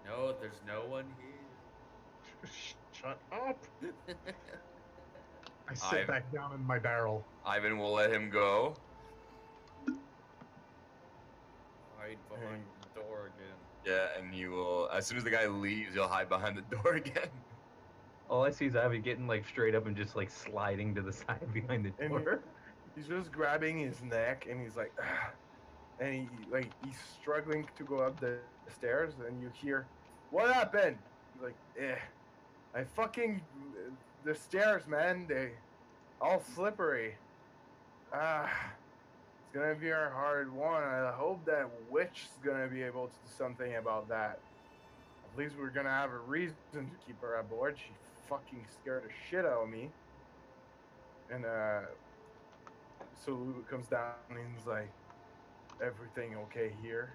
No, there's no one here. Shut up. I sit back down in my barrel. Ivan will let him go. Hide behind the door again. Yeah, and he will. As soon as the guy leaves, he'll hide behind the door again. All I see is Ivy getting like straight up and just like sliding to the side behind the And door. he's just grabbing his neck, and he's like, and he's struggling to go up the stairs, and you hear, "What happened?" He's like, I fucking the stairs, man. They all slippery. It's gonna be our hard one. I hope that witch is gonna be able to do something about that. At least we're gonna have a reason to keep her aboard. She fucking scared the shit out of me. And so Lulu comes down and he's like, "Everything okay here?"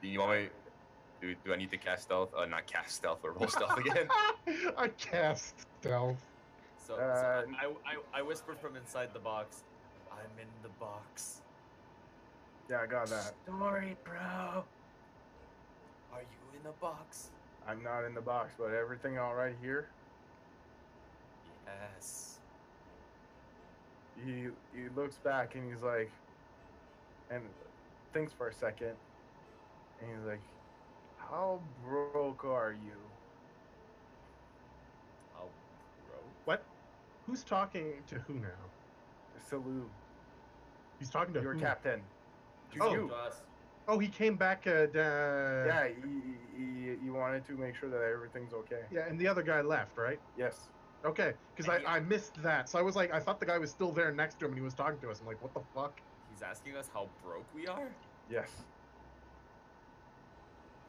Do you want me? Do I need to cast stealth? Not cast stealth, but roll stealth again. I cast stealth. So, I whispered from inside the box. I'm in the box. Yeah, I got that. Story, bro. Are you in the box? I'm not in the box, but everything all right here? Yes. he looks back and he's like, and thinks for a second, and he's like, "How broke are you?" Oh, bro. What? Who's talking to who now? Salute, He's talking to your who? captain. To Oh. you. To us. Oh, he came back. Yeah, he wanted to make sure that everything's okay. Yeah, and the other guy left, right? Yes. Okay, because And I missed that. So I was like, I thought the guy was still there next to him and he was talking to us. I'm like, what the fuck? He's asking us how broke we are? Yes.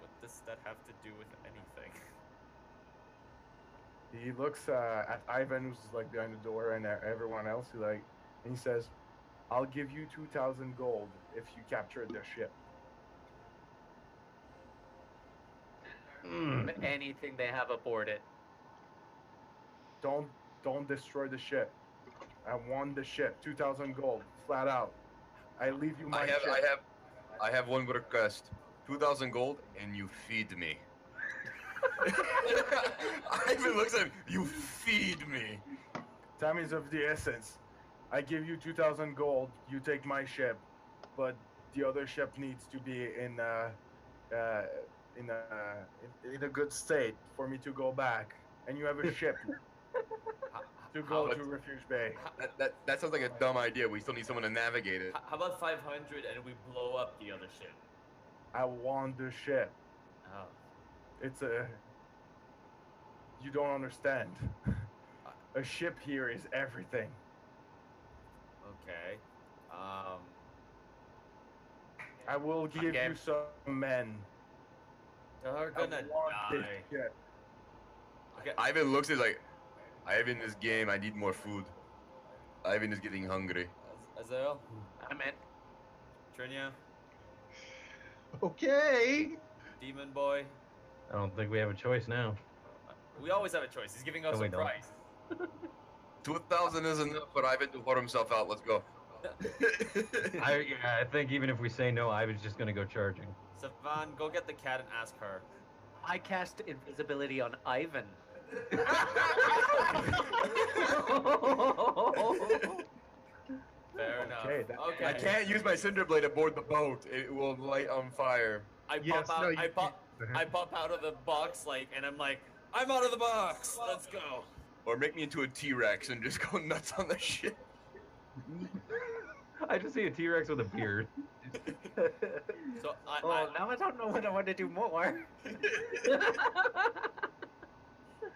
What does that have to do with anything? He looks at Ivan, who's like behind the door, and everyone else. And he says, "I'll give you 2,000 gold if you capture the ship." Anything they have aboard it. Don't destroy the ship. I want the ship. 2,000 gold, flat out. I leave you my ship. I have one request. 2,000 gold, and you feed me. Ivan looks at him. You feed me. Time is of the essence. I give you 2,000 gold. You take my ship, but the other ship needs to be in a good state for me to go back. And you have a ship to go to Refuge Bay. That sounds like a dumb idea. We still need someone to navigate it. How about 500 and we blow up the other ship? I want the ship. Oh. It's a. You don't understand. A ship here is everything. Okay. I will give Okay. you some men. They're gonna this die. ship. Okay. Ivan looks at like, Ivan, this game, I need more food. Ivan is getting hungry. Azael, I'm in. Trinia, Okay. Demon Boy. I don't think we have a choice now. We always have a choice. He's giving us No, we a don't. price. 2,000 is enough for Ivan to pour himself out. Let's go. I think even if we say no, I was just gonna go charging. Savan, go get the cat and ask her. I cast invisibility on Ivan. Fair enough. Okay, Okay. I can't use my cinder blade aboard the boat. It will light on fire. I Yes, pop out. no, you- I pop out of the box and I'm like, I'm out of the box. Let's go. Or make me into a T-Rex and just go nuts on the ship. I just see a T-Rex with a beard. So Now I don't know what I want to do more.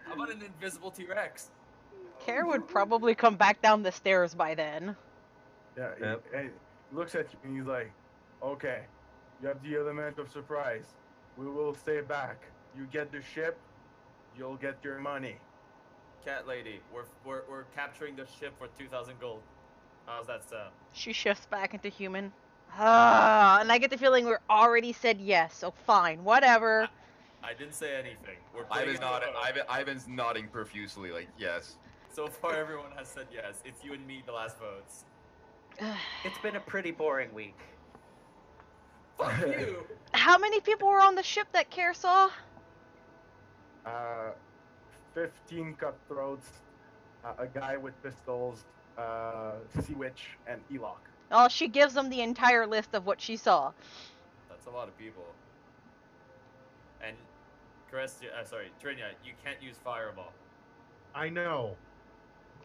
how about an invisible T-Rex? Care would probably come back down the stairs by then. Yeah, Yep. he looks at you and he's like, "Okay, you have the element of surprise. We will stay back. You get the ship, you'll get your money." Cat lady, we're capturing the ship for 2,000 gold. How's that sound? She shifts back into human. And I get the feeling we're already said yes, so fine, whatever. I didn't say anything. We're playing Ivan's it nodding. safe. Ivan's nodding profusely, like yes. So far, everyone has said yes. It's you and me, the last votes. It's been a pretty boring week. Fuck you. How many people were on the ship that Care saw? 15 cutthroats, a guy with pistols, Sea Witch, and Elok. Oh, she gives them the entire list of what she saw. That's a lot of people. And, Trinia, you can't use Fireball. I know.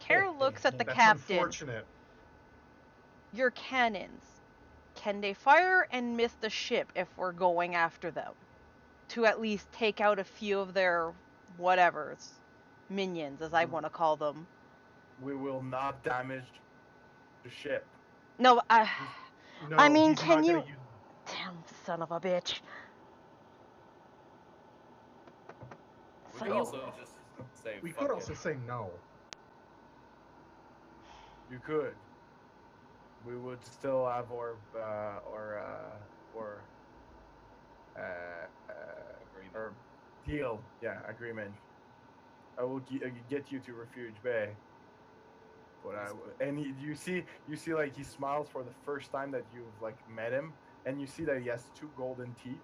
Care looks at the That's captain. unfortunate. Your cannons. Can they fire and miss the ship if we're going after them? To at least take out a few of their whatevers. Minions, as I want to call them. We will not damage the ship. No, No, I mean, he's can not you... gonna use- Damn son of a bitch. We So could you... also just say We fuck could it. also say no. You could. We would still have our deal, agreement. I will get you to Refuge Bay. But you see like he smiles for the first time that you've like met him, and you see that he has 2 golden teeth,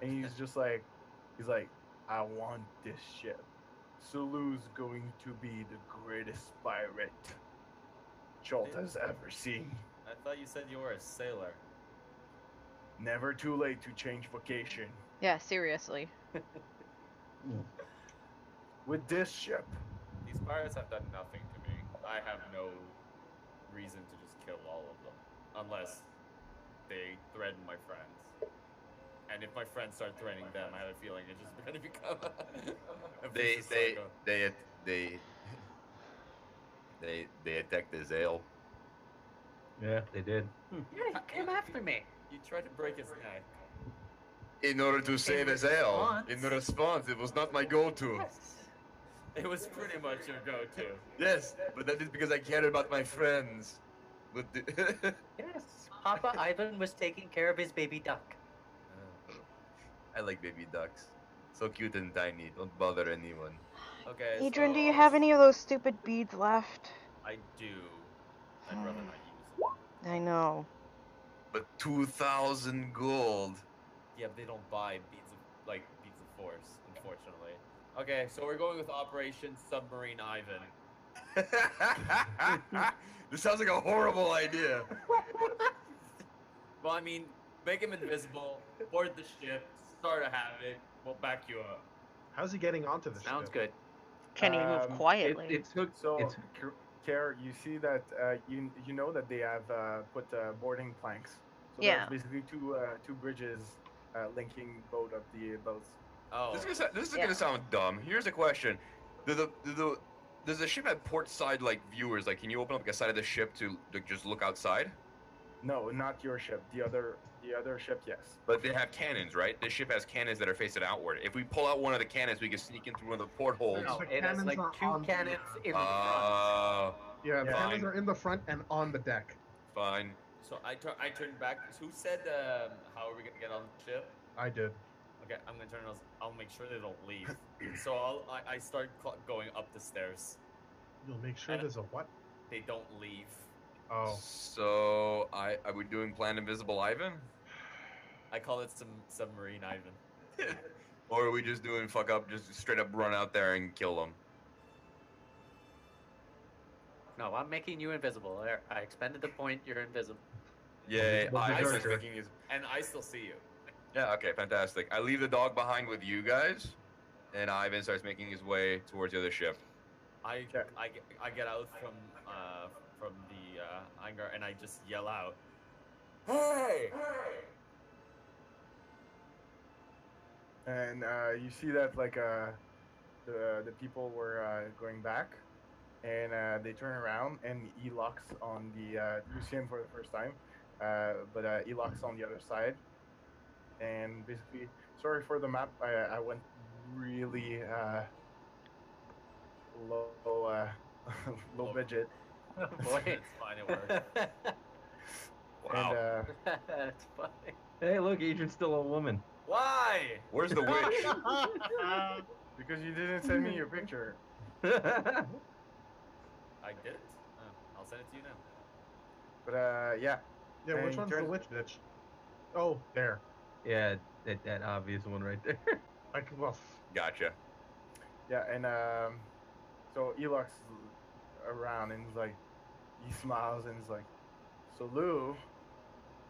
and he's like, I want this ship. Sulu's going to be the greatest pirate. Jolt has ever seen. I thought you said you were a sailor. Never too late to change vocation. Yeah, seriously. With this ship, These pirates have done nothing to me. I have no reason to just kill all of them. Unless they threaten my friends. And if my friends start threatening them, I have a feeling it's just going to become a They vicious they cycle. they attacked the Zale. Yeah, they did. Yeah, he came after me. You tried to break his neck. In order to save In Azale. response- In response, it was not my go-to. Yes. It was pretty much your go-to. Yes, but that is because I cared about my friends. But Yes. Papa Ivan was taking care of his baby duck. I like baby ducks. So cute and tiny. Don't bother anyone. Okay, Adrian, so do you have any of those stupid beads left? I do. I'd rather not use them. I know. But 2,000 gold. Yeah, but they don't buy beads of force, unfortunately. Okay, so we're going with Operation Submarine Ivan. This sounds like a horrible idea. Well, I mean, make him invisible, board the ship, start a havoc, we'll back you up. How's he getting onto the Sounds ship? good. Can he move Um, quietly? It's hooked. so It's Care, you see that you know that they have put boarding planks. So Yeah. there's basically two bridges linking both of the boats. Oh, This is Yeah. gonna sound dumb. Here's a question: does the ship have port side like viewers? Like, can you open up like a side of the ship to just look outside? No, not your ship. The other ship, yes. But they have cannons, right? This ship has cannons that are facing outward. If we pull out one of the cannons, we can sneak in through one of the portholes. No, The it has cannons like are 2 on the- cannons in the front. Yeah, the Yeah. cannons are in the front and on the deck. Fine. so I turned back. Who said how are we gonna get on the ship? I did. Okay, I'm gonna turn those. I'll make sure they don't leave. So I start going up the stairs. You'll make sure And- there's a what? They don't leave. Oh, So are we doing Plan Invisible Ivan? I call it some Submarine Ivan. Or are we just doing fuck up, just straight up run out there and kill them? No, I'm making you invisible. There, I expended the point. You're invisible. Yay, Well, Ivan is Berserker. making his. And I still see you. Yeah, okay, fantastic. I leave the dog behind with you guys, and Ivan starts making his way towards the other ship. I Okay. I get out from the hangar and I just yell out, "Hey!" And you see that like the people were going back, and they turn around and he locks on the you see him for the first time, but he locks on the other side, and basically, sorry for the map, I went really low low budget, Boy. It's fine, it works. Wow. and That's funny. hey, look, Adrian's still a woman. Why? Where's the witch? because you didn't send me your picture, I did it. I'll send it to you now. but yeah. yeah. Which And one's the turns- witch bitch? Oh, there. Yeah, that obvious one right there. I can. Well, Gotcha. Yeah, and so Elox around and he's like, he smiles and he's like, "So Lou,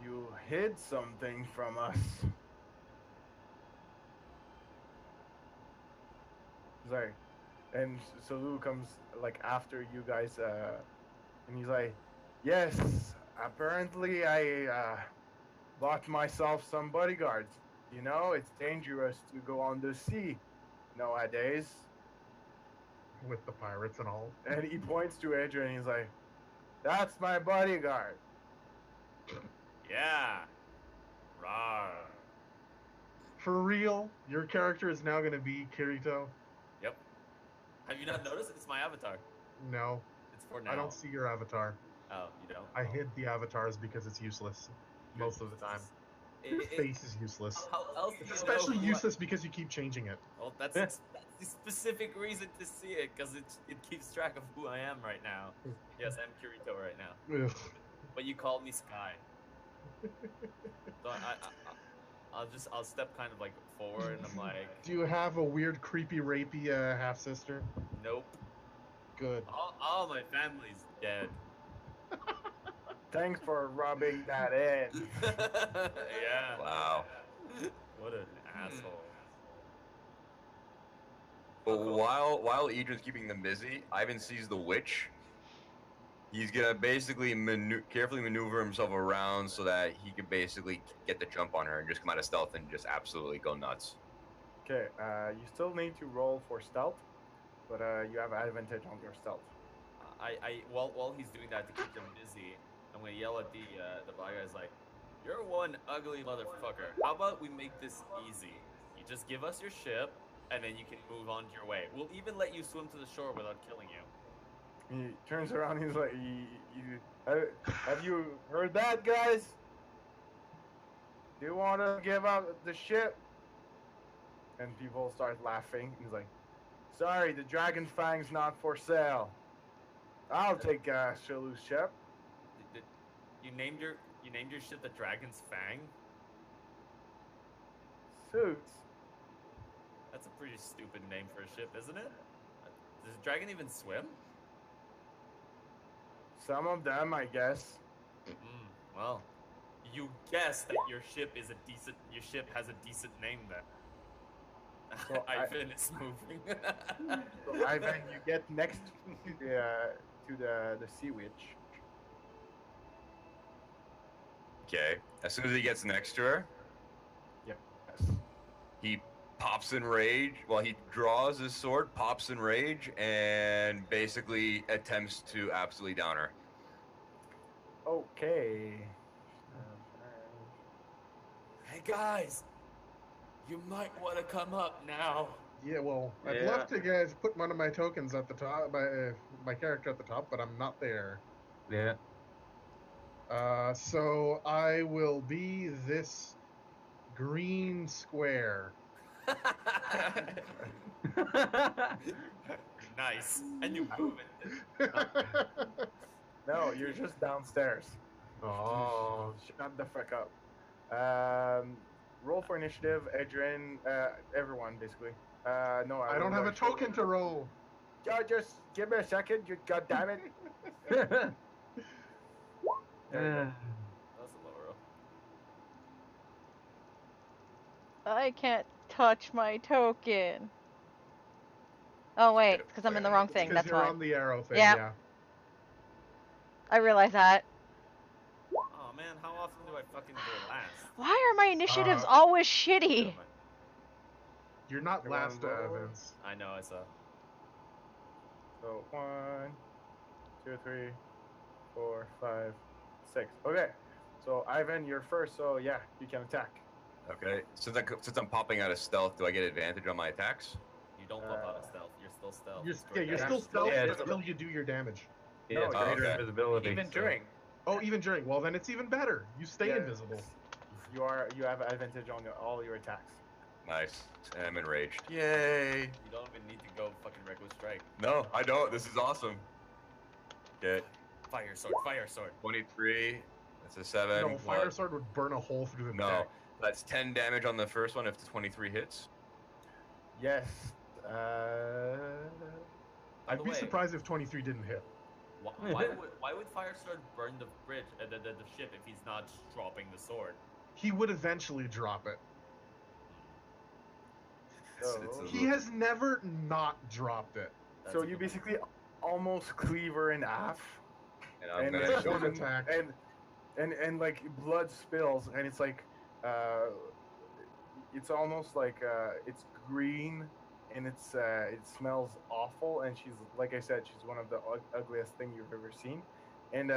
you hid something from us." He's like, and so Lou comes like after you guys, and he's like, "Yes, apparently I bought myself some bodyguards. You know, it's dangerous to go on the sea nowadays." with the pirates and all. And he points to Adrian. He's like, "That's my bodyguard." Yeah. Rawr. For real, your character is now going to be Kirito? Yep. Have you not noticed? It's my avatar. No, It's for now. I don't see your avatar. Oh, you don't? I Oh. hid the avatars because it's useless most of the time. It- Your it- face is useless. How else do you know Especially who I- useless because you keep changing it. Well, that's the specific reason to see it, because it keeps track of who I am right now. Yes, I'm Kirito right now. Ugh. But you called me Sky. So I'll step kind of like forward and I'm like, Do you have a weird, creepy, rapey half sister? nope. Good. All my family's dead. Thanks for rubbing that in. Yeah. Wow. What an asshole. But Oh, cool. while Idrin's keeping them busy, Ivan sees the witch. He's gonna basically carefully maneuver himself around so that he can basically get the jump on her and just come out of stealth and just absolutely go nuts. Okay, you still need to roll for stealth, but you have advantage on your stealth. While he's doing that to keep them busy, I'm gonna yell at the black guy's like, "You're one ugly motherfucker. How about we make this easy? You just give us your ship, and then you can move on to your way. We'll even let you swim to the shore without killing you." He turns around. He's like, "Have you heard that, guys? Do you want to give up the ship?" And people start laughing. He's like, "Sorry, the Dragon Fang's not for sale. I'll take Shalu's ship." You named your ship the Dragon's Fang? Suits. That's a pretty stupid name for a ship, isn't it? Does the dragon even swim? Some of them, I guess. Well, you guess that your ship has a decent name then. So Ivan is moving. So Ivan, you get next to the sea witch. Okay. As soon as he gets next to her, Yes. he pops in rage. Well, he draws his sword, pops in rage, and basically attempts to absolutely down her. Okay. Hey guys, you might want to come up now. Yeah, well, I'd Yeah. love to, guys, put one of my tokens at the top, my character at the top, but I'm not there. Yeah. So I will be this green square. Nice. And you move it. No, you're just downstairs. Oh, Shut the fuck up. Roll for initiative, Adrian. Everyone basically. No, I don't have a token to roll. Just give me a second. You goddammit. There you go. That's a low roll. I can't touch my token. Oh wait, because I'm in the wrong thing. Because That's you're why. on the arrow thing, Yep. yeah. I realize that. Oh man, how often do I fucking go last? Why are my initiatives Uh, always shitty? You're not Everyone last, roll. Vince. I know, I saw. So 1, 2, 3, 4, 5, 6. Okay. So Ivan, you're first. So yeah, you can attack. Okay. Since I'm popping out of stealth, do I get advantage on my attacks? You don't pop out of stealth. You're still stealth. You're Yeah, still stealth yeah, it's- until you do your damage. Yeah, it's No, greater okay. invisibility. Even so- during. Oh, even during. Well, then it's even better. You stay invisible. You have advantage on all your attacks. Nice. And I'm enraged. Yay! You don't even need to go fucking reckless strike. No, I don't. This is awesome. Okay. Fire sword, fire sword. 23. That's a 7. No, fire sword would burn a hole through the No. deck. That's 10 damage on the first one if the 23 hits. Yes. I'd the be way- surprised if 23 didn't hit. Why would fire sword burn the bridge, the ship, if he's not just dropping the sword? He would eventually drop it. So- He has never not dropped it. That's So a you good basically almost cleave her in half, And I'm and gonna then show one him. attack. and like blood spills, and it's like it's almost like it's green, and it smells awful. And she's, like I said, she's one of the ugliest thing you've ever seen, and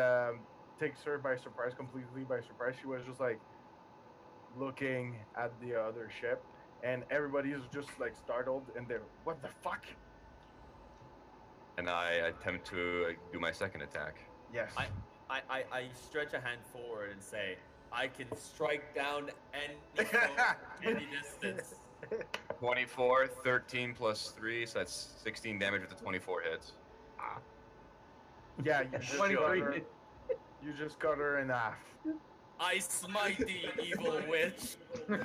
takes her by surprise, completely by surprise. She was just like looking at the other ship, and everybody is just like startled, and they're, what the fuck? And I attempt to do my second attack. Yes. I stretch a hand forward and say, I can strike down any foe, any distance. 24, 13 plus 3, so that's 16 damage with the 24 hits. Yeah, you just cut 23. her, you just cut her in half. I smite thee, evil witch. Do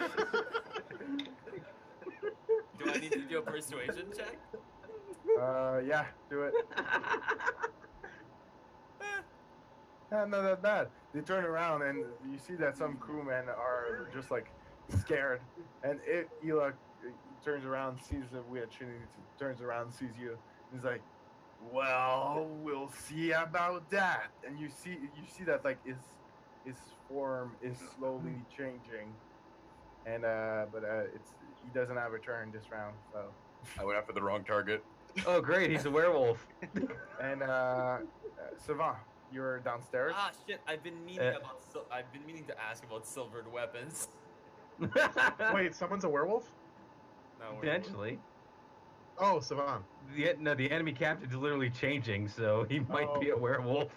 I need to do a persuasion check? Yeah, do it. Not that bad. They turn around and you see that some crewmen are just like scared, and Ela turns around, sees the witch, and he turns around, sees you, and he's like, "Well, we'll see about that." And you see that like his form is slowly changing, and it's he doesn't have a turn this round, so I went after the wrong target. Oh, great, he's a werewolf. and Savant, you're downstairs. Ah, shit! I've been meaning to ask about silvered weapons. Wait, someone's a werewolf? No, we're- Potentially. Oh, Savan. The enemy captain's literally changing, so he might be a Oh. werewolf.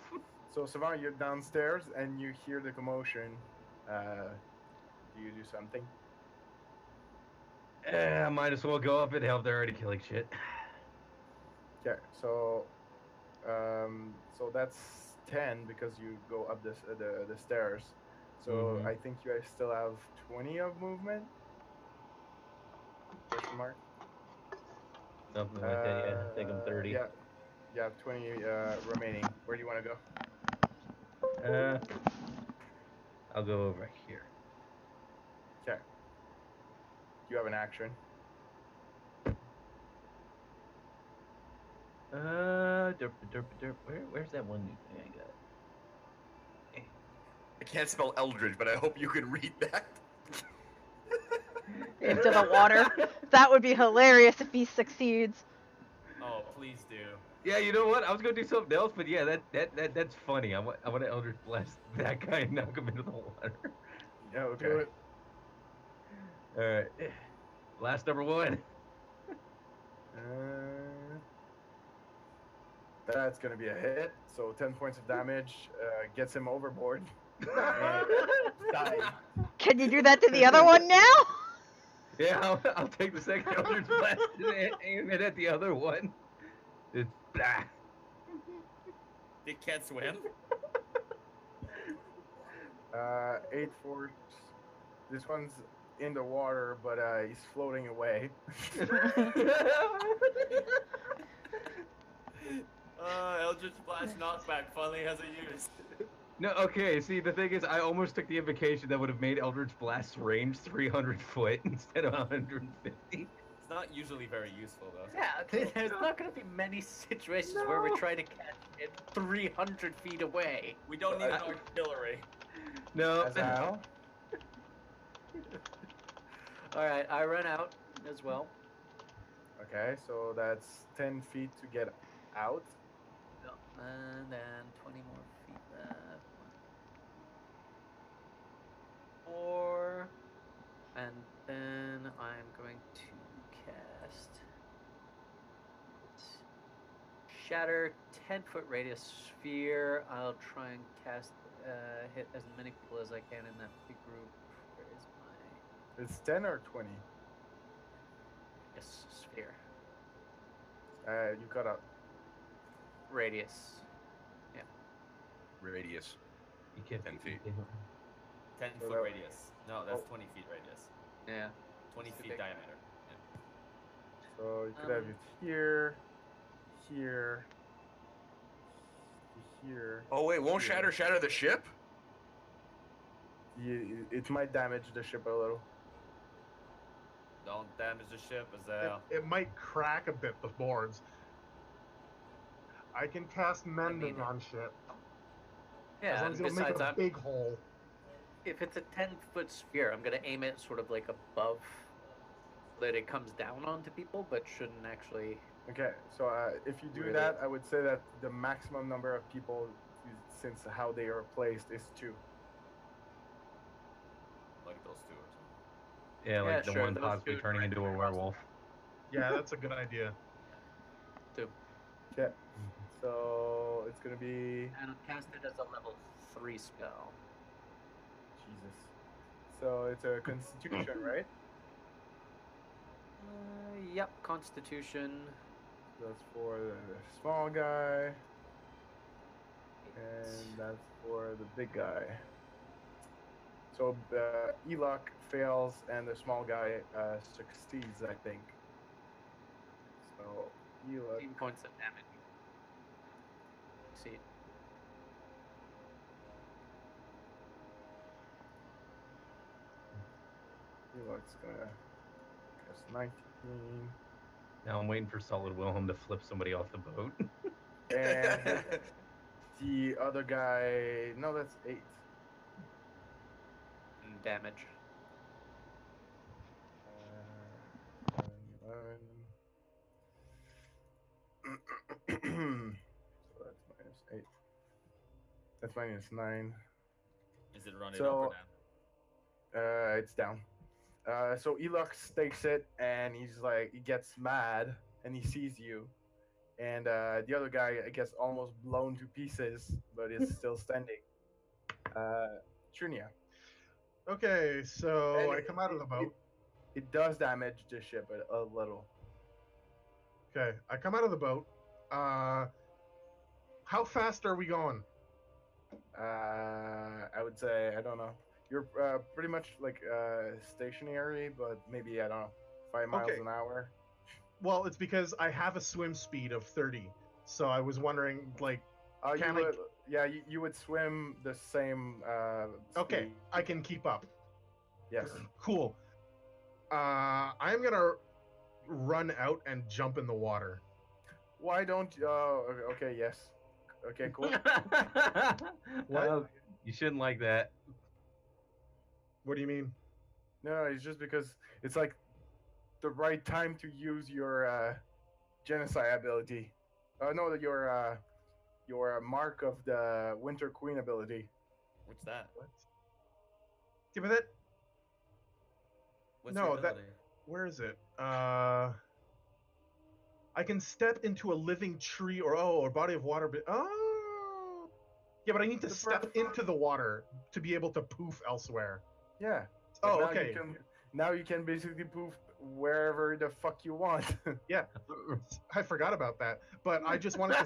So Savant, you're downstairs and you hear the commotion. Do you do something? I might as well go up and help. They're already killing shit. Okay, so that's 10 because you go up the stairs. So Mhm. I think you guys still have 20 of movement. Question mark. Something like that, yeah. I think I'm 30. Yeah, you have 20 remaining. Where do you want to go? I'll go over here. Okay. Do you have an action? Where's that one new thing I got? I can't spell Eldridge, but I hope you can read that. Into the water. That would be hilarious if he succeeds. Oh, please do. Yeah, you know what? I was gonna do something else, but yeah, that's funny. I want to Eldritch Blast that guy and knock him into the water. Yeah, okay. Do it. All right, blast number 1. That's gonna be a hit. So 10 points of damage gets him overboard. Die. Can you do that to the other one now? Yeah, I'll take the second Eldritch Blast and aim it at the other one. It's blah. They can't swim. 8 force. This one's in the water, but he's floating away. Eldritch Blast knockback finally has a use. No, okay. See, the thing is, I almost took the invocation that would have made Eldritch Blast's range 300 foot instead of 150. It's not usually very useful though. Yeah, there's not going to be many situations where we're trying to catch it 300 feet away. We don't need an artillery. No. Azal? All right, I run out as well. Okay, so that's 10 feet to get out. And then 20 more feet left. 4. And then I'm going to cast Shatter 10-foot radius sphere. I'll try and cast hit as many people as I can in that big group. Where is my It's 10 or 20. sphere? You cut out. Radius. Radius. You can't 10 feet. 10-foot that- radius. No, that's 20 feet radius. Yeah. 20 It's feet big. diameter. So you could have it here, here, here. Oh wait, won't here. shatter the ship? It might damage the ship a little. Don't damage the ship, Azal. It might crack a bit, the boards. I can cast mending mean- on shit. Yeah, As long and as you don't make besides, a big hole. if it's a 10-foot sphere, I'm going to aim it sort of like above that it comes down onto people, but shouldn't actually. Okay, so if you do Really? that, I would say that the maximum number of people, since how they are placed, is 2. Like those two or something. Yeah, like Yeah, the sure, one those possibly two turning might into a be werewolf. Yeah, that's a good idea. Okay, so it's gonna be And cast it as a level 3 spell. Jesus. So it's a Constitution, right? Yep, Constitution. That's for the small guy, and that's for the big guy. So Elok fails, and the small guy succeeds, I think. So Elok. 15 points of damage. See. Elok's gonna guess 19. Now I'm waiting for Solid Wilhelm to flip somebody off the boat. And the other guy, no, that's 8. Damage. 11. So that's -8. That's -9. Is it running up So or down? it's down. So Elok takes it and he's like, he gets mad and he sees you. And the other guy, I guess, almost blown to pieces, but is still standing. Trunia. Okay, so And I come out of the boat. It does damage the ship a little. Okay, I come out of the boat. How fast are we going? I would say, I don't know. You're pretty much like stationary, but maybe, I don't know, 5 miles Okay. an hour. Well, it's because I have a swim speed of 30. So I was wondering, like, Can I- Yeah, you would swim the same. okay, speed. I can keep up. Yes. Cool. I'm gonna run out and jump in the water. Why don't? Okay. Yes. Okay. Cool. What? You shouldn't like that. What do you mean? No, it's just because it's like the right time to use your genocide ability. No, your mark of the Winter Queen ability. What's that? What? Give me that. What's No, your that- ability? Where is it? I can step into a living tree or body of water. But yeah, but I need to step into the water to be able to poof elsewhere. Yeah. Oh, Now okay. Now you can basically poof wherever the fuck you want. Yeah, I forgot about that. But I just wanted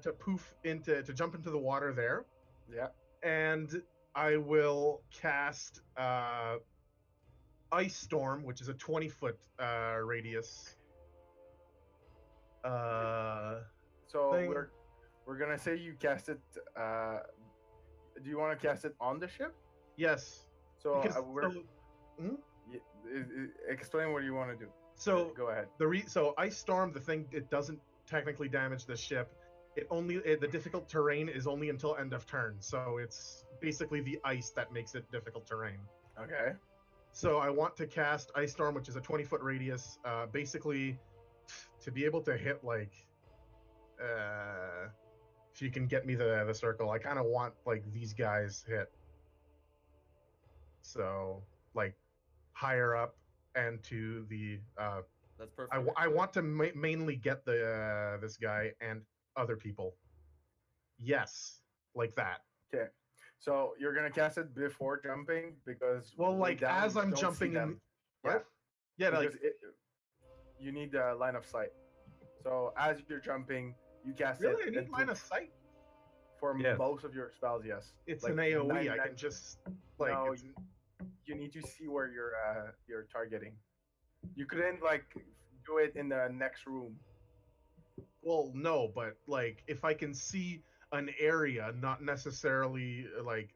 to poof to jump into the water there, Yeah. and I will cast Ice Storm, which is a 20-foot radius. So Thing. we're gonna say you cast it. Do you want to cast it on the ship? Yes. So Because explain what you want to do. so Go ahead. so Ice Storm, the thing, it doesn't technically damage the ship. The difficult terrain is only until end of turn, so it's basically the ice that makes it difficult terrain. Okay. So I want to cast Ice Storm, which is a 20-foot radius, basically to be able to hit, like, if you can get me the circle, I kind of want, like, these guys hit. So, like, higher up and to the That's perfect. I want to mainly get the this guy and other people. Yes, like that. Okay. So you're gonna cast it before jumping because Well, way like, down, as you I'm don't jumping see in. them. What? Yeah, like, Because you need the line of sight. So as you're jumping, you cast really, it. I need line of sight. For Yes. most of your spells, yes. It's Like an AOE. I 99 can just like. No, it's- you need to see where you're targeting. You couldn't like do it in the next room. Well, no, but like if I can see an area, not necessarily like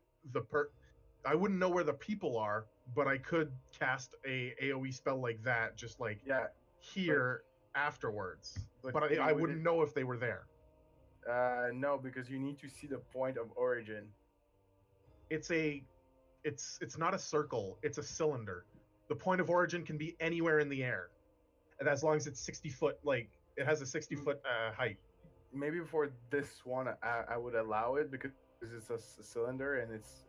I wouldn't know where the people are, but I could cast a AOE spell like that, just like Yeah. here afterwards. but But you I wouldn't wouldn't- know if they were there. No, because you need to see the point of origin. It's not a circle, it's a cylinder. The point of origin can be anywhere in the air, and as long as it's 60 foot, like it has a 60 foot height. Maybe for this one, I would allow it because it's a cylinder and it's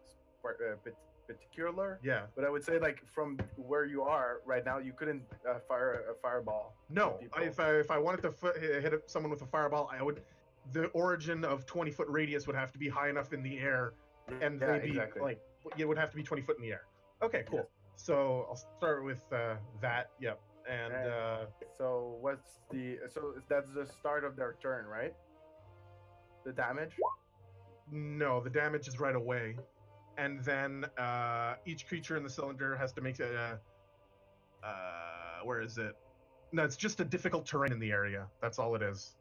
particular. Yeah. But I would say like from where you are right now, you couldn't fire a fireball. No, at people. if I wanted to hit someone with a fireball, I would. The origin of 20-foot radius would have to be high enough in the air, and Yeah, they'd be exactly. like it would have to be 20 foot in the air. Okay, cool. Yes. So I'll start with that. Yep, and So that's the start of their turn, right? The damage. no, the damage is right away, and then each creature in the cylinder has to make a. Where is it? No, it's just a difficult terrain in the area. That's all it is.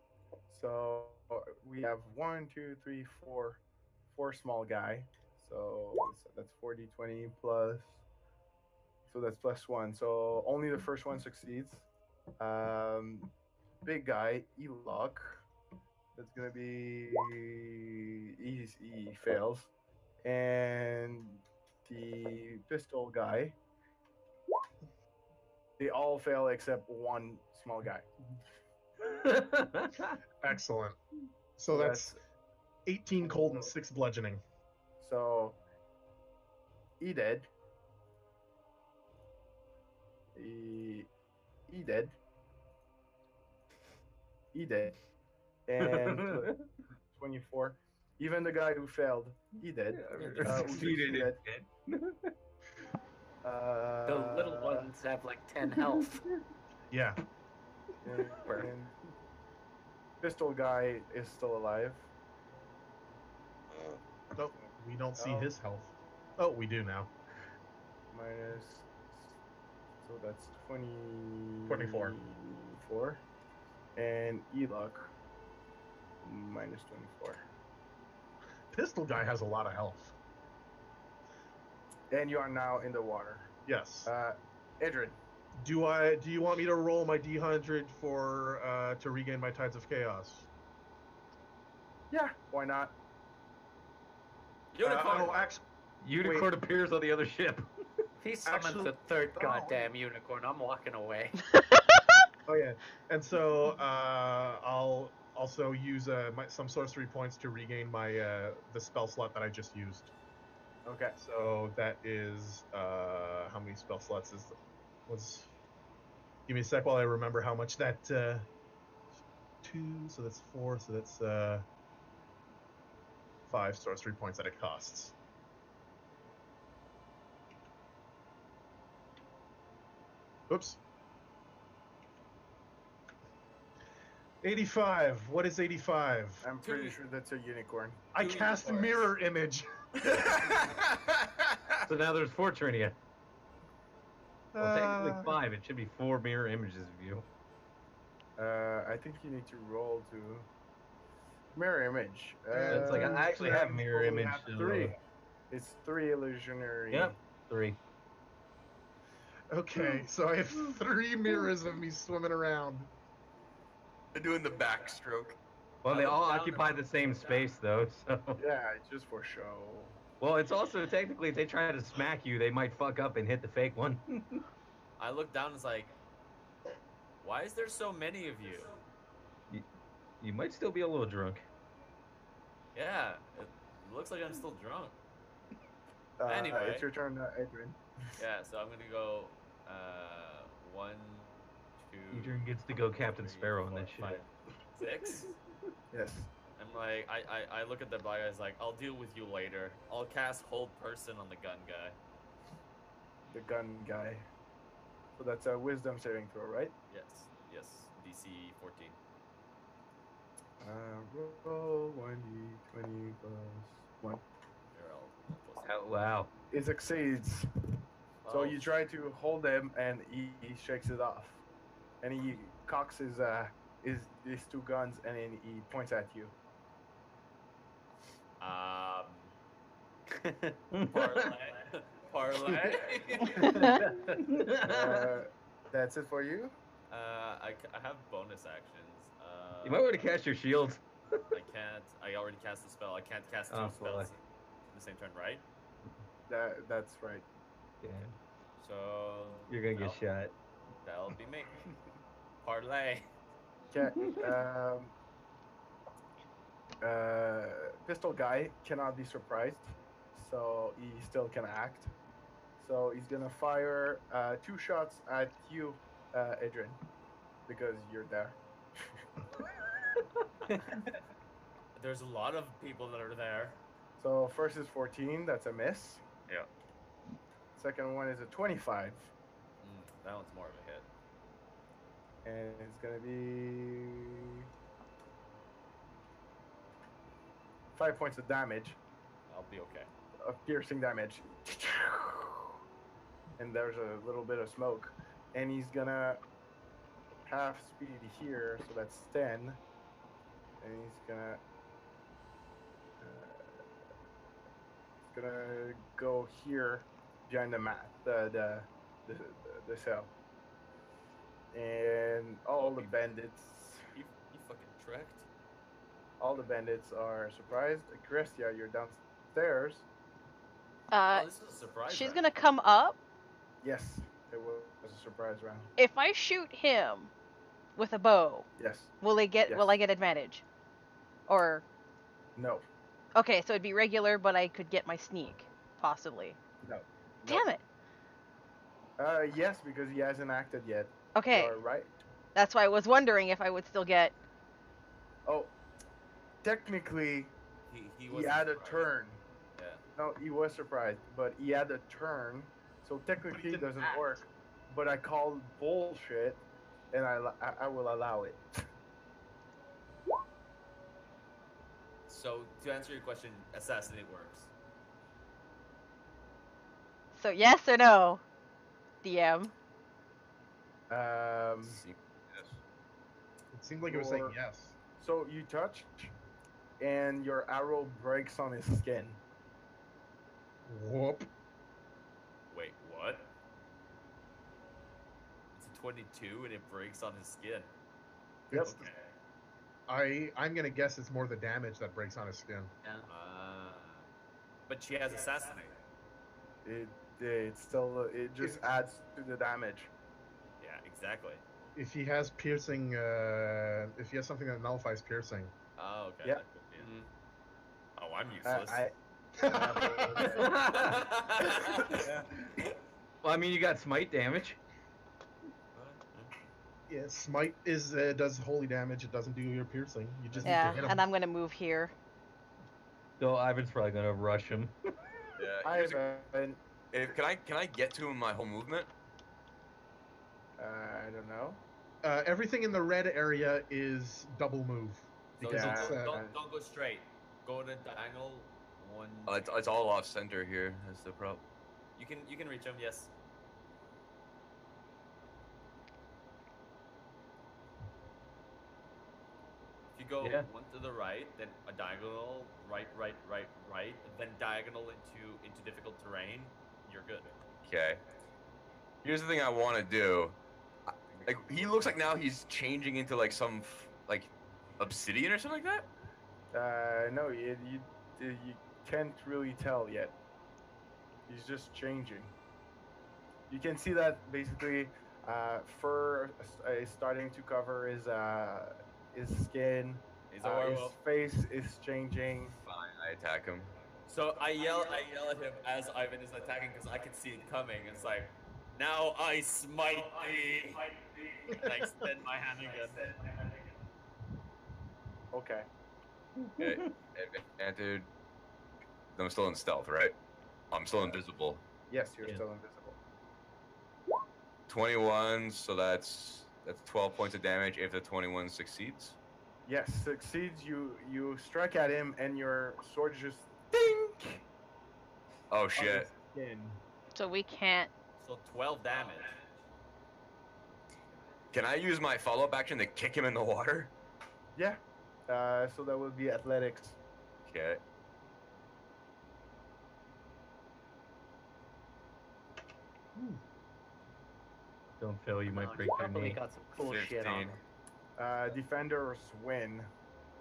So we have 1, 2, 3, 4 small guy. So that's 40, 20 plus So that's +1. So only the first one succeeds. Big guy, Elock. That's gonna be he fails, and the pistol guy. They all fail except one small guy. Excellent. So that's 18 cold and 6 bludgeoning. So he dead. He dead. He dead. And 24. Even the guy who failed, he dead. Who Succeeded. succeeded. The little ones have like 10 health. Yeah. And pistol guy is still alive. Oh, we don't see Oh. his health. Oh, we do now. Minus. So that's 24. 4. And Elock. Minus 24. Pistol guy has a lot of health. And you are now in the water. Yes. Adrian. Do you want me to roll my D100 for to regain my Tides of Chaos? Yeah, why not? Unicorn. Actually, Unicorn appears on the other ship. He summons Actually- the third Oh. goddamn unicorn. I'm walking away. oh yeah. And so I'll also use some sorcery points to regain my the spell slot that I just used. Okay. So that is how many spell slots was? Give me a sec while I remember how much that 2. So that's 4. So that's 5 sorcery points that it costs. Oops. 85. What is 85? I'm pretty sure that's a unicorn. I cast a mirror image. So now there's 4 Trinia. Well, technically Uh, 5. It should be 4 mirror images of you. I think you need to roll to mirror image. It's like I actually have mirror only image. have 3. It's 3 illusionary. Yep, 3. Okay, so I have 3 mirrors of me swimming around. They're doing the backstroke. Well, I they looked all down occupy and- the same space, though. So, Yeah, it's just for show. well, it's also technically if they try to smack you, they might fuck up and hit the fake one. I look down and it's like, why is there so many of you? You might still be a little drunk. Yeah, it looks like I'm still drunk. Anyway. It's your turn, Adrian. Yeah, so I'm gonna go 1, 2. Adrian gets to go Captain 3, Sparrow on 4, that shit. 5, 6. Yes. I'm like, I look at the guy guy's like, I'll deal with you later. I'll cast hold person on the gun guy. The gun guy. So that's a wisdom saving throw, right? Yes, DC 14. Roll 1d20 plus 1. Here, I'll Oh, wow. It succeeds. So Oh, you try to hold him, and he shakes it off, and he cocks his 2 guns, and then he points at you. Parlay. That's it for you. I have bonus actions. You might want to cast your shield. I can't. I already cast the spell. I can't cast 2 Oh, spells boy. in the same turn, right? That's right. Yeah, So you're gonna get shot. that'll be me. Parlay. Okay. Pistol guy cannot be surprised, so he still can act. So he's gonna fire 2 shots at you, Adrian, because you're there. There's a lot of people that are there. So first is 14, that's a miss. Yeah. Second one is a 25, That one's more of a hit. and it's gonna be 5 points of damage, I'll be okay. of piercing damage. And there's a little bit of smoke, and he's gonna half speed here, so that's 10, and he's gonna go here behind the mat, the the cell, and all the he, bandits, he fucking trekked. all the bandits are surprised. Crestia, you're downstairs. Uh, Oh, this is a surprise she's round. gonna come up. Yes, it was a surprise round. If I shoot him with a bow, Yes, will yes, I get advantage? Or no, okay, so it'd be regular, but I could get my sneak, possibly. no, no. Damn it. Yes, because he hasn't acted yet. Okay, You're right. that's why I was wondering if I would still get. Oh, technically, He he wasn't had a surprised. turn. Yeah. No, he was surprised, but he had a turn, so But technically he it didn't doesn't act. work. But I called bullshit, and I will allow it. So to answer your question, assassinate works. So yes or no, DM? Yes. It seemed like it was saying Your- yes. So you touch, and your arrow breaks on his skin. Whoop. Wait, what? It's a 22 and it breaks on his skin. Yep. Okay. I'm gonna guess it's more the damage that breaks on his skin. Yeah. But she has assassinate. It still it just adds to the damage. Yeah, exactly. If he has piercing, if he has something that nullifies piercing. Oh, okay. Yeah. That could be it. Oh, I'm useless. Well, I mean, you got smite damage. Yeah, smite is does holy damage. It doesn't do your piercing. You just need Yeah, to hit him. and I'm gonna move here. So Ivan's probably gonna rush him. Yeah. Here's a, can I get to him in my whole movement? I don't know. Everything in the red area is double move So because Yeah. it's don't go straight. Go to diagonal one. It's all off center here. That's the problem. You can reach him. Yes. If you go Yeah. one to the right, then a diagonal right, then diagonal into difficult terrain, you're good. Okay. Here's the thing I want to do. Like he looks like now he's changing into like some like obsidian or something like that. No, you can't really tell yet. He's just changing. You can see that basically fur is starting to cover his skin. He's a His werewolf. face is changing. Fine, I attack him. So I yell at him as Ivan is attacking because I can see it coming. It's like, now I smite thee. And I extend my hand again. Okay. Okay. Advantage. I'm still in stealth, right? I'm still invisible. Yes, you're Yeah. still invisible. 21, so that's 12 points of damage if the 21 succeeds. Yes, succeeds. You strike at him, and your sword just dink. Oh on shit. his skin. So we can't. So 12 damage. Can I use my follow-up action to kick him in the water? Yeah. So that would be athletics. Okay. Don't fail, you might No, break you your probably knee. got some cool shit on 15. him. Defenders win.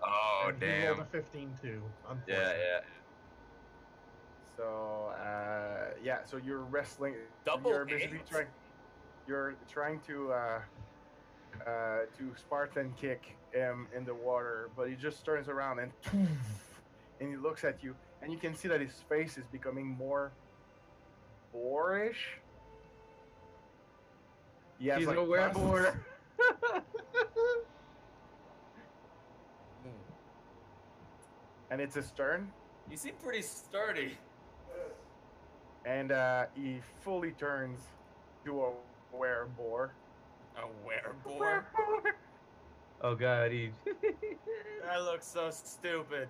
Oh and he rolled damn. a 15 too. Yeah, yeah. So yeah, so you're wrestling. Double You're basically eight? trying. You're trying to Spartan kick him in the water, but he just turns around and he looks at you, and you can see that his face is becoming more boorish. He has, He's like, a werewolf. and it's his turn, You seem pretty sturdy. and he fully turns to a wereboar. A wereboar? Oh god, he. That looks so stupid.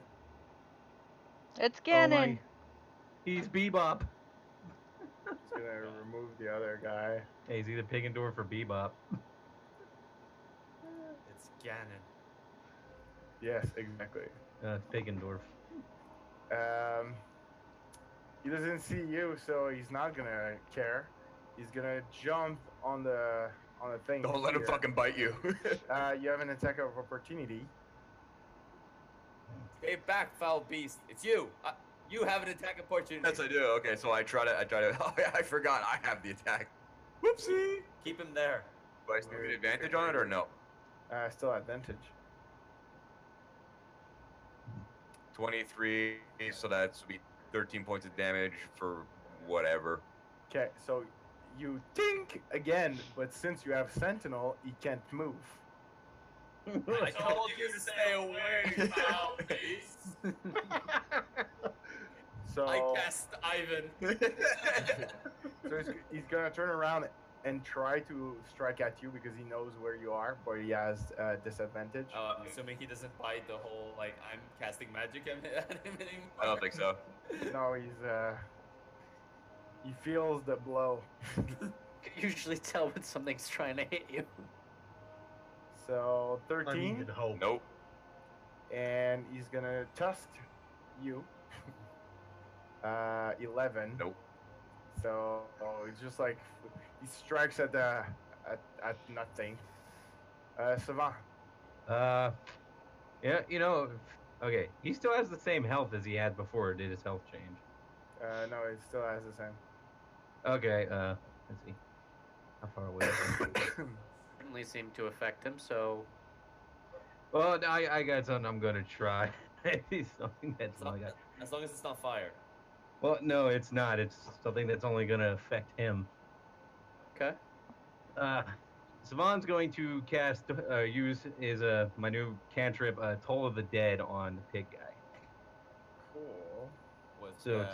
It's Oh my. Ganon. He's Bebop. He's gonna remove the other guy. Hey, he's either Piggendorf or Bebop. It's Ganon. Yes, exactly. It's Piggendorf. He doesn't see you, so he's not gonna care. He's gonna jump on the thing. Don't let him here. fucking bite you. You have an attack of opportunity. Stay back, foul beast. It's you. You have an attack opportunity. Yes, I do. Okay, so I try to. Oh, yeah, I forgot. I have the attack. Whoopsie. Keep him there. Do I still get advantage on it or no? Still advantage. 23. So that's be 13 points of damage for whatever. Okay, so you think again, but since you have Sentinel, he can't move. I told you to stay away, foul beast. So, I cast Ivan. so he's gonna turn around and try to strike at you because he knows where you are, but he has disadvantage. I'm assuming he doesn't buy the whole like I'm casting magic at him anymore. I don't think so. No, he feels the blow. You can usually tell when something's trying to hit you. So 13, Unneeded hope. Nope. and he's gonna tusk you. 11. Nope. So it's just like he strikes at nothing. Savant. Yeah, okay. He still has the same health as he had before. Did his health change? No, it still has the same. Okay. Let's see. How far away is he? Certainly seemed to affect him, so Well, I got something I'm gonna try. It's something that's As long, only got. as long as it's not fire. Well, no, it's not. It's something that's only gonna affect him. okay. Savon's going to use my new cantrip, Toll of the Dead, on the pig guy. Cool. What's So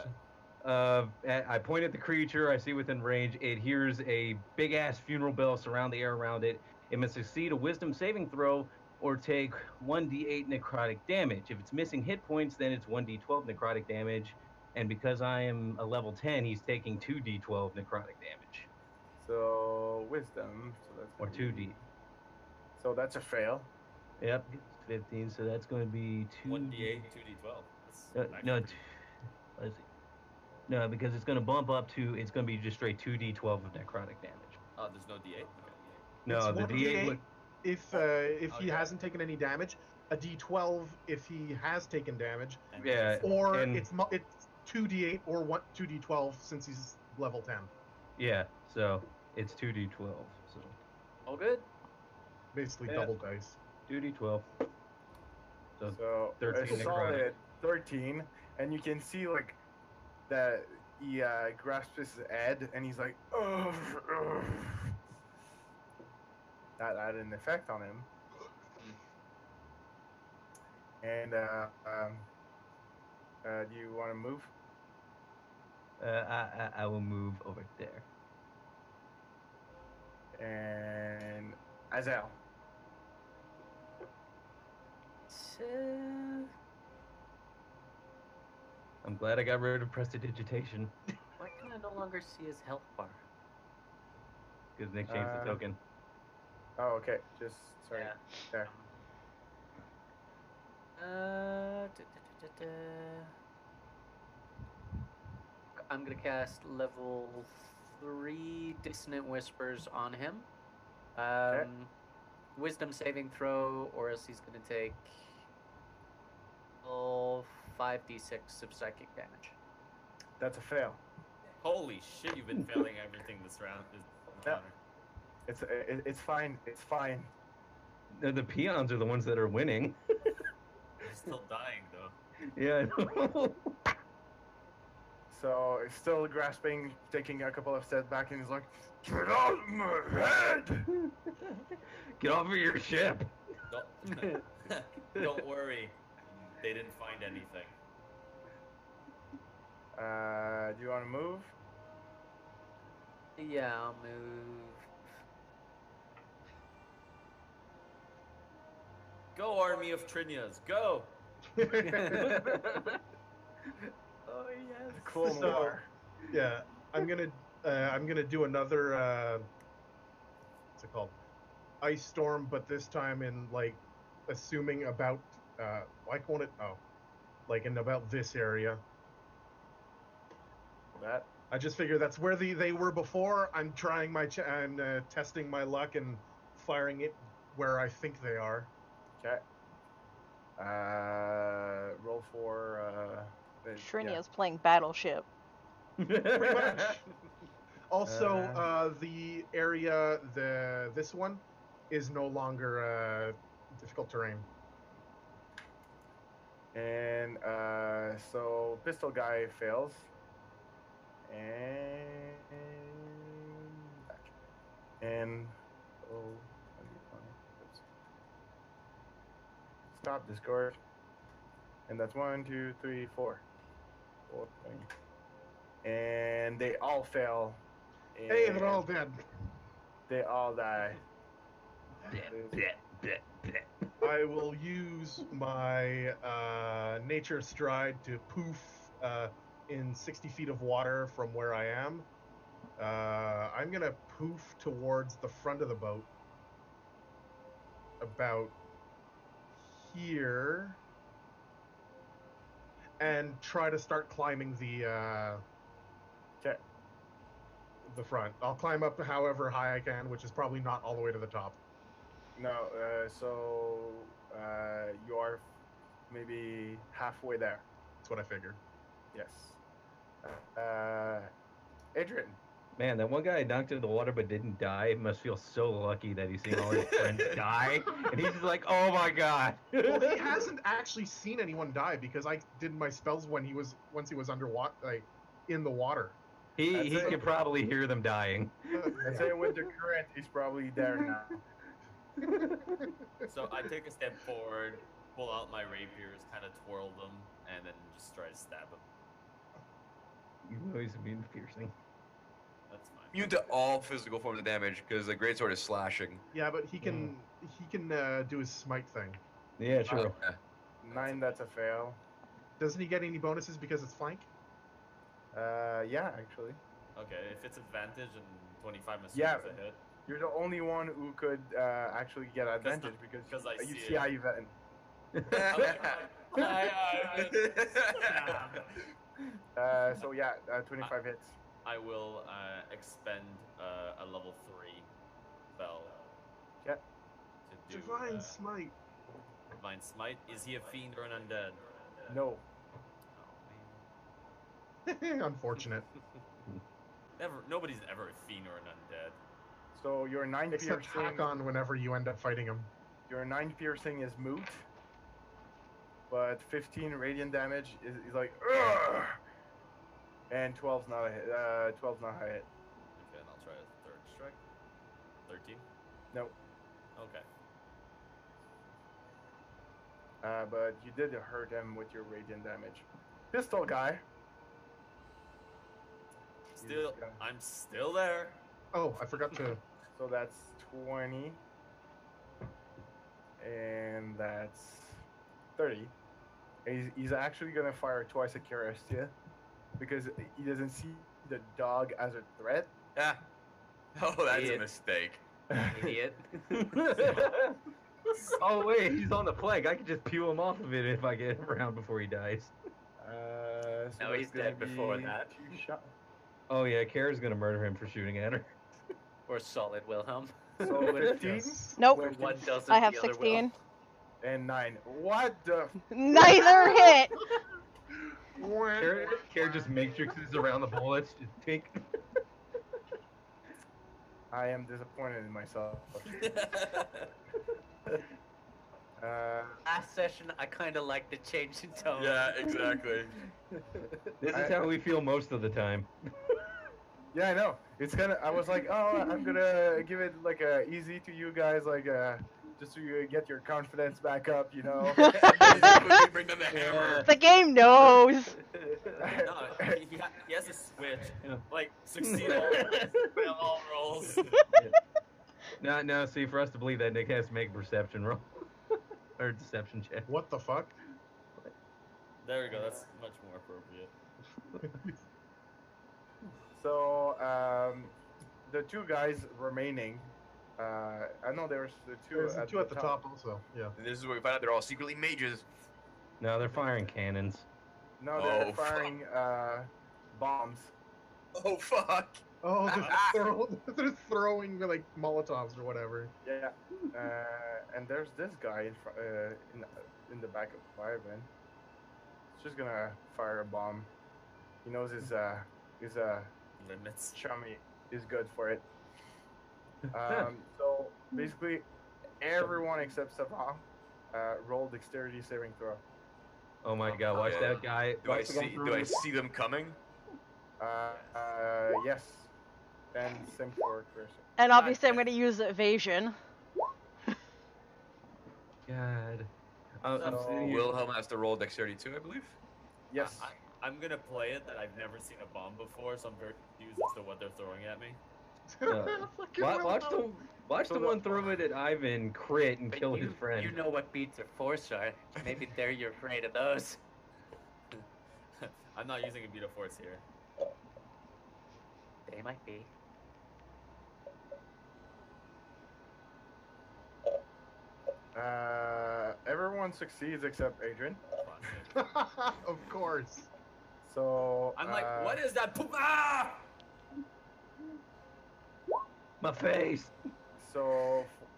that? I point at the creature. I see within range. It hears a big ass funeral bell surround the air around it. It must succeed a Wisdom saving throw or take 1d8 necrotic damage. If it's missing hit points, then it's 1d12 necrotic damage. And because I am a level 10, he's taking 2d12 necrotic damage. So wisdom. So that's Or gonna 2d. So that's a fail. Yep, it's 15, so that's going to be 2. 1d8, 2d12. That's No, actually let's see. No, because it's going to bump up to, it's going to be just straight 2d12 of necrotic damage. Oh, there's no d8? Okay. No, It's the 1d8 d8 would. if he Okay. hasn't taken any damage, a d12 if he has taken damage, And Yeah. or And- it's 2d8 or 2d12 since he's level 10. Yeah, so it's 2d12. So All good. Basically Yeah. double dice. 2d12. So So 13 a solid 13, and you can see like that he grasps his head and he's like, ugh, ugh. That had an effect on him. And do you want to move? I will move over there. And Azel. So, I'm glad I got rid of prestidigitation why can I no longer see his health bar? because Nick changed the token. Oh, okay. Just sorry. Yeah. There. I'm gonna cast level 3 Dissonant Whispers on him. Wisdom saving throw, or else he's gonna take 5d6 of psychic damage. That's a fail. Holy shit, you've been failing everything this round. Yeah. It's fine. It's fine. The peons are the ones that are winning. You're still dying though. Yeah, I know. So he's still grasping, taking a couple of steps back, and he's like, "Get off my head!" Get off of your ship. Don't, don't worry, they didn't find anything. Do you want to move? Yeah, I'll move. Go, army of Trinias, go! Oh yes. Cool So- Noir. Yeah, I'm gonna do another what's it called? Ice storm, but this time in like assuming about why won't it like in about this area. That. I just figure that's where they were before. I'm trying I'm testing my luck and firing it where I think they are. Okay. Roll for. Shrinia's playing Battleship. Pretty much. Also, Uh, the area, this one, is no longer difficult terrain. And so pistol guy fails. And oh, oops. Stop Discord. And that's 1, 2, 3, 4. 4, 20. And they all fail. Hey, they're all and dead. They all die. I will use my nature stride to poof in 60 feet of water from where I am. I'm gonna poof towards the front of the boat, about here, and try to start climbing the front. I'll climb up however high I can, which is probably not all the way to the top. No, so you are maybe halfway there. That's what I figured. Yes. Adrian. Man, that one guy knocked into the water but didn't die must feel so lucky that he's seeing all his friends die, and he's just like, "Oh my god!" Well, he hasn't actually seen anyone die because I did my spells once he was underwater, like in the water. He could probably hear them dying. I'd say with the current, he's probably there now. So I take a step forward, pull out my rapiers, kind of twirl them, and then just try to stab him. You know he's immune to piercing. That's fine. Immune to all physical forms of damage because the greatsword is slashing. Yeah, but he can do his smite thing. Yeah, true. 9, that's a fail. Doesn't he get any bonuses because it's flank? Yeah, actually. Okay, if it's advantage and 25 misses Yeah. a hit. You're the only one who could actually get advantage because I you see see it. how you've been. So yeah, 25 hits. I will expend a level 3 spell. Okay. To do Divine smite. Divine Smite. Is he a fiend or an undead? No. Oh, Unfortunate. Nobody's ever a fiend or an undead. So your 9 Except piercing. Hakon whenever you end up fighting him. Your 9 piercing is moot, but 15 radiant damage is like, ugh! And 12's not a hit. 12's not a hit. Okay, and I'll try a third strike. 13. Nope. Okay. But you did hurt him with your radiant damage. Pistol guy. I'm still there. Oh, I forgot to. So that's 20. And that's 30. He's actually gonna fire twice at Carestia because he doesn't see the dog as a threat. Yeah. Oh, that's Idiot. a mistake. Idiot. Oh wait, he's on the plague. I could just peel him off of it if I get around before he dies. So No, that's he's gonna dead before be that. 2 shot. Oh yeah, Kara's gonna murder him for shooting at her. Or solid Wilhelm. So 15 Yes. Nope. Where one doesn't, I have the other 16. and 9. What the? Neither hit. Kara just matrixes around the bullets. Just tink. I am disappointed in myself. Last session, I kind of like the change in tone. Yeah, exactly. This is how we feel most of the time. Yeah, I know. It's kind of. I was like, oh, I'm gonna give it like a easy to you guys, like just so you get your confidence back up, you know. Quickly bring them the hammer. The game knows. No, he has a switch. Yeah. Like, succeed all, fail all rolls. No, see, for us to believe that, Nick has to make a perception roll. Or deception check. What the fuck? There we go, that's much more appropriate. So the 2 guys remaining. I know there's the 2. There's the two at the top also. Yeah. And this is where we find out they're all secretly mages. No, they're firing cannons. No, they're Oh, fuck. firing bombs. Oh fuck! Oh, they're throwing like Molotovs or whatever. Yeah. And there's this guy in the back of Ivan. He's just gonna fire a bomb. He knows his Limits. chummy is good for it. So basically, everyone except Savant roll dexterity saving throw. Oh my god, watch Okay. that guy. Do I see them coming? Yes. And same for Chris. And obviously, I'm going to use evasion. God. I'm So- sitting here. Wilhelm has to roll dexterity too, I believe. Yes. I'm gonna play it that I've never seen a bomb before, so I'm very confused as to what they're throwing at me. Fucking Watch the one throw it at Ivan, crit, and But kill you, his friend. You know what beats are force are. Maybe there you're afraid of those. I'm not using a beat of force here. They might be. Everyone succeeds except Adrian. Of course. So I'm like, what is that? Ah! My face.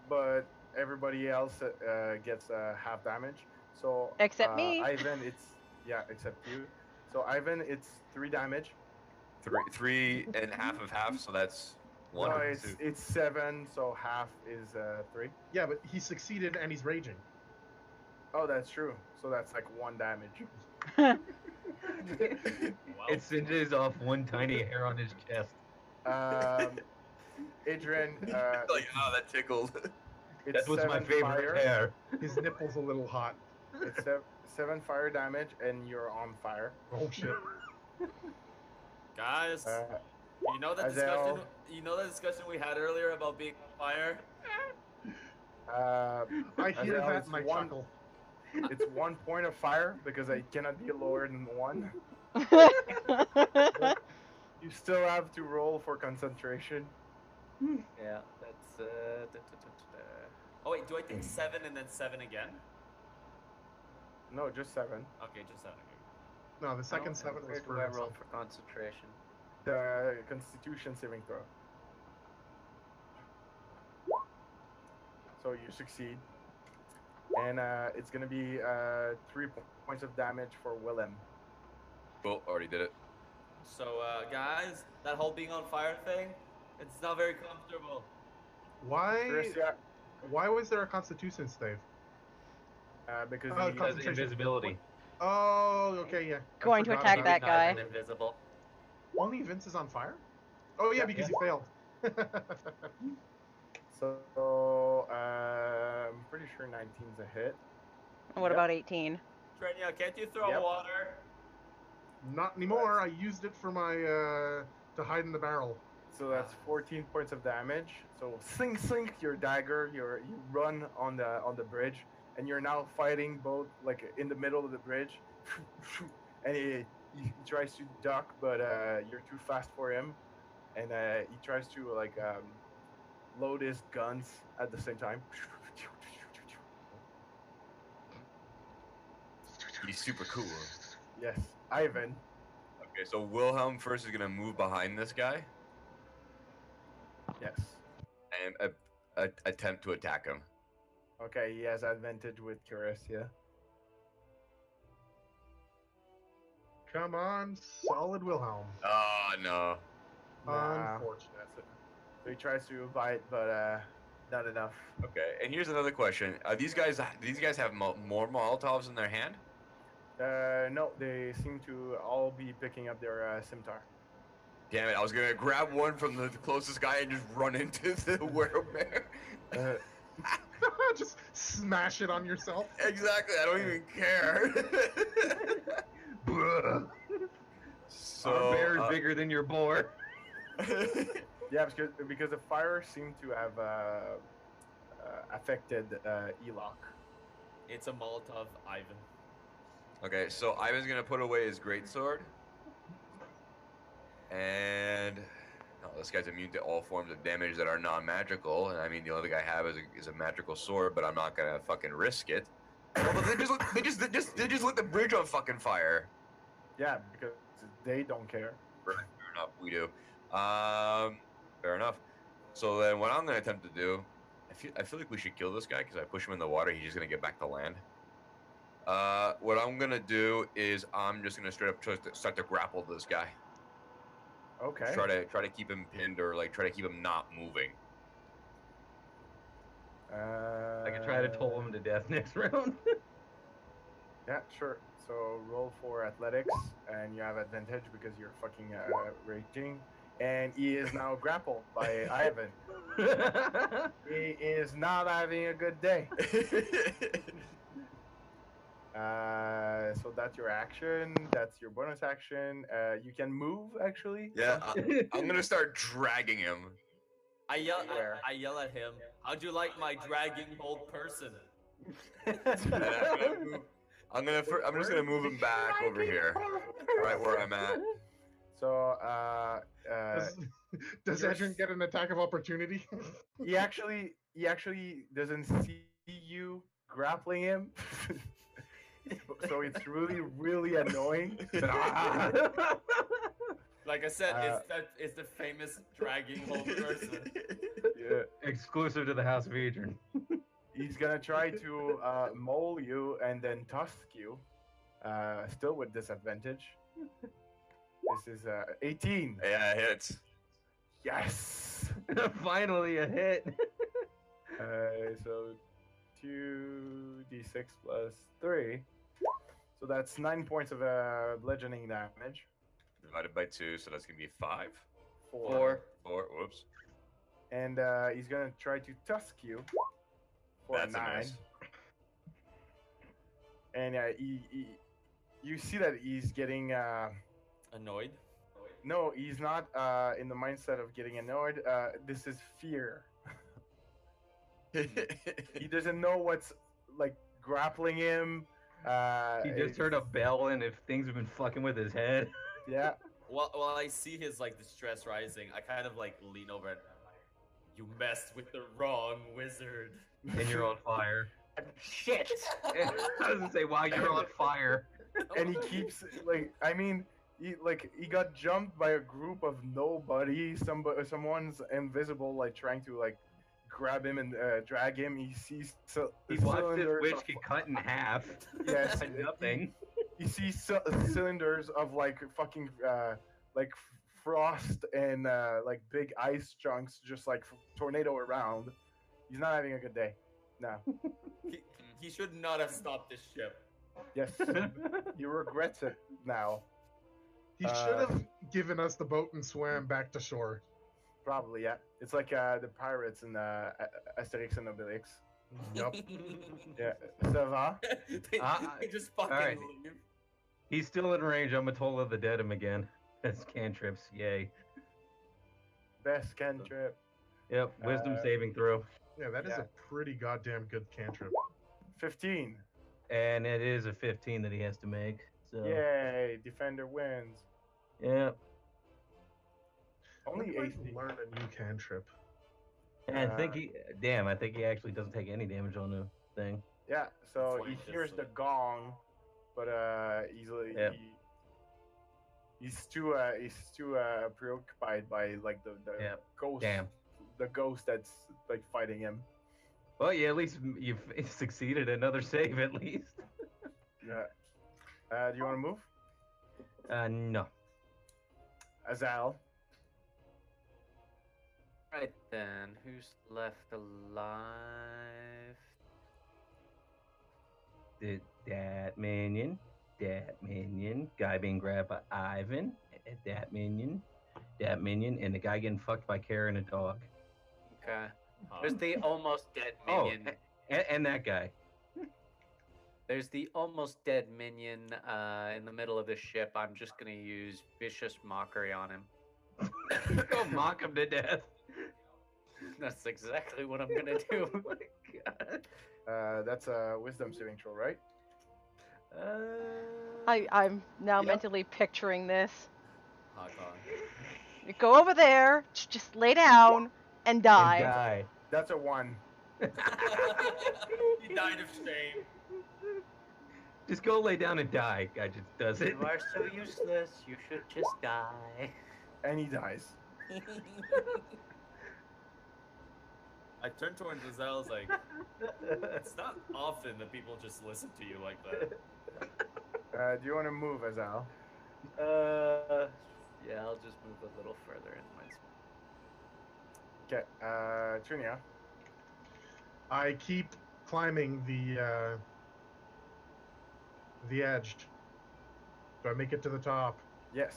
But everybody else gets half damage. So Except me. Ivan, except you. So Ivan, it's 3 damage. 3.5 of half, so that's one. No, it's 7. So half is 3. Yeah, but he succeeded and he's raging. Oh, that's true. So that's like 1 damage. Wow. It singes off one tiny hair on his chest. Adrian, like, oh, that tickled. it's That was my 7 favorite fire. hair. His nipple's a little hot. It's 7 fire damage, and you're on fire. Oh shit. Guys, you know that Adele. discussion. You know that discussion we had earlier about being on fire. I hear Adele, that it's and I one- chuckle. It's 1 point of fire because I cannot be lower than 1. You still have to roll for concentration. Yeah, that's Oh wait, do I take 7 and then 7 again? No, just 7. Okay, just 7 again. No, the second 7 was Where do for I roll for concentration? The Constitution saving throw. So you succeed, and it's gonna be 3 points of damage for Willem. Cool, already did it. So guys, that whole being on fire thing, it's not very comfortable. Chris, yeah, Why was there a Constitution save? because Oh, he He has concentration. invisibility. Oh, okay, yeah. I Going to forgot attack about that guy. Not invisible. it. Only Vince is on fire? Oh yeah, Yeah. because he failed. So I'm pretty sure 19's a hit. What Yep. about 18? Trenya, can't you throw Yep. water? Not anymore. I used it for my to hide in the barrel. So that's 14 points of damage. So sink your dagger. You run on the bridge, and you're now fighting both like in the middle of the bridge, and he tries to duck, but you're too fast for him, and he tries to like load his guns at the same time. He's super cool. Yes, Ivan. Okay, so Wilhelm first is gonna move behind this guy Yes. and attempt to attack him. Okay, he has advantage with Curious, yeah. Come on, solid Wilhelm. Oh no. Nah. Unfortunate. So he tries to bite, but not enough. Okay, and here's another question: these guys have more Molotovs in their hand? No, they seem to all be picking up their scimitar. Damn it! I was gonna grab one from the closest guy and just run into the werewolf. Just smash it on yourself. Exactly. I don't even care. So Our bear is bigger than your boar. Yeah, because the fire seemed to have affected Eloch. It's a Molotov, Ivan. Okay, so Ivan's gonna put away his greatsword, and this guy's immune to all forms of damage that are non-magical. And I mean, the only thing I have is a magical sword, but I'm not gonna fucking risk it. Although they just lit the bridge on fucking fire. Yeah, because they don't care. Right, fair enough. We do. Fair enough. So then, what I'm going to attempt to do, I feel like we should kill this guy because I push him in the water. He's just going to get back to land. What I'm going to do is I'm just going to straight up start to grapple this guy. Okay. Try to keep him pinned or like try to keep him not moving. I could try to toll him to death next round. Yeah, sure. So roll for athletics, and you have advantage because you're fucking raging. And he is now grappled by Ivan. He is not having a good day. So that's your action. That's your bonus action. You can move actually. Yeah, I'm gonna start dragging him. I yell Where? at him. How'd you like my dragging old person? And I'm just gonna move him back over here, right where I'm at. So Does you're Edrin get an attack of opportunity? he actually doesn't see you grappling him. So it's really annoying. Like I said, it's the famous dragging old person. Yeah. Exclusive to the House of Adrian. He's gonna try to maul you and then tusk you, still with disadvantage. This is 18. Yeah, it hits. Yes. Finally a hit. So 2d6 plus 3. So that's 9 points of bludgeoning damage. Divided by 2, so that's gonna be 5. 4. 4. Whoops. And he's gonna try to tusk you for That's a 9. miss. And you see that he's getting Annoyed? no, he's not in the mindset of getting annoyed. This is fear. He doesn't know what's like grappling him. He just heard a bell, and if things have been fucking with his head. Yeah. While I see his like distress rising, I kind of like lean over and I'm like, you messed with the wrong wizard. And you're on fire. Shit! I was gonna say, wow, you're on fire. And he keeps like, I mean, he got jumped by a group of nobody. Someone's invisible, like trying to like grab him and drag him. He sees He watched this cylinders witch of- get cut in half. Yes, By nothing. You see cylinders of like fucking like frost and like big ice chunks just like tornado around. He's not having a good day. No. He should not have stopped this ship. Yes. He regrets it now. He should have given us the boat and swam back to shore. Probably, yeah. It's like the pirates in Asterix and Obelix. Yup. Yeah. Ça va? They just fucking alright. leave. He's still in range. I'm gonna toll of the dead him again. That's cantrips. Yay. Best cantrip. Yep. Wisdom Uh, saving throw. Yeah, that is Yeah. a pretty goddamn good cantrip. 15. And it is a 15 that he has to make. So Yay! Defender wins. Yep. Only When do I 80. learn a new cantrip. And I think he. Damn, I think he actually doesn't take any damage on the thing. Yeah. So That's he what he hears does, the gong, but easily Yep. he's too preoccupied by like the Yep. ghost. Damn. The ghost that's like fighting him. Well, yeah, at least you've succeeded. Another save, at least. Yeah. Do you want to move? No. Azal. Right then, who's left alive? That minion. Guy being grabbed by Ivan. That minion, and the guy getting fucked by Kara and a dog. Okay. There's the almost dead Oh, minion. and that guy. There's the almost dead minion in the middle of the ship. I'm just gonna use vicious mockery on him. Go mock him to death. That's exactly what I'm gonna do. Oh my god. That's a wisdom saving throw, right? I'm now Yep. mentally picturing this. Hot dog. You go over there, just lay down, and And die. die. That's a 1. He died of shame. Just go lay down and die. Guy just does it. You are so useless. You should just die. and he dies. I turn towards Azelle, I was like, it's not often that people just listen to you like that. Do you want to move, Azal? Yeah, I'll just move a little further in my. Okay, Trinia. I keep climbing the edge. Do I make it to the top? Yes,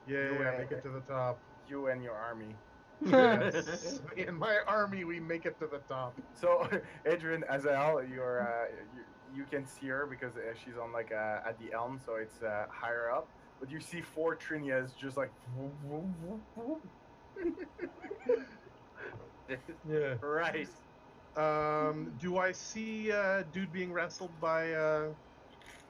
Yeah, I make it to the top. you and your army. Yes. In my army, we make it to the top. So, Adrian, Azal, you can see her because she's on like at the elm, so it's higher up. But you see four Trinias just like. Yeah. Right. Do I see dude being wrestled by?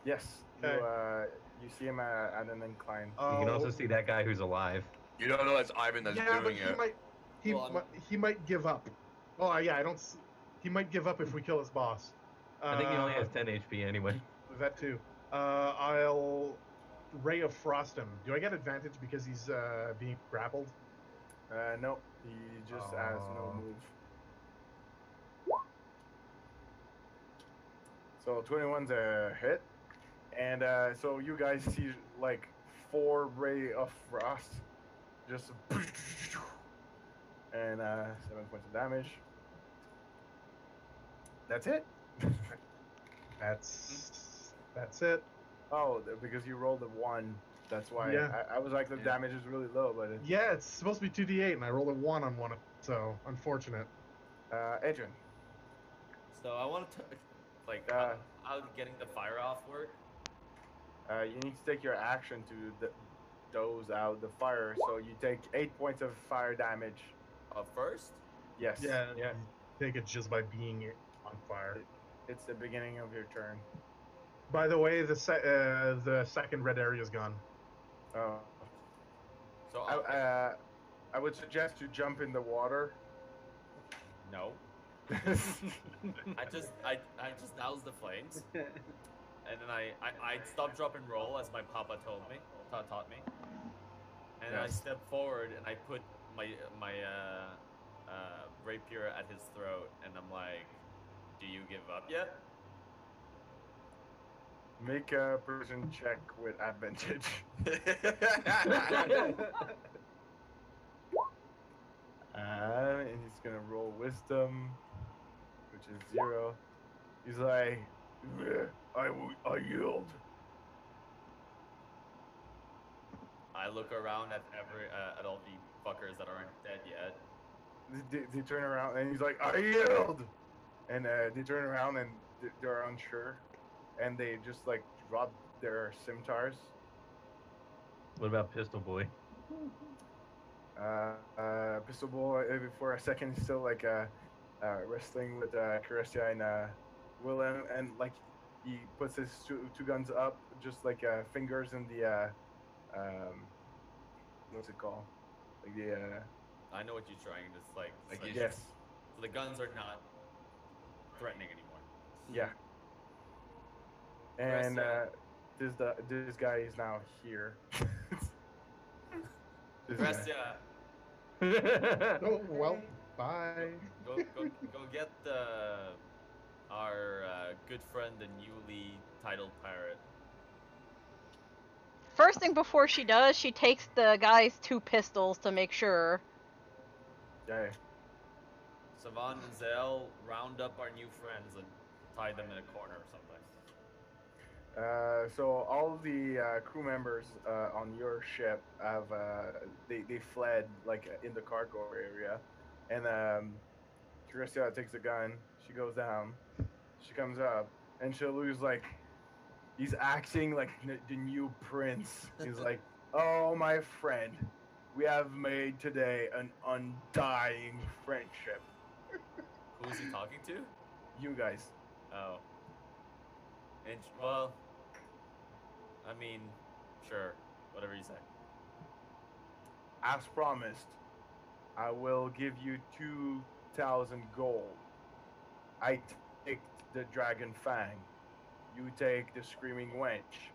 Yes, Okay. you see him at an incline. You can also see that guy who's alive. You don't know that's Ivan that's Yeah, but doing he it. might. Well, He might give up. Oh yeah, I don't. He might give up if we kill his boss. I think he only has 10 HP anyway. That too. I'll Ray of Frost him. Do I get advantage because he's being grappled? No, he just has no Oh. move. So 21's a hit, and so you guys see like 4 ray of frost, just and 7 points of damage. That's it. That's it. Oh, because you rolled a 1. That's why Yeah. I was like the Yeah. damage is really low, but Yeah, it's supposed to be 2d8, and I rolled a 1 on one, so unfortunate. Adrian. so I want to, like, how getting the fire off work? You need to take your action to doze out the fire, so you take 8 points of fire damage. First? Yes. Yeah. Yeah. I think it's just by being on fire. It's the beginning of your turn. By the way, the second red area is gone. Oh. So I would suggest you jump in the water. no. I just doused the flames, and then I stop, drop, and roll as my papa taught me, and I Yes. step forward and I put my rapier at his throat, and I'm like, "Do you give up yet?" Make a person check with advantage. And he's gonna roll wisdom, which is 0. He's like, I yield. I look around at at all the fuckers that aren't dead yet. They turn around and he's like, I yield. And they turn around and they're unsure, and they just like drop their scimitars. What about Pistol Boy? Pistol Boy, for a second, he's still like wrestling with Caristia and Willem, and like he puts his two guns up, just like fingers in the what's it called? Like the I know what you're trying to like. yes, So the guns are not threatening anymore. yeah. And Caristia. this guy is now here. This guy. Risea, Oh well, bye. go get our good friend, the newly titled pirate. First thing before she does, she takes the guy's 2 pistols to make sure. Yeah. Savan and Zale, round up our new friends and tie them in a corner or something. So all the crew members on your ship have they fled like in the cargo area, and Caristia takes a gun. She goes down. She comes up, and Shalu's like, he's acting like the new prince. He's like, "Oh, my friend, we have made today an undying friendship." Who is he talking to? You guys. Oh. And well, I mean, sure, whatever you say. As promised, I will give you 2,000 gold. I take the dragon fang. You take the screaming wench.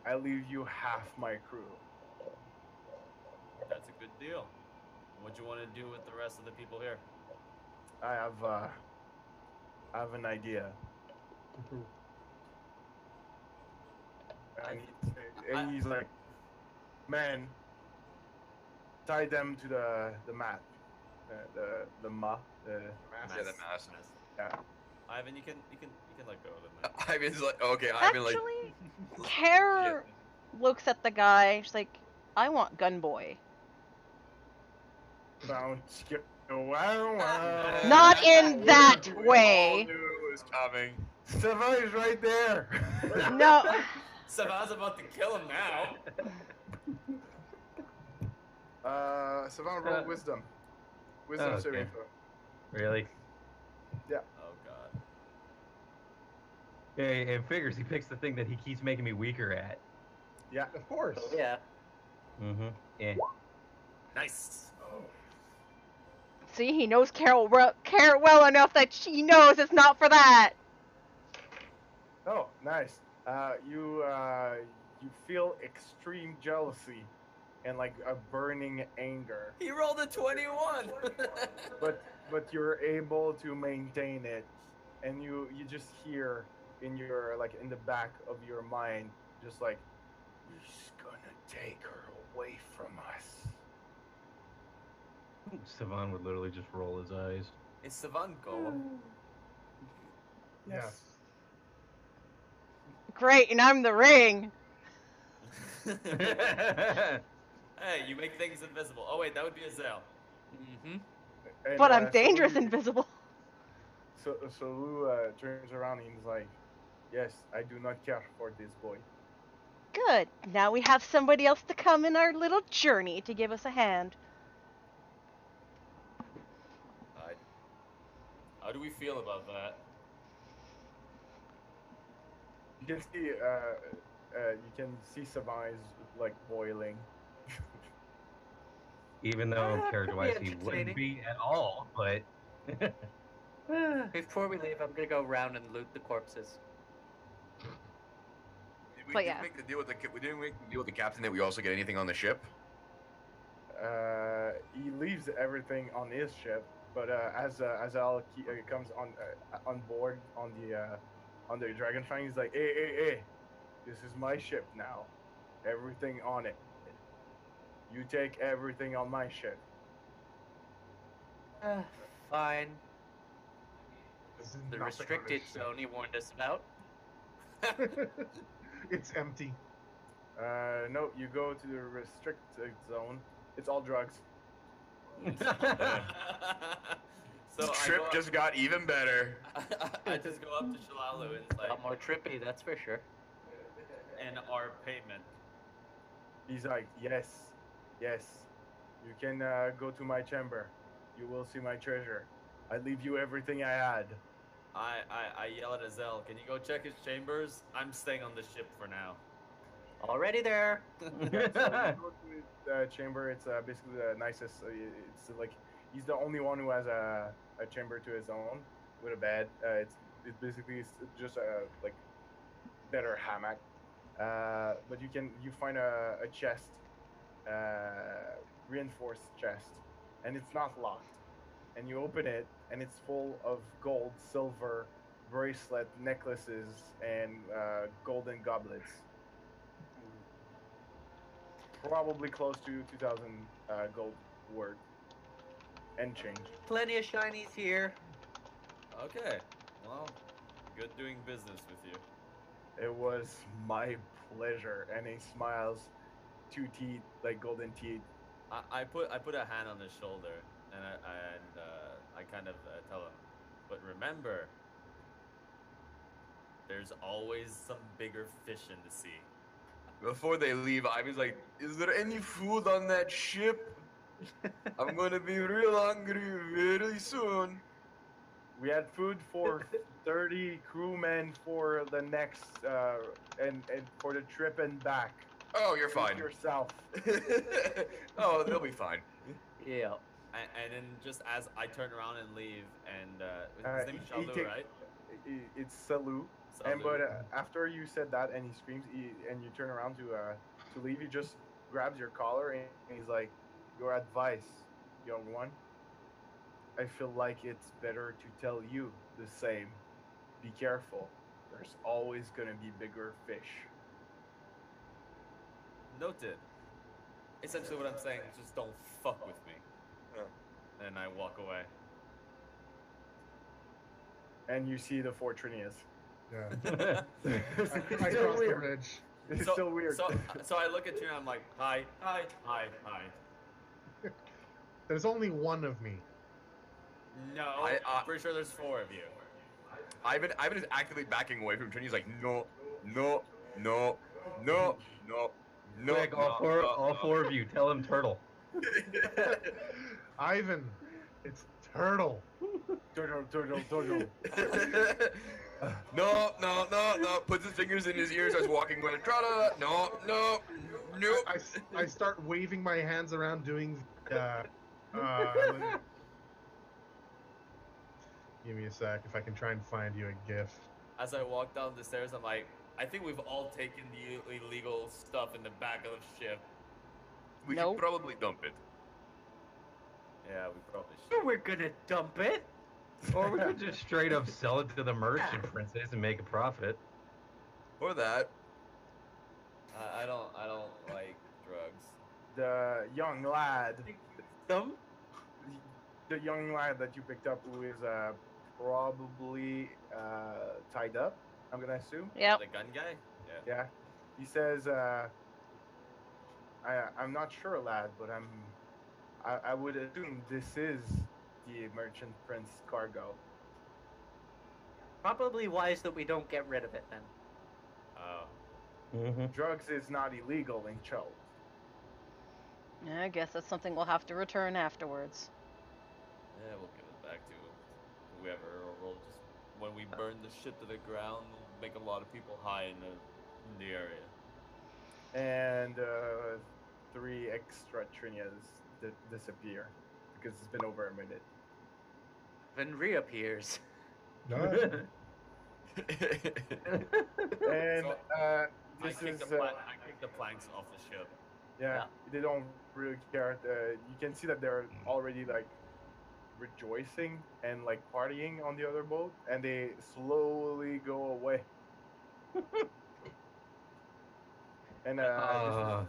I leave you half my crew. That's Good deal. What you want to do with the rest of the people here? I have an idea. And, and he's like, man, tie them to the mat, the ma, Yeah, the mask. yeah. Ivan, you can let go of it, man. Ivan's like, okay, Ivan like, Actually, Kara looks at the guy. She's like, I want gun boy. Bounce, wow. Not in that we all way. knew it was coming. Savage right there. No. Savan's about to kill him now. Savant, roll wisdom. Wisdom Okay. saving throw. Really? Oh god. Yeah, it figures he picks the thing that he keeps making me weaker at. Yeah. Of course. Yeah. Mm-hmm. Yeah. Nice. See, he knows Carol well enough that she knows it's not for that. Oh, nice. You feel extreme jealousy and like a burning anger, He rolled a 21. but you're able to maintain it, and you just hear in your like in the back of your mind just like, he's gonna take her away from us. Savan would literally just roll his eyes. Is Savan go? Yes. Great, and I'm the ring. Hey, you make things invisible. Oh wait, that would be Azel. Mm-hmm. And, But I'm so dangerous Lou- invisible. So Lou turns around and he's like, yes, I do not care for this boy. Good. Now we have somebody else to come in our little journey to give us a hand. How do we feel about that? You can see Savai's like boiling. Even though Could be character-wise he wouldn't entertaining. be at all, but Before we leave, I'm gonna go around and loot the corpses. We But didn't yeah. make the deal with we didn't make the deal with the captain that we also get anything on the ship. He leaves everything on his ship, but as Al comes on board on the Dragonfang, he's like, hey, this is my ship now. Everything on it. You take everything on my ship. Fine. This is The nothing on restricted this ship. zone he warned us about. It's empty. No, you go to the restricted zone. It's all drugs. So Trip just got even better. I just go up to Shalalu and it's A like, lot more trippy, that's for sure. and our payment. He's like, yes. You can go to my chamber. You will see my treasure. I leave you everything I had. I yell at Azel, can you go check his chambers? I'm staying on the ship for now. Already there. So you go to his chamber. It's basically the nicest. It's like he's the only one who has a chamber to his own with a bed. It's basically just a like better hammock. But you find a chest, reinforced chest, and it's not locked. And you open it, and it's full of gold, silver, bracelet, necklaces, and golden goblets. Probably close to 2,000 gold worth and change. Plenty of shinies here. Okay, well, good doing business with you. It was my pleasure, and he smiles, two teeth, like golden teeth. I put a hand on his shoulder and I kind of tell him, but remember, there's always some bigger fish in the sea. Before they leave, Ivan's like, is there any food on that ship? I'm gonna be real hungry very soon. We had food for 30 crewmen for the next and for the trip and back. Oh, you're Treat fine. yourself. Oh, they'll be fine. Yeah. And then just as I turn around and leave, and his name is he Shalu, take- right? It's Salu. And Salu. but after you said that and he screams and you turn around to leave, he just grabs your collar and he's like, Your advice, young one. I feel like it's better to tell you the same. Be careful. There's always gonna be bigger fish. Noted. Essentially, what I'm saying is just don't fuck with me. Yeah. And I walk away. And you see the four Trinias. Yeah. It's I still cross the weird. bridge. It's So, still weird. so I look at you and I'm like, hi, hi, hi, hi. There's only one of me. No, I- I'm pretty sure there's four of you. Ivan is actively backing away from Trini. He's like, no, no, no, no, no, no. Quick, no, no, all no." four of you, tell him turtle. Ivan, it's Turtle. Turtle, turtle, turtle. No, no, no, no. Puts his fingers in his ears, starts walking away. Trada. No, no, no. I start waving my hands around doing give me a sec if I can try and find you a gif. As I walk down the stairs, I'm like, I think we've all taken the illegal stuff in the back of the ship. We Nope. should probably dump it. Yeah, we probably should. We're gonna dump it. Or we could just straight up sell it to the merchant princess and make a profit. Or that. I don't like drugs. The young lad, Some. the young lad that you picked up, who is probably tied up. I'm gonna assume. Yep. The gun guy? Yeah. Yeah. He says, I'm not sure, lad, but I would assume this is the merchant prince cargo. Probably wise that we don't get rid of it then. Oh. Mm-hmm. Drugs is not illegal in Cho. I guess that's something we'll have to return afterwards. Yeah, we'll give it back to whoever, or we'll just, when we burn the shit to the ground, we'll make a lot of people high in the area. And 3 extra Trinias disappear because it's been over a minute. Then reappears. And So, this I is kick the planks off the ship. yeah, they don't really care. You can see that they're already like rejoicing and like partying on the other boat, and they slowly go away. And I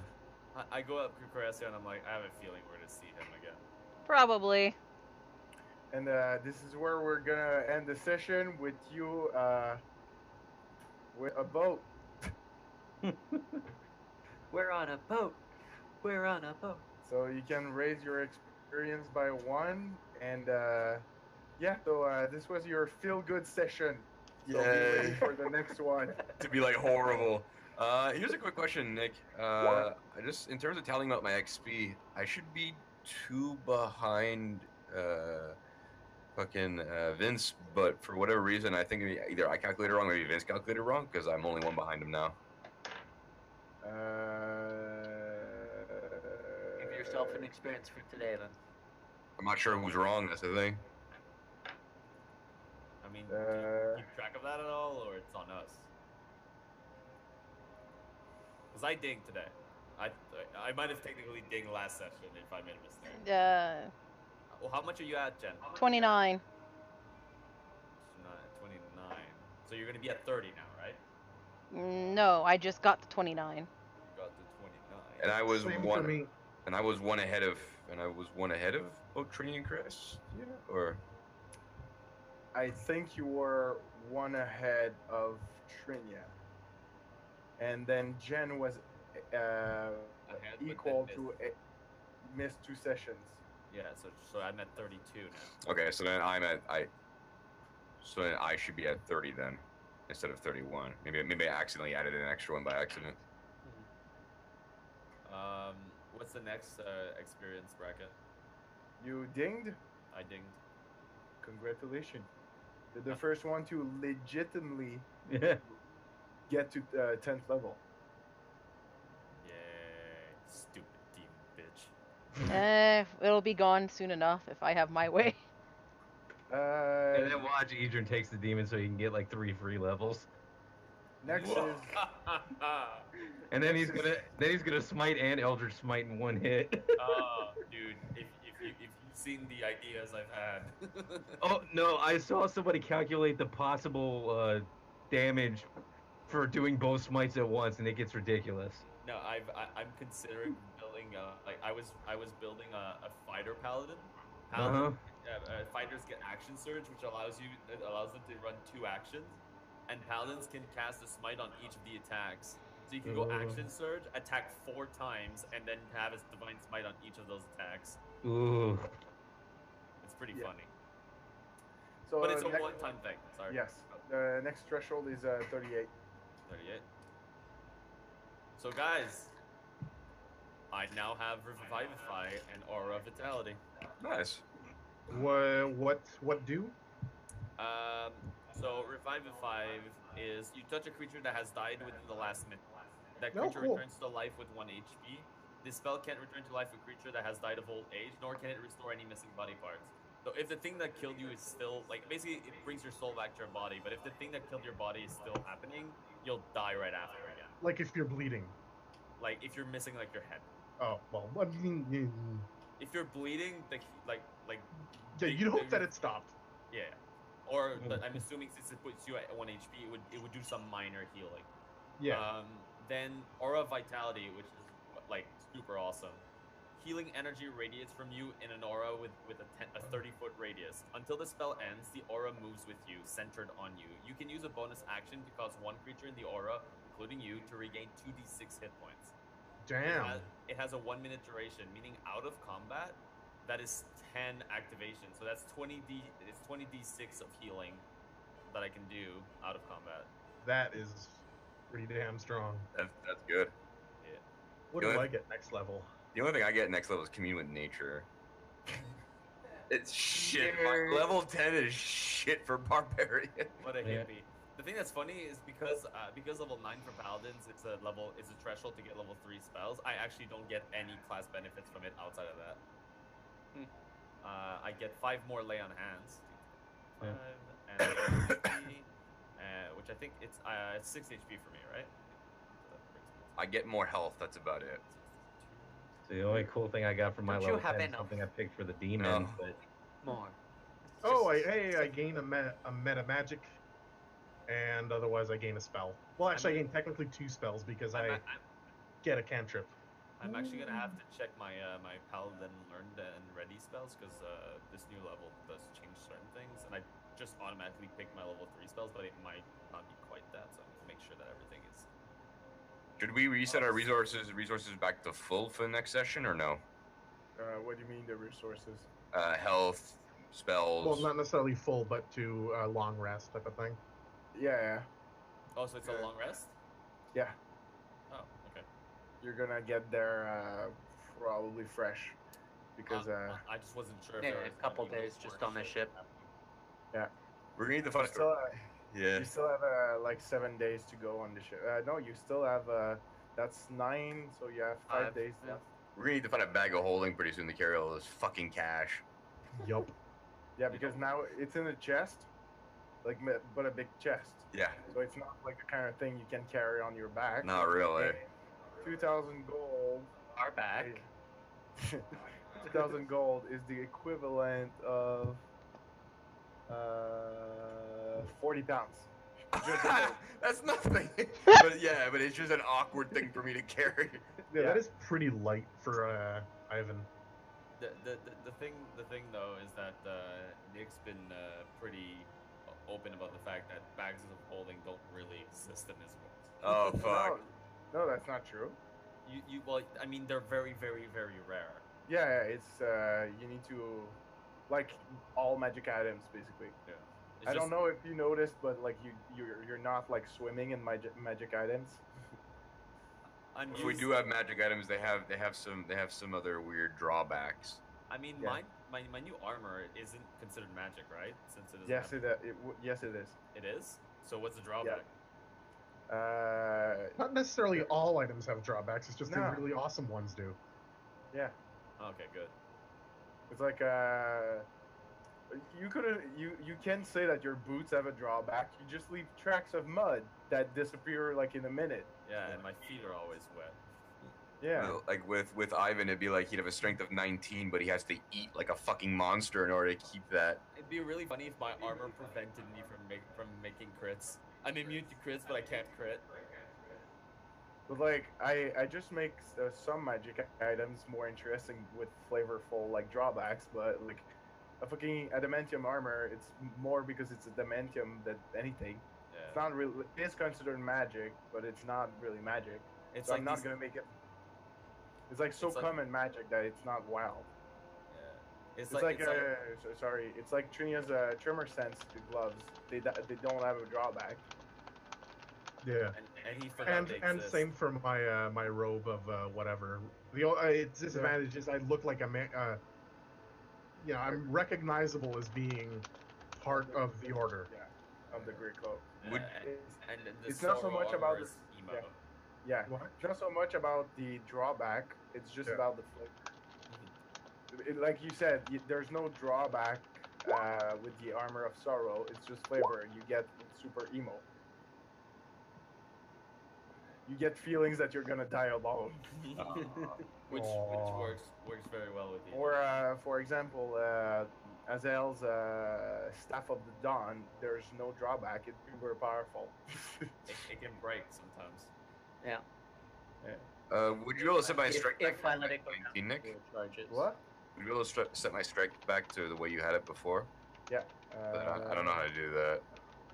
go up to Crescia and I'm like, I have a feeling we're gonna see him again. Probably. this is where we're gonna end the session with you with a boat. We're on a boat. We're on a boat. So you can raise your experience by 1, and yeah. So this was your feel-good session. So be ready Yay. for the next one. To be like horrible. Here's a quick question, Nick. I just in terms of tallying out my XP, I should be 2 behind fucking Vince, but for whatever reason, I think either I calculated wrong or maybe Vince calculated wrong because I'm only 1 behind him now. Give yourself an experience for today then. I'm not sure who's wrong. That's the thing. I mean, do you keep track of that at all, or it's on us? Because I dinged today. I might have technically dinged last session if I made a mistake. Well, how much are you at, Jen? 29. 29. So you're gonna be at 30 now, right? No, I just got the 29. You got to 29. And I was Same for one. me. And I was one ahead of. And I was one ahead of both Trini and Chris. Yeah. Or I think you were 1 ahead of Trinia, and then Jen was but equal then to missed 2 sessions. Yeah, so I'm at 32 now. okay, so then So then I should be at 30 then, instead of 31. Maybe I accidentally added an extra 1 by accident. What's the next experience bracket? You dinged. I dinged. Congratulations. You're the first one to legitimately Yeah. get to 10th level. Yay, stupid demon bitch. It'll be gone soon enough if I have my way. And then watch Idrin takes the demon so he can get like 3 free levels. Next is And then he's gonna smite and Eldritch Smite in 1 hit. Oh, dude. dude. If you've seen the ideas I've had. Oh no, I saw somebody calculate the possible damage for doing both smites at once, and it gets ridiculous. No, I'm considering building I was building a fighter paladin. Uh-huh. Fighters get action surge, which allows them to run 2 actions, and paladins can cast a smite on each of the attacks. So you can go action surge, attack 4 times, and then have a divine smite on each of those attacks. Ooh. It's pretty Yeah. funny, So but it's a next- one-time thing. Sorry. Yes. The next threshold is 38. 38. So guys, I now have Revivify and Aura Vitality. Nice. What do? So Revivify is you touch a creature that has died within the last minute. That Oh, creature cool. returns to life with 1 HP. This spell can't return to life a creature that has died of old age, nor can it restore any missing body parts. So if the thing that killed you is still, like, basically it brings your soul back to your body, but if the thing that killed your body is still happening, you'll die right after again. Like if you're bleeding. Like if you're missing like your head. Oh well. I mean, If you're bleeding, yeah, you'd hope that it stopped. Yeah. Or I'm assuming since it puts you at 1 HP, it would do some minor healing. Yeah. Then Aura Vitality, which is like super awesome. Healing energy radiates from you in an aura with a 30-foot radius. Until the spell ends, the aura moves with you, centered on you. You can use a bonus action to cause one creature in the aura, including you, to regain 2d6 hit points. Damn. It has a 1-minute duration, meaning out of combat, that is 10 activation. So that's 20d6 of healing that I can do out of combat. That is pretty damn strong. That's good. Yeah. What Good. do I get next level? The only thing I get next level is commune with nature. It's shit. My level 10 is shit for barbarian. What a Yeah. hippie. The thing that's funny is because level 9 for paladins, it's a threshold to get level 3 spells. I actually don't get any class benefits from it outside of that. I get 5 more lay on hands. 5 and I get HP, which I think it's 6 HP for me, right? So that brings me to I get more health. That's about it. So the only cool thing I got from my Don't you level have 10 is enough? something I picked for the demons, No. but More. Oh, I gain a meta magic, and otherwise I gain a spell. Well, actually, I gain technically 2 spells because I get a cantrip. I'm actually gonna have to check my my paladin learned and ready spells because this new level does change certain things, and I just automatically pick my level 3 spells, but it might not be quite that. So I need to make sure that everything is. Should we reset our resources back to full for the next session or no? What do you mean the resources? Health, spells. Well, not necessarily full, but to long rest type of thing. Yeah. Oh, so it's Yeah. a long rest. Yeah. Oh, okay. You're gonna get there probably fresh because I just wasn't sure. If Yeah, there a was couple gonna be days more just on the ship. We're gonna need the you fun. still, Yeah. you still have like 7 days to go on the ship. No, you still have that's 9, so you have 5 5, days yeah. left. We're gonna need to find a bag of holding pretty soon to carry all this fucking cash. Yup. Yeah, because now it's in a chest, but a big chest. Yeah. So it's not like the kind of thing you can carry on your back. Not really. 2,000 gold. Our back. 2,000 gold is the equivalent of 40 pounds. That's nothing. But it's just an awkward thing for me to carry. Yeah, Yeah. that is pretty light for Ivan. The thing though is that Nick's been pretty open about the fact that bags of holding don't really exist in this world. Oh fuck. No, that's not true. Well, I mean they're very very very rare. Yeah, it's you need to like all magic items basically. Yeah. I don't know if you noticed, but like you're not like swimming in magic items. If we do have magic items, they have some other weird drawbacks. I mean, Yeah. my new armor isn't considered magic, right? Since it is. Yes, yes it is. It is. So what's the drawback? Not necessarily all items have drawbacks. It's just No. the really awesome ones do. Yeah, Okay, good. it's like you can say that your boots have a drawback. You just leave tracks of mud that disappear like in a minute. Yeah, and my feet are always wet. Yeah. Like with Ivan, it'd be like he'd have a strength of 19, but he has to eat like a fucking monster in order to keep that. It'd be really funny if my armor prevented me from making crits. I'm immune to crits, but I can't crit. But like I just make some magic items more interesting with flavorful like drawbacks, but like a fucking adamantium armor, it's more because it's adamantium than anything. It's Yeah. not really. It is considered magic, but it's not really magic. It's So like I'm not these, gonna make it. It's like so It's like- common magic that it's not wild. yeah. It's like sorry. It's like Trinia's tremor sense gloves. They don't have a drawback. Yeah. and he forgot they And exist. same for my my robe of whatever. Its disadvantage is I look like a man. You know, I'm recognizable as being part of the order. Yeah, of the Great Cloak. Would- And the It's not so Sorrow much armor about is emo. yeah. Yeah, What? it's not so much about the drawback. It's just Yeah. about the flavor. Like you said, there's no drawback with the armor of sorrow. It's just flavor. You get super emo. You get feelings that you're gonna die alone. which Aw. works very well with you. Or for example, Azel's Staff of the Dawn. There's no drawback. It's super powerful. It can break sometimes. Yeah. would you be able to set my strike back If I to let it go 19, down, Nick? it charges. What? Would you be able to set my strike back to the way you had it before? Yeah. But I don't know how to do that.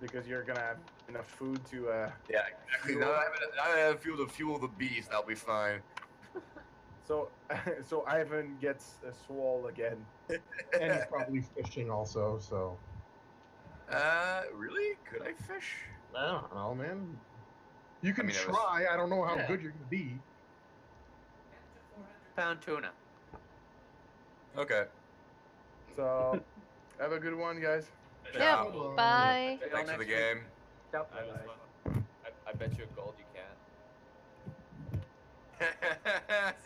Because you're gonna have enough food to. Yeah, exactly. Now that I have fuel the beast, I'll be fine. So, so Ivan gets swole again. And he's probably fishing also. So Really? Could I fish? I don't know, man. You can mean, it was- try. I don't know how Yeah. good you're gonna be. Pound tuna. Okay. So, have a good one, guys. Yeah. Bye. Bye. See y'all Thanks for the next week. game. Ciao. That was fun. I bet you a gold you can't.